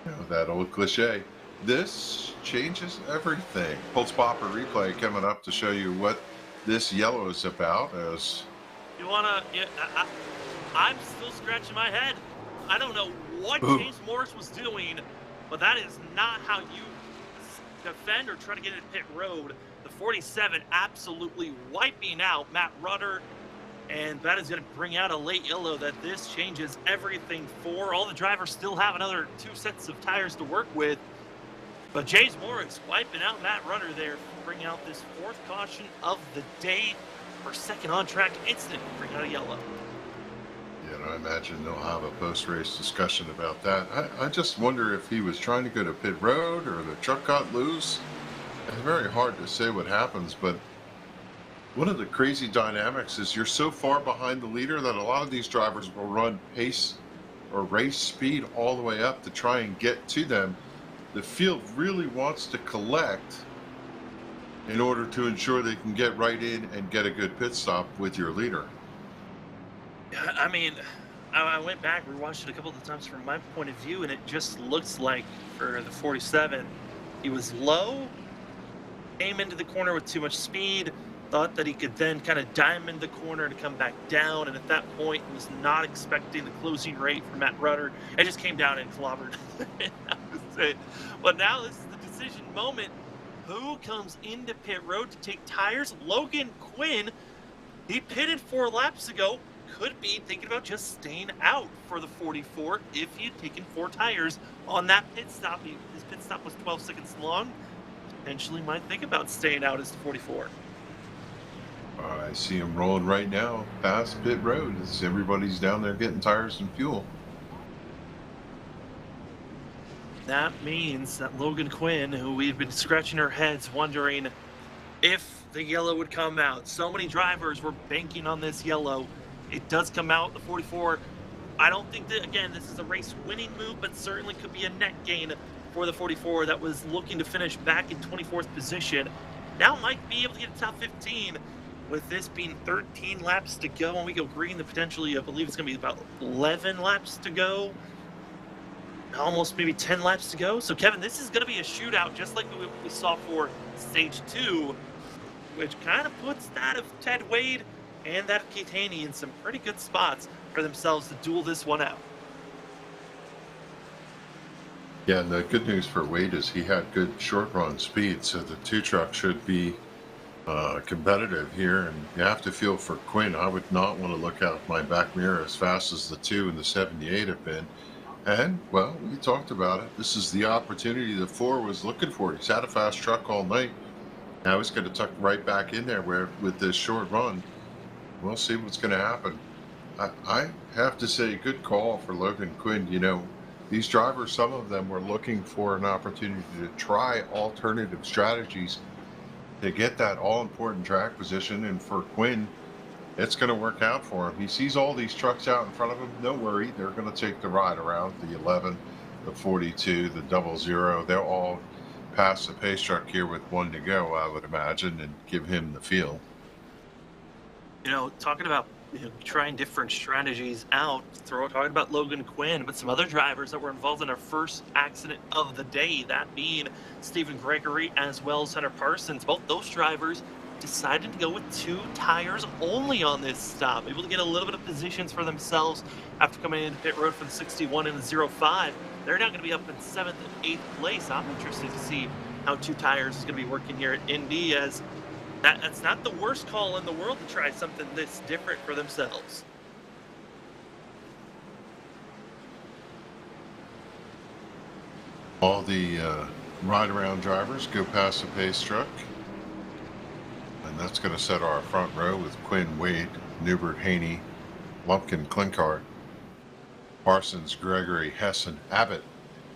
you know, that old cliche, this changes everything. Pulse Popper replay coming up to show you what this yellow is about. As you want to, yeah, I'm still scratching my head. I don't know what James Morris was doing, but that is not how you defend or try to get into pit road. The 47 absolutely wiping out Matt Rudder, and that is going to bring out a late yellow that this changes everything for. All the drivers still have another 2 sets of tires to work with, but James Morris wiping out Matt Rudder there, bring out this 4th caution of the day for second on-track incident, bring out a yellow. I imagine they'll have a post-race discussion about that. I just wonder if he was trying to go to pit road or the truck got loose. It's very hard to say what happens, but one of the crazy dynamics is you're so far behind the leader that a lot of these drivers will run pace or race speed all the way up to try and get to them. The field really wants to collect in order to ensure they can get right in and get a good pit stop with your leader. I mean, I went back, rewatched it a couple of times from my point of view, and it just looks like for the 47, he was low, came into the corner with too much speed, thought that he could then kind of diamond the corner to come back down, and at that point was not expecting the closing rate for Matt Rudder. It just came down and clobbered. That was it. But now this is the decision moment. Who comes into pit road to take tires? Logan Quinn, he pitted 4 laps ago. Could be thinking about just staying out for the 44 if he had taken 4 tires on that pit stop. His pit stop was 12 seconds long. Potentially might think about staying out as the 44. I see him rolling right now past pit road as everybody's down there getting tires and fuel. That means that Logan Quinn, who we've been scratching our heads wondering if the yellow would come out. So many drivers were banking on this yellow. It does come out, the 44. I don't think that, again, this is a race-winning move, but certainly could be a net gain for the 44 that was looking to finish back in 24th position. Now might be able to get a top 15 with this being 13 laps to go. When we go green, the potentially, I believe it's going to be about 11 laps to go. Almost maybe 10 laps to go. So, Kevin, this is going to be a shootout just like we saw for Stage 2, which kind of puts that of Ted Wade and that of Keith Haney in some pretty good spots for themselves to duel this one out. Yeah, and the good news for Wade is he had good short run speed, so the 2 truck should be competitive here. And you have to feel for Quinn. I would not want to look out my back mirror as fast as the 2 and the 78 have been. And, well, we talked about it. This is the opportunity the 4 was looking for. He's had a fast truck all night. Now he's going to tuck right back in there with this short run. We'll see what's going to happen. I have to say, good call for Logan Quinn. You know, these drivers, some of them were looking for an opportunity to try alternative strategies to get that all-important track position. And for Quinn, it's going to work out for him. He sees all these trucks out in front of him. Don't worry, they're going to take the ride around. The 11, the 42, the 00. They'll all pass the pace truck here with 1 to go, I would imagine, and give him the feel. You know, talking about trying different strategies out, talking about Logan Quinn, but some other drivers that were involved in our first accident of the day, that being Stephen Gregory as well as Hunter Parsons. Both those drivers decided to go with 2 tires only on this stop, able to get a little bit of positions for themselves after coming into pit road for the 61 and the 05. They're now going to be up in 7th and 8th place. I'm interested to see how 2 tires is going to be working here at Indy, as that's not the worst call in the world to try something this different for themselves. All the ride-around drivers go past the pace truck. And that's going to set our front row with Quinn, Wade, Newbert, Haney, Lumpkin, Klinkart, Parsons, Gregory, Hessen, Abbott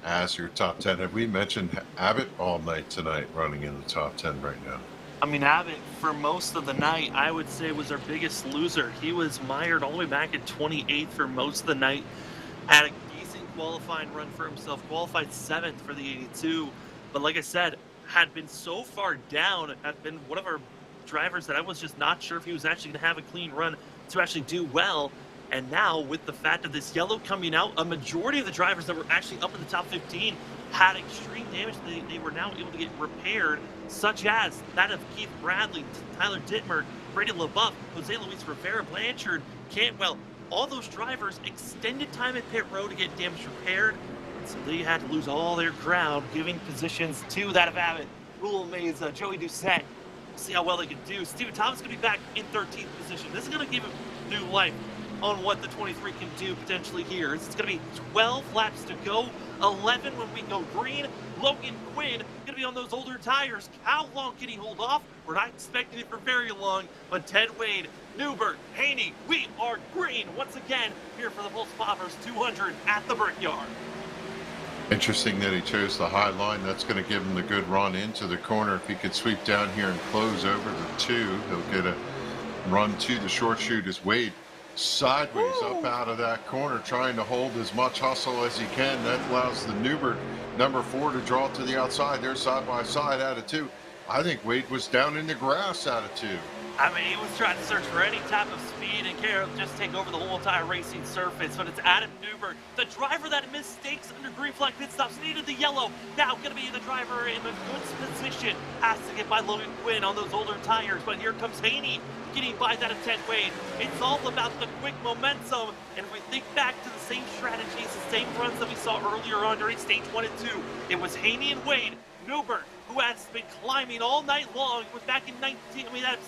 as your top 10. Have we mentioned Abbott all night tonight, running in the top 10 right now? I mean, Abbott, for most of the night, I would say was our biggest loser. He was mired all the way back at 28th for most of the night. Had a decent qualifying run for himself, qualified 7th for the 82. But like I said, had been so far down, had been one of our drivers that I was just not sure if he was actually going to have a clean run to actually do well. And now, with the fact of this yellow coming out, a majority of the drivers that were actually up in the top 15 had extreme damage. They were now able to get repaired, such as that of Keith Bradley, Tyler Dittmer, Brady LaBeouf, Jose Luis Rivera, Blanchard, Cantwell. All those drivers extended time at pit road to get damage repaired, so they had to lose all their ground, giving positions to that of Abbott, Rule Meza, Joey Doucette. See how well they can do. Stephen Thomas is going to be back in 13th position. This is going to give him new life on what the 23 can do potentially here. It's going to be 12 laps to go, 11 when we go green. Logan Quinn going to be on those older tires. How long can he hold off? We're not expecting it for very long, but Ted Wade, Newbert, Haney, we are green once again here for the Pulse Poppers 200 at the Brickyard. Interesting that he chose the high line. That's going to give him the good run into the corner. If he could sweep down here and close over the 2, he'll get a run to the short chute as Wade sideways up out of that corner, trying to hold as much hustle as he can. That allows the Newbert number 4 to draw to the outside. They're side by side out of 2. I think Wade was down in the grass out of 2. I mean, he was trying to search for any type of speed and care of just take over the whole entire racing surface, but it's Adam Newbert, the driver that mistakes under green flag pit stops, needed the yellow. Now going to be the driver in a good position, has to get by Logan Quinn on those older tires, but here comes Haney getting by that of Ted Wade. It's all about the quick momentum, and if we think back to the same strategies, the same runs that we saw earlier on during stage 1 and 2, it was Haney and Wade. Newbert, who has been climbing all night long, was back in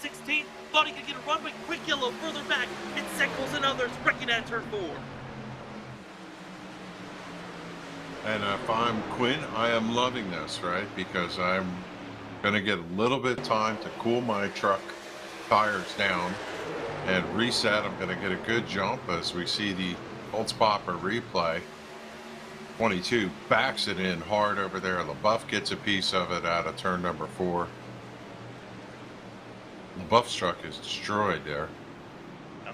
16, thought he could get a run, but quick yellow further back, and Sickles and others wrecking at turn 4. And if I'm Quinn, I am loving this, right? Because I'm going to get a little bit of time to cool my truck tires down and reset. I'm going to get a good jump as we see the Pulse Popper replay. 22 backs it in hard over there. LaBeouf gets a piece of it out of turn number 4. LaBeouf's truck is destroyed there.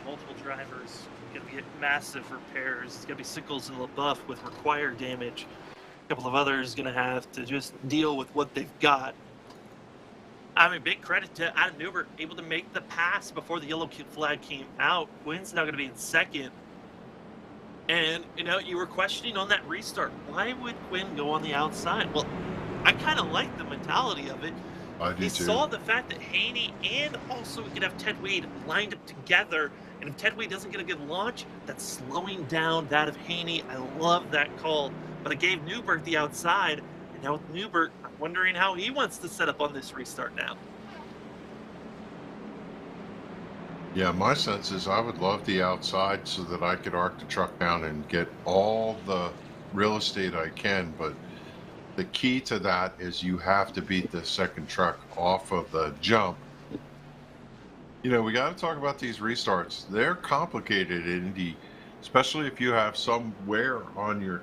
Multiple drivers going to get massive repairs. It's going to be Sickles and LaBeouf with required damage. A couple of others going to have to just deal with what they've got. I mean, big credit to Adam Newbert, able to make the pass before the yellow flag came out. Quinn's now going to be in 2nd. And, you know, you were questioning on that restart. Why would Quinn go on the outside? Well, I kind of like the mentality of it. I do He too. saw the fact that Haney and also we could have Ted Wade lined up together. And if Ted Wade doesn't get a good launch, that's slowing down that of Haney. I love that call. But it gave Newbert the outside. And now with Newbert, I'm wondering how he wants to set up on this restart now. Yeah, my sense is I would love the outside so that I could arc the truck down and get all the real estate I can, but the key to that is you have to beat the second truck off of the jump. You know, we got to talk about these restarts. They're complicated in Indy, especially if you have some wear on your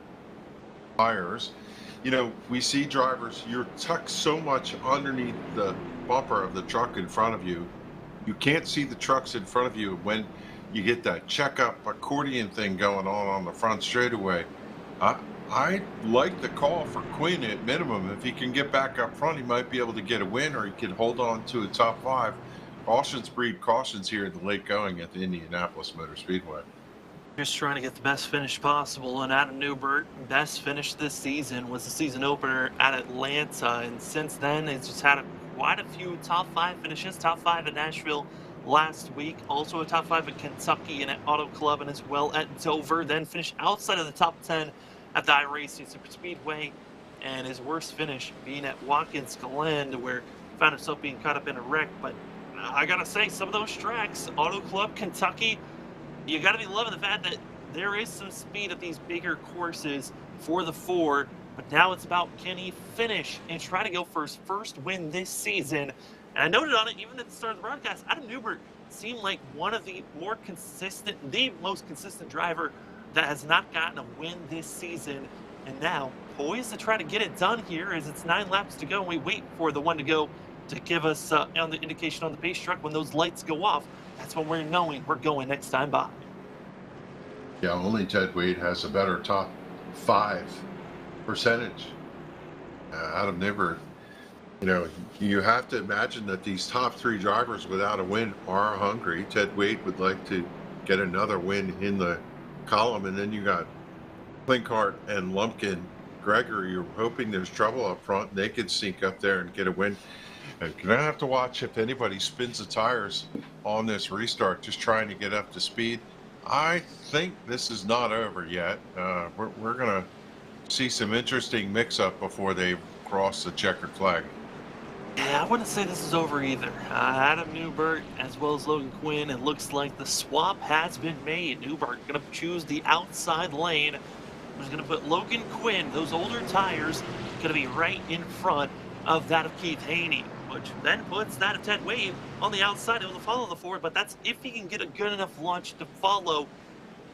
tires. You know, we see drivers, you're tucked so much underneath the bumper of the truck in front of you. You can't see the trucks in front of you when you get that checkup accordion thing going on the front straightaway. I like the call for Quinn at minimum. If he can get back up front, he might be able to get a win, or he can hold on to a top 5. Cautions breed cautions here at the late going at the Indianapolis Motor Speedway. Just trying to get the best finish possible, and Adam Newbert, best finish this season was the season opener at Atlanta, and since then it's just had quite a few top 5 finishes. Top 5 at Nashville last week, also a top 5 at Kentucky and at Auto Club, and as well at Dover. Then finished outside of the top 10 at the iRacing Superspeedway, and his worst finish being at Watkins Glen, where he found himself being caught up in a wreck. But I gotta say, some of those tracks, Auto Club, Kentucky, you got to be loving the fact that there is some speed at these bigger courses for the 4. but now it's about can he finish and try to go for his first win this season. And I noted on it, even at the start of the broadcast, Adam Newbert seemed like one of the most consistent driver that has not gotten a win this season. And now, poised to try to get it done here as it's 9 laps to go, and we wait for the one to go to give us on the indication on the pace truck when those lights go off. That's when we're knowing we're going next time by. Yeah, only Ted Wade has a better top 5 percentage. Adam Newbert, you know, you have to imagine that these top 3 drivers without a win are hungry. Ted Wade would like to get another win in the column, and then you got Plinkart and Lumpkin. Gregory, you're hoping there's trouble up front. They could sneak up there and get a win. And you're going to have to watch if anybody spins the tires on this restart, just trying to get up to speed. I think this is not over yet. We're going to see some interesting mix-up before they cross the checkered flag. Yeah, I wouldn't say this is over either. Adam Newbert as well as Logan Quinn, it looks like the swap has been made. Newbert going to choose the outside lane. Who's going to put Logan Quinn, those older tires, going to be right in front of that of Keith Haney, which then puts that of Ted Wade on the outside able to follow the Ford, but that's if he can get a good enough launch to follow.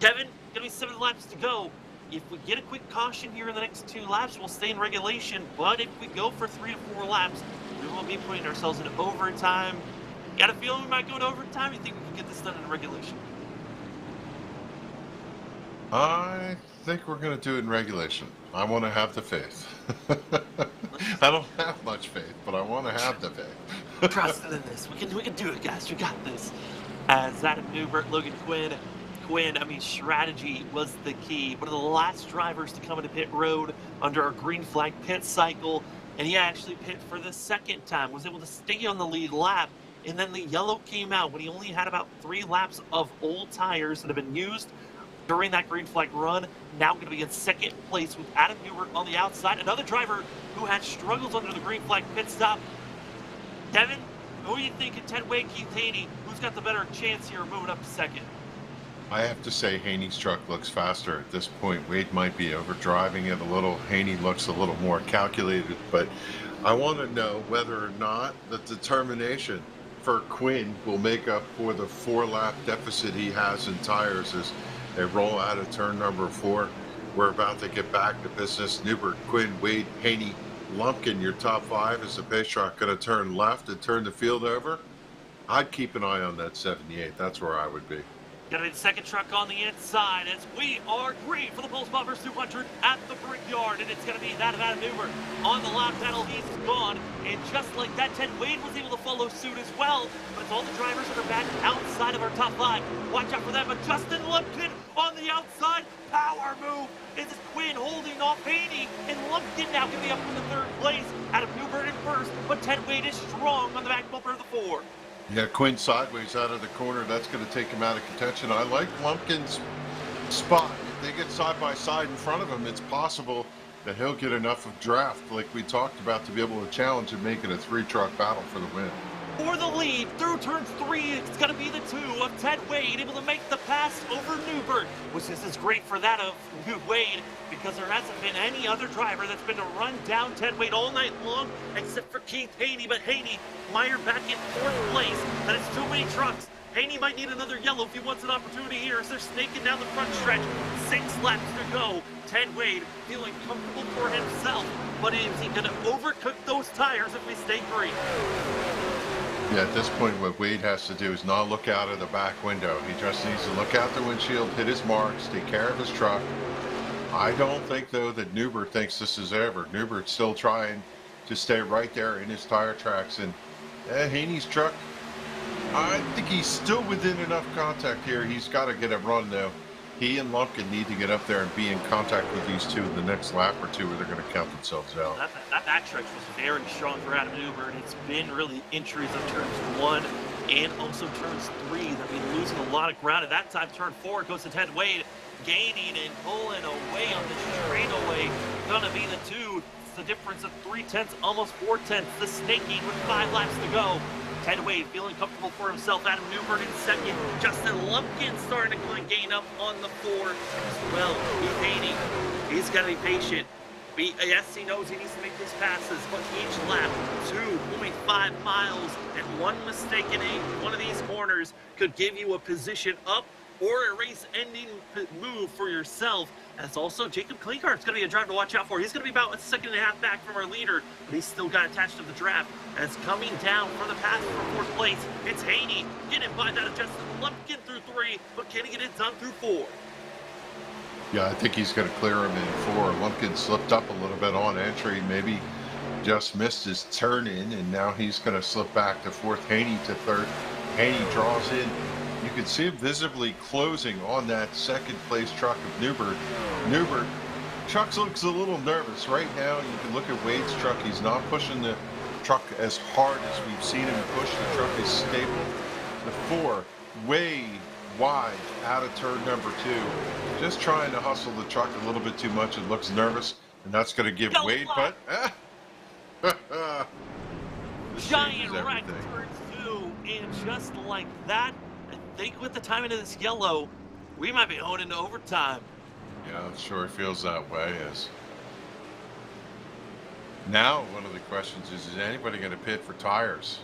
Kevin, going to be 7 laps to go. If we get a quick caution here in the next 2 laps, we'll stay in regulation, but if we go for 3 to 4 laps, we will be putting ourselves in overtime. Got a feeling we might go to overtime? You think we can get this done in regulation? I think we're going to do it in regulation. I want to have the faith. I don't have much faith, but I want to have the faith. Trust in this. We can do it, guys. We got this. As Adam Newbert, Logan Quinn, strategy was the key. One of the last drivers to come into pit road under our green flag pit cycle, and he actually pit for the second time, was able to stay on the lead lap, and then the yellow came out when he only had about 3 laps of old tires that have been used during that green flag run. Now going to be in second place with Adam Newbert on the outside, another driver who had struggles under the green flag pit stop. Devin, who are you thinking, Ted Wade, Keith Haney? Who's got the better chance here of moving up to second? I have to say Haney's truck looks faster at this point. Wade might be overdriving it a little. Haney looks a little more calculated, but I want to know whether or not the determination for Quinn will make up for the 4-lap deficit he has in tires as they roll out of turn number 4. We're about to get back to business. Newbert, Quinn, Wade, Haney, Lumpkin, your top 5. Is the pace truck going to turn left and turn the field over? I'd keep an eye on that 78. That's where I would be. Gonna be the second truck on the inside as we are green for the Pulse Bombers 200 at the Brickyard, and it's gonna be that of Adam Newbert on the lap pedal. He's gone, and just like that, Ted Wade was able to follow suit as well. But it's all the drivers that are back outside of our top 5. Watch out for that. But Justin Lumpkin on the outside, power move. Is Quinn holding off Haney, and Lumpkin now gonna be up in the 3rd place. Adam Newbert in 1st, but Ted Wade is strong on the back bumper of the 4. Yeah, Quinn sideways out of the corner. That's going to take him out of contention. I like Lumpkin's spot. If they get side by side in front of him, it's possible that he'll get enough of draft, like we talked about, to be able to challenge and make it a 3-truck battle for the win. For the lead through turn 3, it's going to be the 2 of Ted Wade, able to make the pass over Newbert, which is great for that of Wade, because there hasn't been any other driver that's been to run down Ted Wade all night long, except for Keith Haney. But Haney mired back in 4th place. That is too many trucks. Haney might need another yellow if he wants an opportunity here as they're snaking down the front stretch. 6 laps to go. Ted Wade feeling comfortable for himself, but is he going to overcook those tires if we stay green? Yeah, at this point, what Wade has to do is not look out of the back window. He just needs to look out the windshield, hit his marks, take care of his truck. I don't think, though, that Newbert thinks this is over. Newbert's still trying to stay right there in his tire tracks. And Haney's truck, I think he's still within enough contact here. He's got to get a run, though. He and Lumpkin need to get up there and be in contact with these two in the next lap or 2 where they're going to count themselves out. That backstretch was very strong for Adam Newbert. It's been really entries of turns 1 and also turns 3. They've been losing a lot of ground. At that time, turn 4 goes to Ted Wade, gaining and pulling away on the straightaway. Gonna be the 2. It's the difference of 3/10, almost 4/10. The snaking with 5 laps to go. Ted Wade feeling comfortable for himself. Adam Newbert in 2nd. Justin Lumpkin starting to gain up on the 4 as well. Keith Haney, he's got to be patient. Yes, he knows he needs to make those passes, but each lap, 2.5 miles, and one mistake in one of these corners could give you a position up or a race-ending move for yourself. As also, Jacob Klinghart's going to be a driver to watch out for. He's going to be about a second and a half back from our leader, but he's still got attached to the draft. As coming down for the pass for fourth place, it's Haney getting by that Justin Lumpkin through 3, but can he get it done through 4? Yeah, I think he's going to clear him in 4. Lumpkin slipped up a little bit on entry, maybe just missed his turn in, and now he's going to slip back to 4th. Haney to 3rd. Haney draws in. You can see him visibly closing on that second place truck of Newbert. Chuck looks a little nervous right now. You can look at Wade's truck. He's not pushing the truck as hard as we've seen him push. The truck is stable. The 4, way wide out of turn number 2. Just trying to hustle the truck a little bit too much. It looks nervous, and that's going to give Wade, but giant wreck turn 2, and just like that, I think with the timing of this yellow, we might be going into overtime. Yeah, it sure feels that way. Now, one of the questions is anybody going to pit for tires?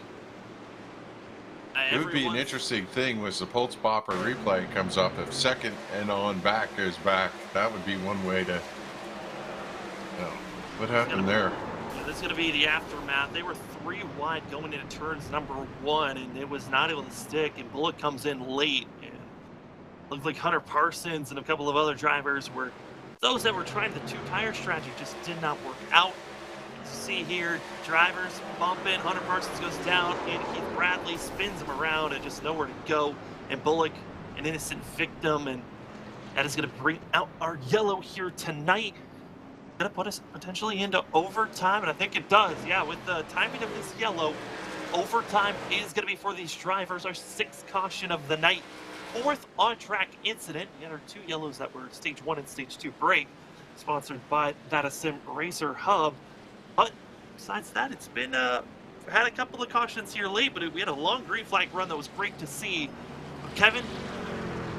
It would be an interesting thing was the Pulse Bopper replay comes up. If second and on back goes back, that would be one way to... what happened there? Yeah, this is going to be the aftermath. They were 3 wide going into turns number 1, and it was not able to stick, and Bullock comes in late. And looked like Hunter Parsons and a couple of other drivers were those that were trying the 2-tire strategy, just did not work out. See here, drivers bumping, Hunter Parsons goes down, and Keith Bradley spins him around and just nowhere to go. And Bullock, an innocent victim, and that is going to bring out our yellow here tonight. Going to put us potentially into overtime, and I think it does. Yeah, with the timing of this yellow, overtime is going to be for these drivers. Our 6th caution of the night. 4th on-track incident. We had our 2 yellows that were Stage 1 and Stage 2 break, sponsored by Datasim Racer Hub. But besides that, it's been had a couple of cautions here late, but we had a long green flag run that was great to see. But Kevin,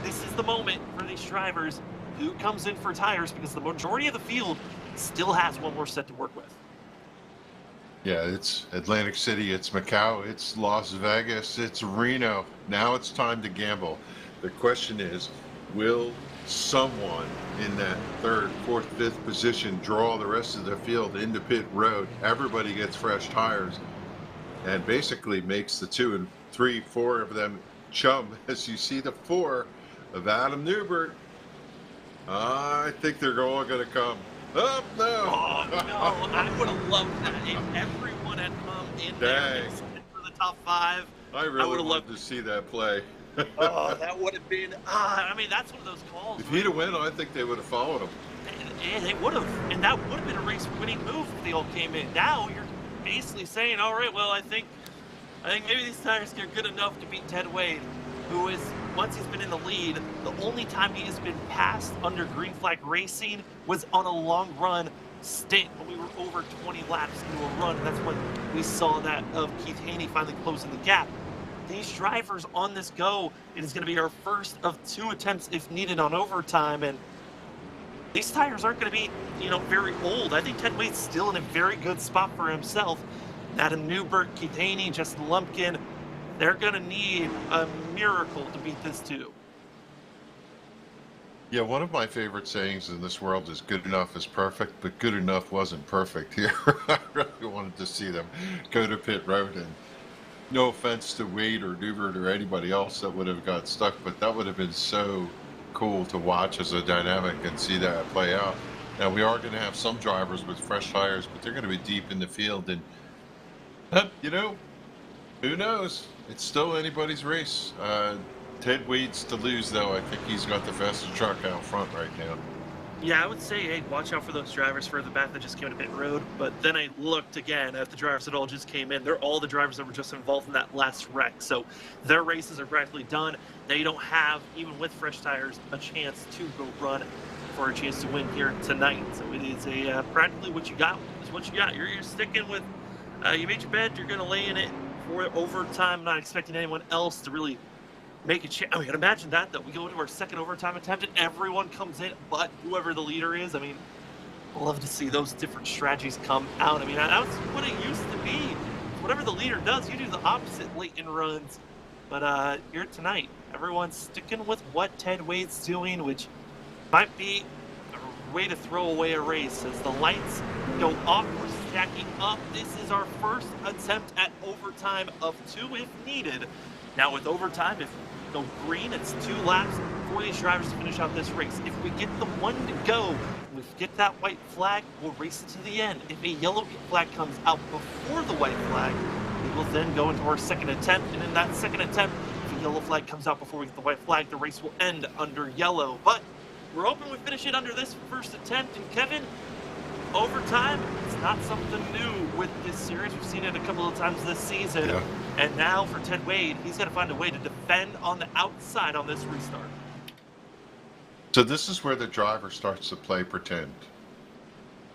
this is the moment for these drivers who comes in for tires, because the majority of the field still has one more set to work with. Yeah, it's Atlantic City, it's Macau, it's Las Vegas, it's Reno. Now it's time to gamble. The question is, will someone in that 3rd, 4th, 5th position draw the rest of the field into pit road? Everybody gets fresh tires and basically makes the 2 and 3, 4 of them chum. As you see the 4 of Adam Newbert, I think they're all going to come. Oh, no. Oh, no. I would have loved that if everyone had come in there for the top 5. I really would have loved to see that play. Oh, that would have been... I mean, that's one of those calls. If he'd have won, I think they would have followed him. And they would have. And that would have been a race-winning move if they all came in. Now you're basically saying, all right, well, I think maybe these tires are good enough to beat Ted Wade, who is, once he's been in the lead, the only time he has been passed under green flag racing was on a long run stint when we were over 20 laps into a run. That's when we saw that of Keith Haney finally closing the gap. These drivers on this go, it is going to be our first of 2 attempts if needed on overtime, and these tires aren't going to be, very old. I think Ted Wade's still in a very good spot for himself. Adam Newbert, Keith Haney, Justin Lumpkin, they're going to need a miracle to beat this too. Yeah, one of my favorite sayings in this world is good enough is perfect, but good enough wasn't perfect here. I really wanted to see them go to pit road, and no offense to Wade or Newbert or anybody else that would have got stuck, but that would have been so cool to watch as a dynamic and see that play out. Now, we are going to have some drivers with fresh tires, but they're going to be deep in the field, and, who knows? It's still anybody's race. Ted Wade's to lose, though. I think he's got the fastest truck out front right now. Yeah, I would say, hey, watch out for those drivers further back that just came to pit road. But then I looked again at the drivers that all just came in. They're all the drivers that were just involved in that last wreck. So their races are practically done. They don't have, even with fresh tires, a chance to go run for a chance to win here tonight. So it is practically what you got is what you got. You're sticking with, you made your bed, you're going to lay in it for overtime. Not expecting anyone else to really make a chance. I mean, imagine that, though. We go into our second overtime attempt and everyone comes in but whoever the leader is. I mean, I love to see those different strategies come out. I mean, that's what it used to be. Whatever the leader does, you do the opposite late in runs. But here tonight, everyone's sticking with what Ted Wade's doing, which might be a way to throw away a race. As the lights go off, we're stacking up. This is our first attempt at overtime of 2 if needed. Now with overtime, if we go green, it's 2 laps for these drivers to finish out this race. If we get the 1 to go, if we get that white flag, we'll race it to the end. If a yellow flag comes out before the white flag, we will then go into our second attempt, and in that second attempt, if a yellow flag comes out before we get the white flag, the race will end under yellow. But we're hoping we finish it under this first attempt. And Kevin, overtime, it's not something new with this series. We've seen it a couple of times this season. Yeah. And now for Ted Wade, he's got to find a way to defend on the outside on this restart. So this is where the driver starts to play pretend.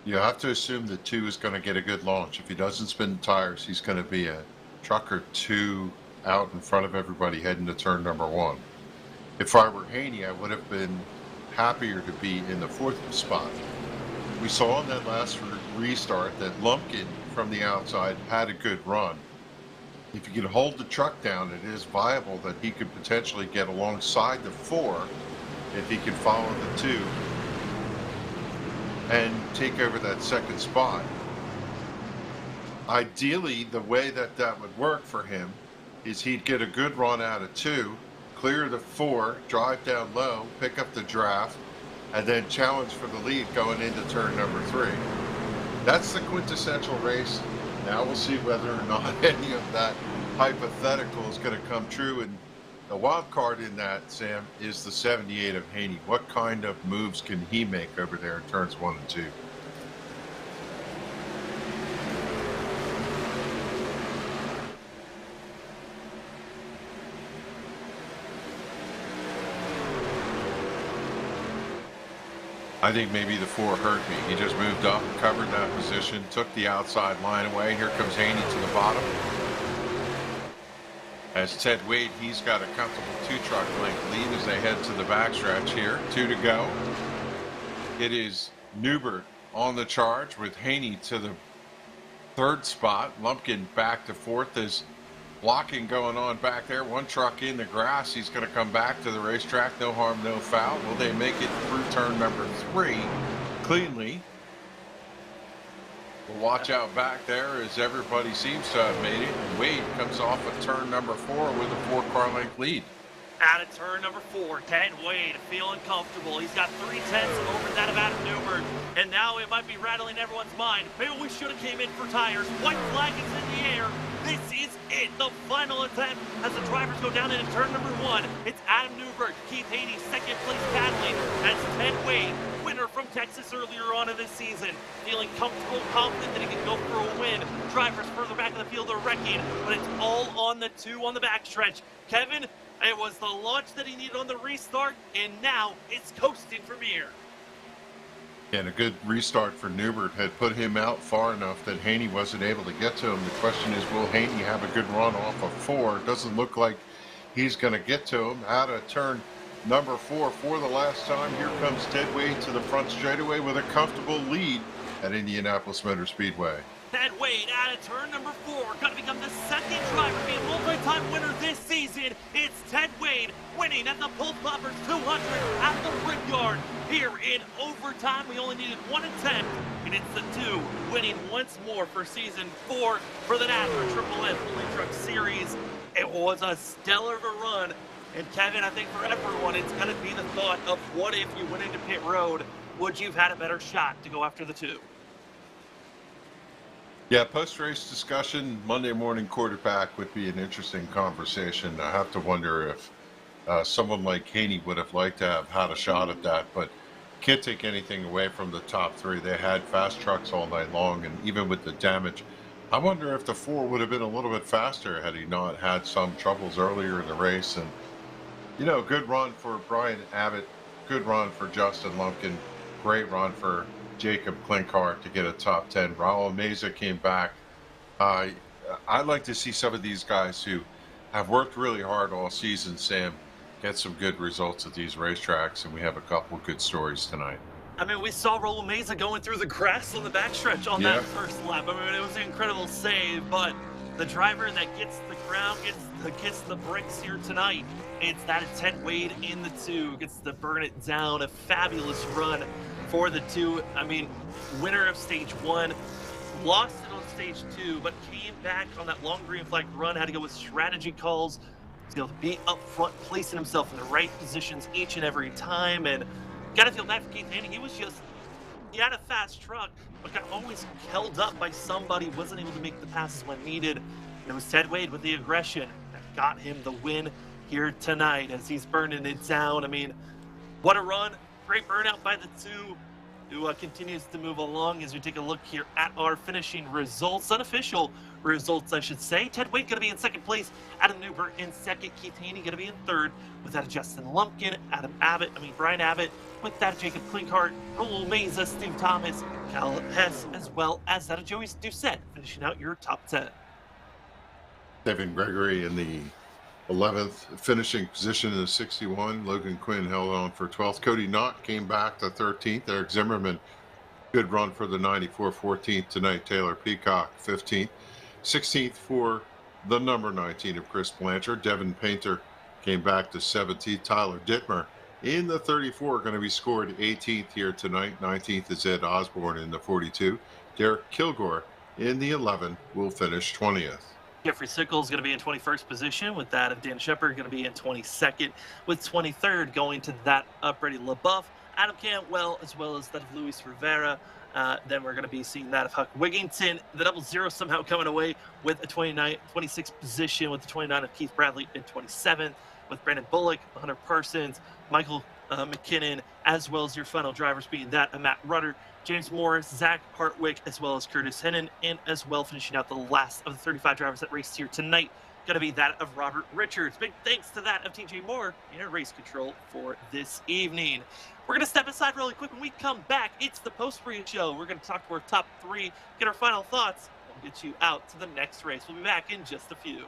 You have to assume that 2 is going to get a good launch. If he doesn't spin tires, he's going to be a truck or 2 out in front of everybody heading to turn number 1. If I were Haney, I would have been happier to be in the 4th spot. We saw in that last restart that Lumpkin from the outside had a good run. If you could hold the truck down, it is viable that he could potentially get alongside the 4 if he could follow the 2 and take over that second spot. Ideally, the way that that would work for him is he'd get a good run out of 2, clear the 4, drive down low, pick up the draft, and then challenge for the lead going into turn number 3. That's the quintessential race. Now we'll see whether or not any of that hypothetical is going to come true. And the wild card in that, Sam, is the 78 of Haney. What kind of moves can he make over there in turns 1 and 2? I think maybe the 4 hurt me. He just moved up, covered that position, took the outside line away. Here comes Haney to the bottom. As Ted Wade, he's got a comfortable 2-truck length lead as they head to the backstretch here. 2 to go. It is Newbert on the charge with Haney to the 3rd spot. Lumpkin back to 4th. There's blocking going on back there. 1 truck in the grass. He's going to come back to the racetrack. No harm, no foul. Will they make it through turn number 3 cleanly? We'll watch out back there as everybody seems to have made it. And Wade comes off of turn number 4 with a 4-car length lead. Out of turn number 4, Ted Wade feeling comfortable. He's got 3/10 over that of Adam Newbert. And now it might be rattling everyone's mind. Maybe we should have came in for tires. White flag is in the air. This is it, the final attempt as the drivers go down into turn number 1. It's Adam Newbert, Keith Haney, 2nd place battling as Ted Wade, winner from Texas earlier on in this season, feeling comfortable, confident that he can go for a win. Drivers further back in the field are wrecking, but it's all on the 2 on the backstretch. Kevin, it was the launch that he needed on the restart, and now it's coasting from here. And a good restart for Newbert had put him out far enough that Haney wasn't able to get to him. The question is, will Haney have a good run off of 4? It doesn't look like he's going to get to him. Out of turn number 4 for the last time, here comes Ted Wade to the front straightaway with a comfortable lead at Indianapolis Motor Speedway. Ted Wade out of turn number 4, going to become the 2nd driver to be a multi-time winner this season. It's Ted Wade winning at the Pull Poppers 200 at the Brickyard. Here in overtime, we only needed 1 attempt, and it's the 2 winning once more for season 4 for the NASRA Triple F Fully Truck Series. It was a stellar of a run, and Kevin, I think for everyone, it's going to be the thought of what if you went into pit road, would you have had a better shot to go after the 2? Yeah, post-race discussion, Monday morning quarterback would be an interesting conversation. I have to wonder if someone like Haney would have liked to have had a shot at that, but can't take anything away from the top 3. They had fast trucks all night long, and even with the damage, I wonder if the 4 would have been a little bit faster had he not had some troubles earlier in the race. And, you know, good run for Brian Abbott, good run for Justin Lumpkin, great run for Jacob Klinkhardt to get a top 10. Raul Meza came back. I'd like to see some of these guys who have worked really hard all season, Sam, get some good results at these racetracks, and we have a couple of good stories tonight. I mean, we saw Raul Meza going through the grass on the backstretch on Yeah. that first lap. I mean, it was an incredible save, but the driver that gets the crown, gets the bricks here tonight, it's that Ted Wade in the 2, gets to burn it down. A fabulous run for the 2. I mean, winner of stage 1, lost it on stage 2, but came back on that long green flag run, had to go with strategy calls, was able to be up front, placing himself in the right positions each and every time, and gotta feel bad for Keith Haney. He had a fast truck, but got always held up by somebody, wasn't able to make the passes when needed. And it was Ted Wade with the aggression that got him the win here tonight as he's burning it down. I mean, what a run. Great burnout by the 2, who continues to move along as we take a look here at our finishing results, unofficial results, I should say. Ted Wade going to be in second place, Adam Newbert in second, Keith Haney going to be in third, with that Justin Lumpkin, Brian Abbott, with that Jacob Klinkhardt, Raul Meza, Steve Thomas, Cal Hess, as well as that of Joey Doucette, finishing out your top 10. Devin Gregory in the 11th, finishing position in the 61. Logan Quinn held on for 12th. Cody Knott came back to 13th. Eric Zimmerman, good run for the 94, 14th tonight. Taylor Peacock, 15th. 16th for the number 19 of Chris Blanchard. Devin Painter came back to 17th. Tyler Dittmer in the 34, going to be scored 18th here tonight. 19th is Ed Osborne in the 42. Derek Kilgore in the 11 will finish 20th. Jeffrey Sickles going to be in 21st position, with that of Dan Shepard going to be in 22nd, with 23rd going to that of Brady LaBeouf, Adam Cantwell, as well as that of Luis Rivera. Then we're going to be seeing that of Huck Wigington. The 00 somehow coming away with a 26th position, with the 29 of Keith Bradley in 27th, with Brandon Bullock, Hunter Parsons, Michael McKinnon, as well as your final drivers being that of Matt Rudder, James Morris, Zach Hartwick, as well as Curtis Hennon, and as well finishing out the last of the 35 drivers that raced here tonight, going to be that of Robert Richards. Big thanks to that of TJ Moore in race control for this evening. We're going to step aside really quick. When we come back, it's the post-race show. We're going to talk to our top 3, get our final thoughts, and get you out to the next race. We'll be back in just a few.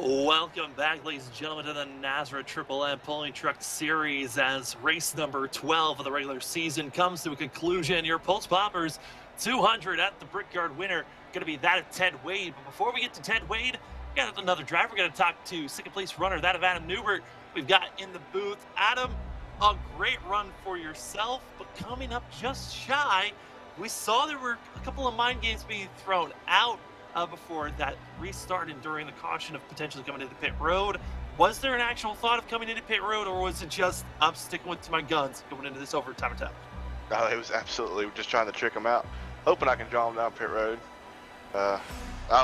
Welcome back, ladies and gentlemen, to the NASRA Triple M Pulling Truck Series as race number 12 of the regular season comes to a conclusion. Your Pulse Poppers 200 at the Brickyard winner going to be that of Ted Wade. But before we get to Ted Wade, we got another driver. We're going to talk to second place runner, that of Adam Newbert. We've got in the booth. Adam, a great run for yourself, but coming up just shy. We saw there were a couple of mind games being thrown out before that restart and during the caution of potentially coming into pit road. Was there an actual thought of coming into pit road, or was it just, I'm sticking to my guns going into this overtime attempt? No, it was absolutely just trying to trick him out, hoping I can draw him down pit road.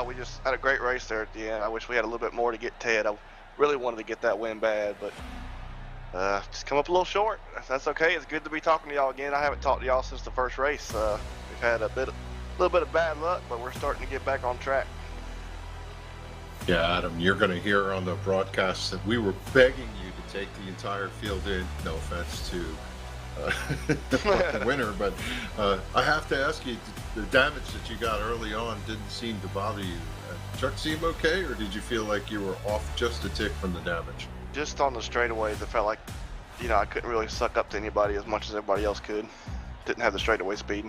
We just had a great race there at the end. I wish we had a little bit more to get Ted. I really wanted to get that win bad, but just come up a little short. That's okay. It's good to be talking to y'all again. I haven't talked to y'all since the first race. We've had a little bit of bad luck, but we're starting to get back on track. Yeah, Adam, you're going to hear on the broadcast that we were begging you to take the entire field in. No offense to the winner, but I have to ask you, the damage that you got early on didn't seem to bother you. Truck seem okay, or did you feel like you were off just a tick from the damage? Just on the straightaways, it felt like, I couldn't really suck up to anybody as much as everybody else could. Didn't have the straightaway speed.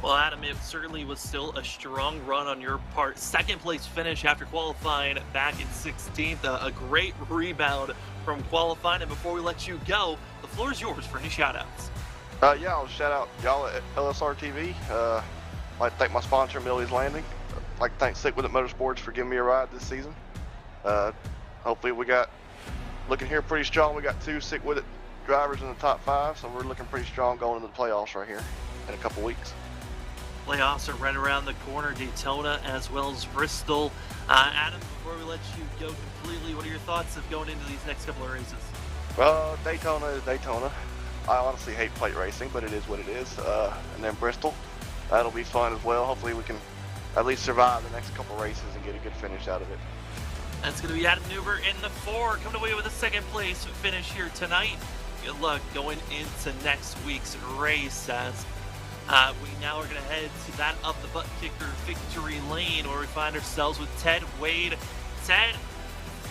Well, Adam, it certainly was still a strong run on your part. Second place finish after qualifying back in 16th. A great rebound from qualifying. And before we let you go, the floor is yours for any shout-outs. Yeah, I'll shout out y'all at LSRTV. I'd like to thank my sponsor, Millie's Landing. I'd like to thank Stick With It Motorsports for giving me a ride this season. Hopefully we got, looking here pretty strong. We got 2 Stick With It drivers in the top 5, so we're looking pretty strong going into the playoffs right here in a couple weeks. Playoffs are right around the corner, Daytona as well as Bristol. Adam, before we let you go completely, what are your thoughts of going into these next couple of races? Well, Daytona is Daytona. I honestly hate plate racing, but it is what it is. And then Bristol, that'll be fun as well. Hopefully we can at least survive the next couple races and get a good finish out of it. That's going to be Adam Newbert in the 4, coming away with a second place finish here tonight. Good luck going into next week's race as we now are going to head to that of the butt kicker victory lane where we find ourselves with Ted Wade. Ted,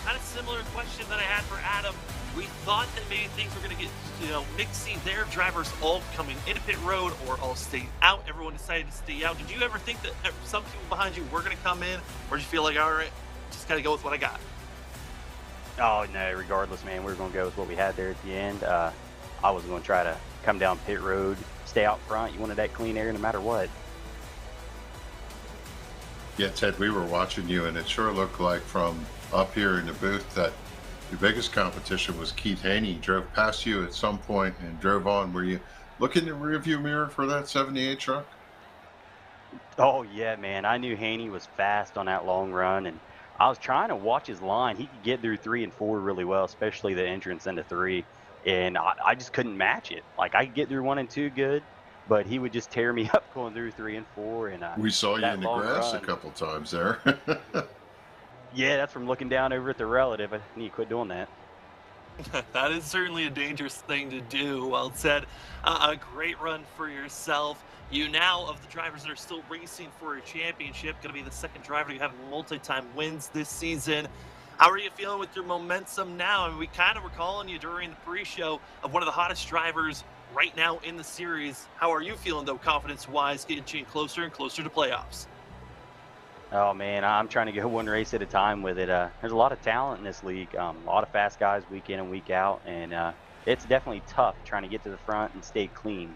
kind of similar question that I had for Adam. We thought that maybe things were going to get, mixy there, drivers all coming into pit road or all staying out. Everyone decided to stay out. Did you ever think that some people behind you were going to come in, or did you feel like, all right, just got to go with what I got? Oh, no, regardless, man, we were going to go with what we had there at the end. I was going to try to come down pit road, stay out front. You wanted that clean air no matter what. Yeah, Ted, we were watching you, and it sure looked like from up here in the booth that your biggest competition was Keith Haney. He drove past you at some point and drove on. Were you looking in the rearview mirror for that 78 truck? Oh, yeah, man. I knew Haney was fast on that long run, and I was trying to watch his line. He could get through 3 and 4 really well, especially the entrance into 3. And I just couldn't match it. Like, I could get through 1 and 2 good, but he would just tear me up going through 3 and 4. And we saw you in the grass run, a couple times there. Yeah, that's from looking down over at the relative. I need to quit doing that. That is certainly a dangerous thing to do. Well said. A great run for yourself. You now, of the drivers that are still racing for a championship, going to be the second driver to have multi-time wins this season. How are you feeling with your momentum now? I mean, we kind of were calling you during the pre-show of one of the hottest drivers right now in the series. How are you feeling, though, confidence-wise, getting closer and closer to playoffs? Oh, man, I'm trying to go one race at a time with it. There's a lot of talent in this league, a lot of fast guys week in and week out, and it's definitely tough trying to get to the front and stay clean.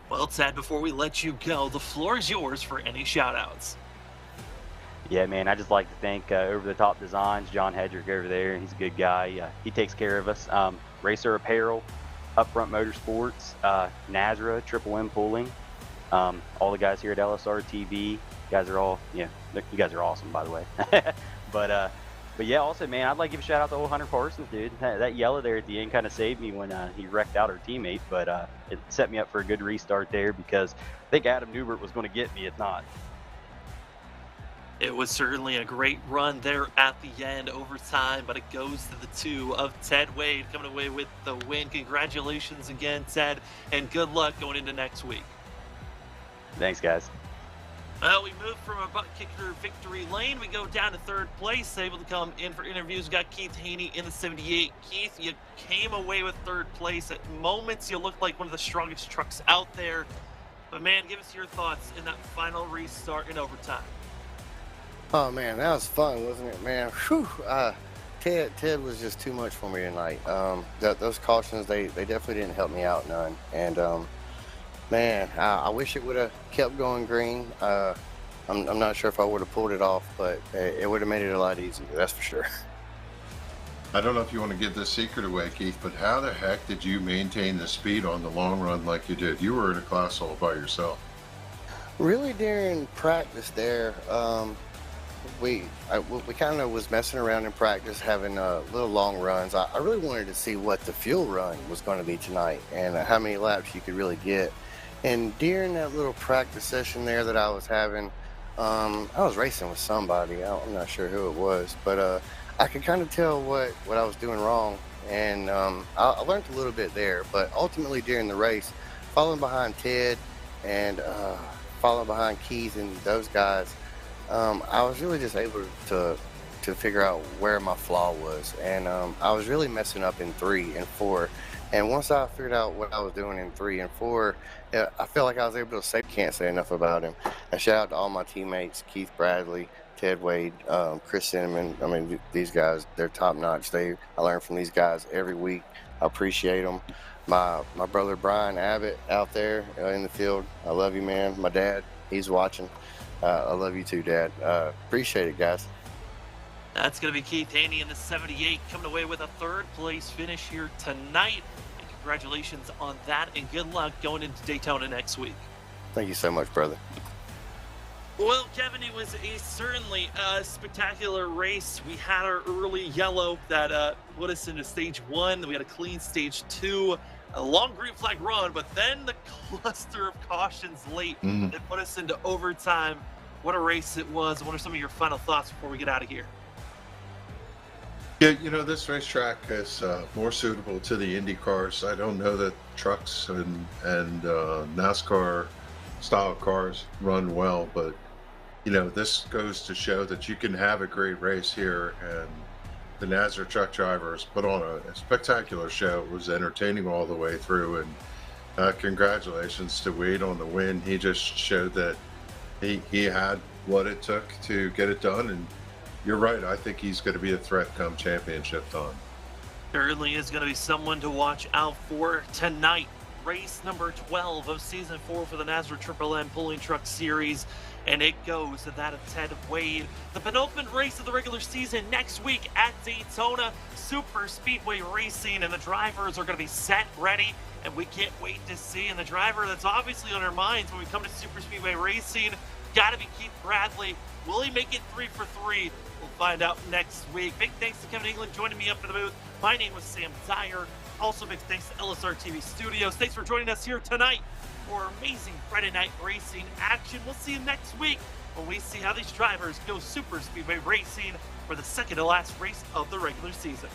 Well, Ted, before we let you go, the floor is yours for any shout-outs. Yeah, man, I just like to thank Over the Top Designs, John Hedrick over there. He's a good guy. He takes care of us. Racer Apparel, Upfront Motorsports, NASRA, Triple M Pulling, all the guys here at LSRTV. You guys are all, you guys are awesome, by the way. But yeah, also, man, I'd like to give a shout out to old Hunter Parsons, dude. That yellow there at the end kind of saved me when he wrecked out our teammate, but it set me up for a good restart there because I think Adam Newbert was going to get me if not. It was certainly a great run there at the end, overtime, but it goes to the 2 of Ted Wade coming away with the win. Congratulations again, Ted, and good luck going into next week. Thanks, guys. Well, we moved from a butt kicker victory lane. We go down to third place. Able to come in for interviews. We got Keith Haney in the 78. Keith, you came away with third place. At moments, you looked like one of the strongest trucks out there. But man, give us your thoughts in that final restart in overtime. Oh man, that was fun, wasn't it, man? Whew. Ted was just too much for me tonight. Those cautions, they definitely didn't help me out none. And man, I wish it would have kept going green. I'm not sure if I would have pulled it off, but it would have made it a lot easier, that's for sure. I don't know if you want to give this secret away, Keith, but how the heck did you maintain the speed on the long run like you did? You were in a class all by yourself. Really, during practice there, we kind of was messing around in practice, having little long runs. I really wanted to see what the fuel run was going to be tonight and how many laps you could really get. And during that little practice session there that I was having, I was racing with somebody. I'm not sure who it was, but I could kind of tell what I was doing wrong. And I learned a little bit there. But ultimately during the race, following behind Ted and following behind Keith and those guys, I was really just able to figure out where my flaw was. And I was really messing up in 3 and 4. And once I figured out what I was doing in 3 and 4, I felt like I was able to say, can't say enough about him. And shout out to all my teammates, Keith Bradley, Ted Wade, Chris Cinnamon. I mean, these guys, they're top notch. I learn from these guys every week. I appreciate them. My brother Brian Abbott out there in the field, I love you, man. My dad, he's watching. I love you too, Dad. Appreciate it, guys. That's going to be Keith Haney in the 78, coming away with a third place finish here tonight. And congratulations on that, and good luck going into Daytona next week. Thank you so much, brother. Well, Kevin, it was certainly a spectacular race. We had our early yellow that put us into stage 1. We had a clean stage 2, a long green flag run, but then the cluster of cautions late that put us into overtime. What a race it was. What are some of your final thoughts before we get out of here? Yeah, this racetrack is more suitable to the Indy cars. I don't know that trucks and NASCAR style cars run well, but this goes to show that you can have a great race here, and the NASRA truck drivers put on a spectacular show. It was entertaining all the way through, and congratulations to Wade on the win. He just showed that he had what it took to get it done, and you're right. I think he's going to be a threat come championship time. Certainly is going to be someone to watch out for tonight. Race number 12 of season 4 for the NASRA Triple M Pulling Truck Series, and it goes to that of Ted Wade. The penultimate race of the regular season next week at Daytona Super Speedway Racing, and the drivers are going to be set, ready, and we can't wait to see. And the driver that's obviously on our minds when we come to Super Speedway Racing, got to be Keith Bradley. Will he make it 3 for 3? We'll find out next week. Big thanks to Kevin England joining me up in the booth. My name was Sam Dyer. Also, big thanks to LSRTV Studios. Thanks for joining us here tonight for amazing Friday night racing action. We'll see you next week when we see how these drivers go Super Speedway Racing for the second to last race of the regular season.